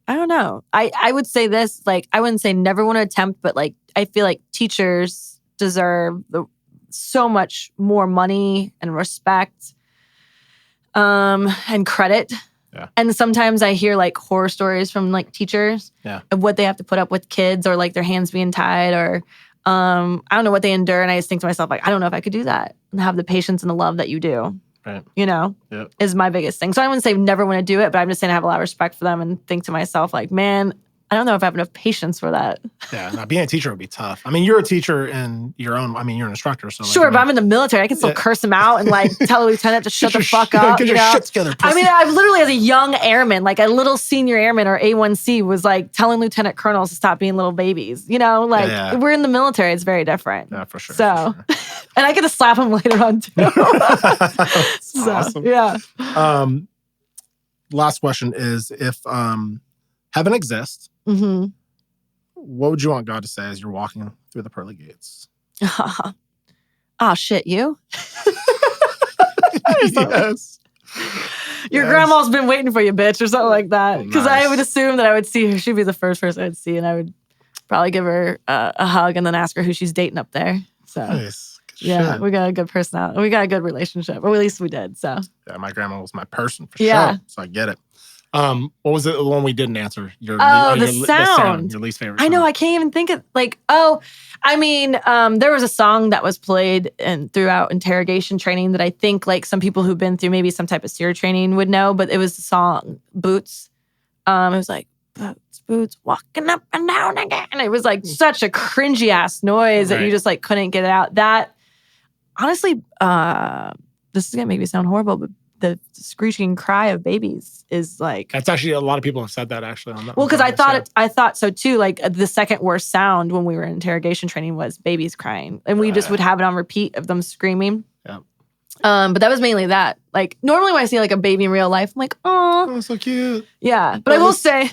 [SPEAKER 3] don't know. I would say this, like, I wouldn't say never want to attempt, but like, I feel like teachers deserve so much more money and respect and credit.
[SPEAKER 2] Yeah.
[SPEAKER 3] And sometimes I hear like horror stories from like teachers of what they have to put up with kids, or like their hands being tied, or I don't know what they endure. And I just think to myself, like, I don't know if I could do that and have the patience and the love that you do.
[SPEAKER 2] Right.
[SPEAKER 3] You know, is my biggest thing. So I wouldn't say never want to do it, but I'm just saying I have a lot of respect for them and think to myself, like, man, I don't know if I have enough patience for that.
[SPEAKER 2] Yeah, no, being a teacher would be tough. I mean, you're a teacher in your own, I mean, you're an instructor. So
[SPEAKER 3] sure, but I'm in the military. I can still curse him out and like tell a lieutenant to shut the fuck up.
[SPEAKER 2] Get your shit together, pussy.
[SPEAKER 3] I mean, I've literally, as a young airman, like a little senior airman or A1C, was like telling lieutenant colonels to stop being little babies. You know, like we're in the military. It's very different.
[SPEAKER 2] Yeah, for sure.
[SPEAKER 3] So, and I get to slap him later on too. So,
[SPEAKER 2] awesome.
[SPEAKER 3] Yeah.
[SPEAKER 2] Last question is, if heaven exists, what would you want God to say as you're walking through the pearly gates?
[SPEAKER 3] Oh, shit, you?
[SPEAKER 2] Yes.
[SPEAKER 3] Your grandma's been waiting for you, bitch, or something like that. Because I would assume that I would see her. She'd be the first person I'd see, and I would probably give her a hug and then ask her who she's dating up there. So,
[SPEAKER 2] nice.
[SPEAKER 3] Yeah, we got a good personality. We got a good relationship, or at least we did. So,
[SPEAKER 2] yeah, my grandma was my person for sure. So I get it. What was the one we didn't answer?
[SPEAKER 3] The sound.
[SPEAKER 2] Your least favorite
[SPEAKER 3] I
[SPEAKER 2] sound.
[SPEAKER 3] know. I can't even think of there was a song that was played throughout interrogation training that I think like some people who've been through maybe some type of SERE training would know, but it was the song Boots. It was like, boots, boots, walking up and down again. And it was like such a cringy ass noise that you just like couldn't get it out. That, honestly, this is going to make me sound horrible, but the screeching cry of babies is like...
[SPEAKER 2] That's actually, a lot of people have said that actually. On that.
[SPEAKER 3] Well, because I thought so too. Like the second worst sound when we were in interrogation training was babies crying. And we just would have it on repeat of them screaming.
[SPEAKER 2] Yeah.
[SPEAKER 3] But that was mainly that. Like normally when I see like a baby in real life, I'm like, oh,
[SPEAKER 2] so cute.
[SPEAKER 3] Yeah. But I will say,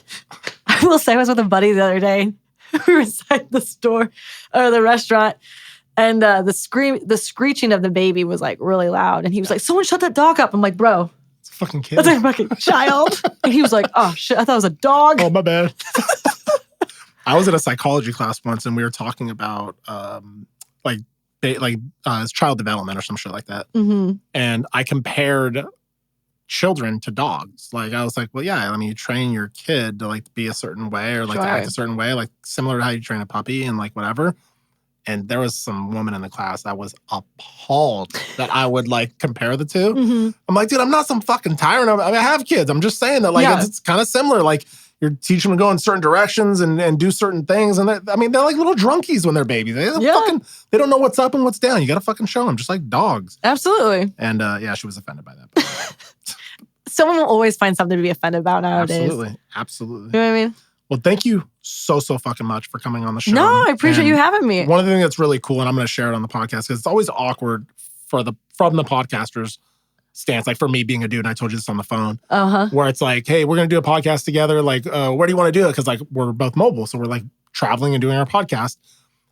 [SPEAKER 3] I was with a buddy the other day. We were inside the store or the restaurant. And the screeching of the baby was like really loud. And he was like, someone shut that dog up. I'm like, bro.
[SPEAKER 2] It's a fucking kid.
[SPEAKER 3] That's a fucking child. And he was like, oh shit, I thought it was a dog.
[SPEAKER 2] Oh, my bad. I was in a psychology class once and we were talking about child development or some shit like that.
[SPEAKER 3] Mm-hmm.
[SPEAKER 2] And I compared children to dogs. Like I was like, well, yeah, I mean, you train your kid to like be a certain way or like to act a certain way, like similar to how you train a puppy and like whatever. And there was some woman in the class that was appalled that I would like compare the two.
[SPEAKER 3] Mm-hmm.
[SPEAKER 2] I'm like, dude, I'm not some fucking tyrant. I mean, I have kids. I'm just saying that like it's kind of similar. Like you're teaching them to go in certain directions and do certain things. And they're like little drunkies when they're babies. They don't know what's up and what's down. You got to fucking show them, just like dogs.
[SPEAKER 3] Absolutely.
[SPEAKER 2] And she was offended by that.
[SPEAKER 3] Someone will always find something to be offended about nowadays.
[SPEAKER 2] Absolutely.
[SPEAKER 3] You know what I mean?
[SPEAKER 2] Well, thank you so fucking much for coming on the show.
[SPEAKER 3] No, I appreciate you having me.
[SPEAKER 2] One of the things that's really cool, and I'm going to share it on the podcast, because it's always awkward from the podcaster's stance. Like for me being a dude, and I told you this on the phone, where it's like, hey, we're going to do a podcast together. Like, where do you want to do it? Because like we're both mobile, so we're like traveling and doing our podcast.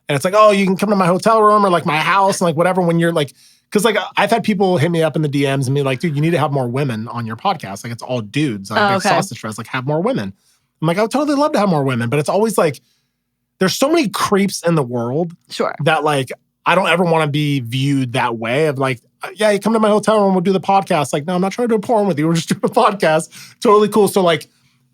[SPEAKER 2] And it's like, oh, you can come to my hotel room or like my house and like whatever. When you're like, because like I've had people hit me up in the DMs and be like, dude, you need to have more women on your podcast. Like it's all dudes. Like Sausage Fest, like have more women. I'm like, I would totally love to have more women, but it's always like, there's so many creeps in the world that like, I don't ever want to be viewed that way of like, yeah, you come to my hotel room, we'll do the podcast. Like, no, I'm not trying to do a porn with you. We're just doing a podcast. Totally cool. So like,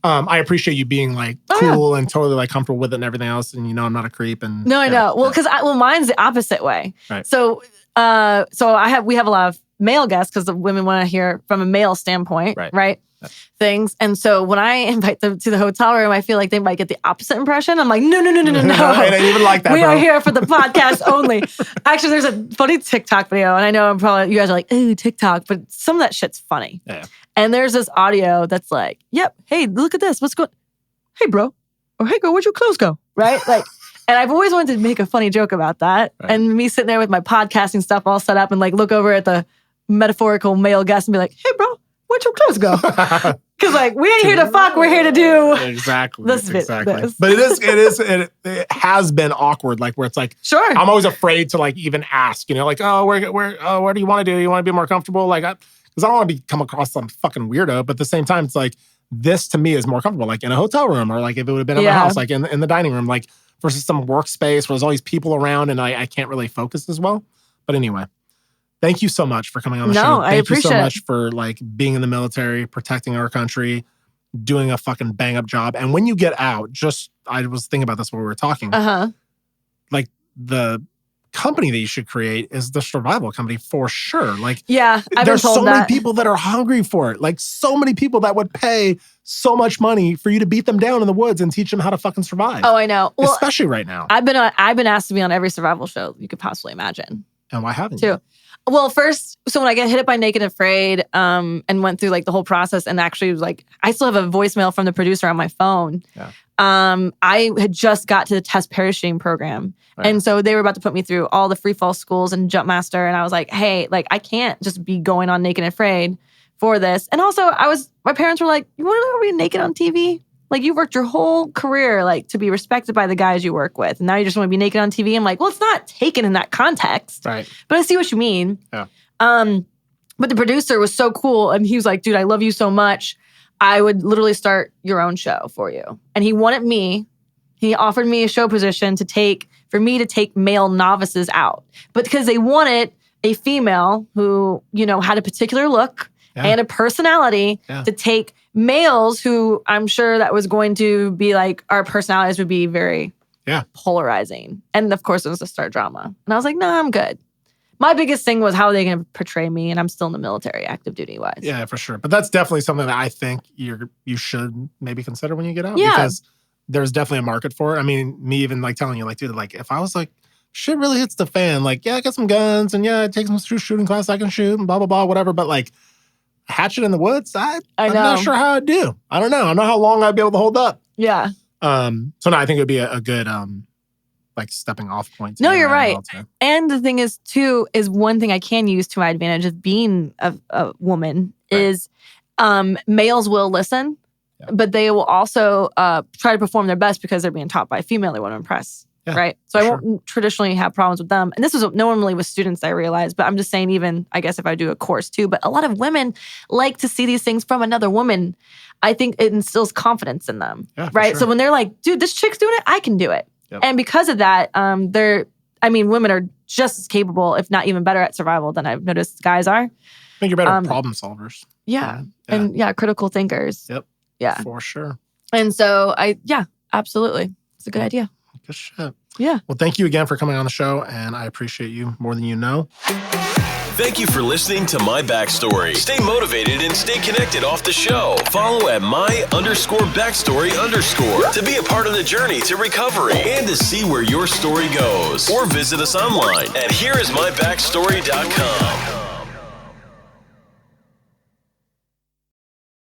[SPEAKER 2] I appreciate you being like cool and totally like comfortable with it and everything else. And I'm not a creep. And
[SPEAKER 3] no, I know. Well, because mine's the opposite way.
[SPEAKER 2] Right.
[SPEAKER 3] So, we have a lot of male guests because the women want to hear from a male standpoint, right? Things. And so when I invite them to the hotel room, I feel like they might get the opposite impression. I'm like, no.
[SPEAKER 2] I didn't even like that.
[SPEAKER 3] We are here for the podcast only. Actually, there's a funny TikTok video, and I know you guys are like, ooh, TikTok, but some of that shit's funny.
[SPEAKER 2] Yeah.
[SPEAKER 3] And there's this audio that's like, yep, hey, look at this. What's going? Hey, bro. Or hey, girl, where'd your clothes go? Right? Like, and I've always wanted to make a funny joke about that. Right. And me sitting there with my podcasting stuff all set up and like look over at the metaphorical male guest and be like, hey, bro, where'd your clothes go? Because like, we ain't here to fuck, we're here to do
[SPEAKER 2] exactly.
[SPEAKER 3] This.
[SPEAKER 2] But it has been awkward, like where it's like,
[SPEAKER 3] sure,
[SPEAKER 2] I'm always afraid to like even ask, like, oh, what do you want to do? You want to be more comfortable? Like, because I don't want to come across some fucking weirdo, but at the same time, it's like, this to me is more comfortable, like in a hotel room or like if it would have been in my house, like in the dining room, like versus some workspace where there's all these people around and I can't really focus as well. But anyway. Thank you so much for coming on the show.
[SPEAKER 3] I appreciate it.
[SPEAKER 2] Thank you so much for like being in the military, protecting our country, doing a fucking bang up job. And when you get out, I was thinking about this while we were talking. Like the company that you should create is the survival company for sure. Like,
[SPEAKER 3] there's
[SPEAKER 2] so many people that are hungry for it. Like so many people that would pay so much money for you to beat them down in the woods and teach them how to fucking survive.
[SPEAKER 3] Oh, I know. Well,
[SPEAKER 2] especially right now.
[SPEAKER 3] I've been asked to be on every survival show you could possibly imagine.
[SPEAKER 2] And why haven't
[SPEAKER 3] you?
[SPEAKER 2] You?
[SPEAKER 3] Well, first, so when I got hit up by Naked and Afraid and went through like the whole process and actually was like, I still have a voicemail from the producer on my phone.
[SPEAKER 2] Yeah.
[SPEAKER 3] I had just got to the test parachuting program. Right. And so they were about to put me through all the free fall schools and jump master. And I was like, hey, like I can't just be going on Naked and Afraid for this. And also my parents were like, you want to be naked on TV? Like you worked your whole career like to be respected by the guys you work with. And now you just want to be naked on TV. I'm like, well, it's not taken in that context.
[SPEAKER 2] Right.
[SPEAKER 3] But I see what you mean.
[SPEAKER 2] Yeah.
[SPEAKER 3] But the producer was so cool. And he was like, dude, I love you so much. I would literally start your own show for you. And he offered me a show position for me to take male novices out. But because they wanted a female who, had a particular look and a personality to take males who I'm sure that was going to be like, our personalities would be very polarizing. And of course, it was to start drama. And I was like, no, I'm good. My biggest thing was how are they going to portray me? And I'm still in the military, active duty wise. Yeah,
[SPEAKER 2] for sure. But that's definitely something that I think you should maybe consider when you get out.
[SPEAKER 3] Yeah.
[SPEAKER 2] Because there's definitely a market for it. I mean, me even like telling you, like, dude, like if I was like, shit really hits the fan, like, I got some guns and I take some shooting class I can shoot and blah, blah, blah, whatever. But like hatchet in the woods, I'm not sure how I'd do. I don't know. I don't know how long I'd be able to hold up.
[SPEAKER 3] Yeah.
[SPEAKER 2] So no, I think it would be a good like stepping off point.
[SPEAKER 3] No, you're right. And the thing is too, is one thing I can use to my advantage of being a woman is males will listen, but they will also try to perform their best because they're being taught by a female they want to impress. Yeah, right? So I won't traditionally have problems with them. And this was normally with students, I realize, but I'm just saying even, I guess if I do a course too, but a lot of women like to see these things from another woman. I think it instills confidence in them, right? Sure. So when they're like, dude, this chick's doing it, I can do it. Yep. And because of that, women are just as capable, if not even better at survival than I've noticed guys are.
[SPEAKER 2] I think you're better problem solvers.
[SPEAKER 3] Yeah. And critical thinkers.
[SPEAKER 2] Yep.
[SPEAKER 3] Yeah.
[SPEAKER 2] For sure.
[SPEAKER 3] And so absolutely. It's a good idea.
[SPEAKER 2] Good shit.
[SPEAKER 3] Yeah.
[SPEAKER 2] Well, thank you again for coming on the show, and I appreciate you more than you know.
[SPEAKER 1] Thank you for listening to My Backstory. Stay motivated and stay connected off the show. Follow at my_backstory_ to be a part of the journey to recovery and to see where your story goes. Or visit us online at hereismybackstory.com.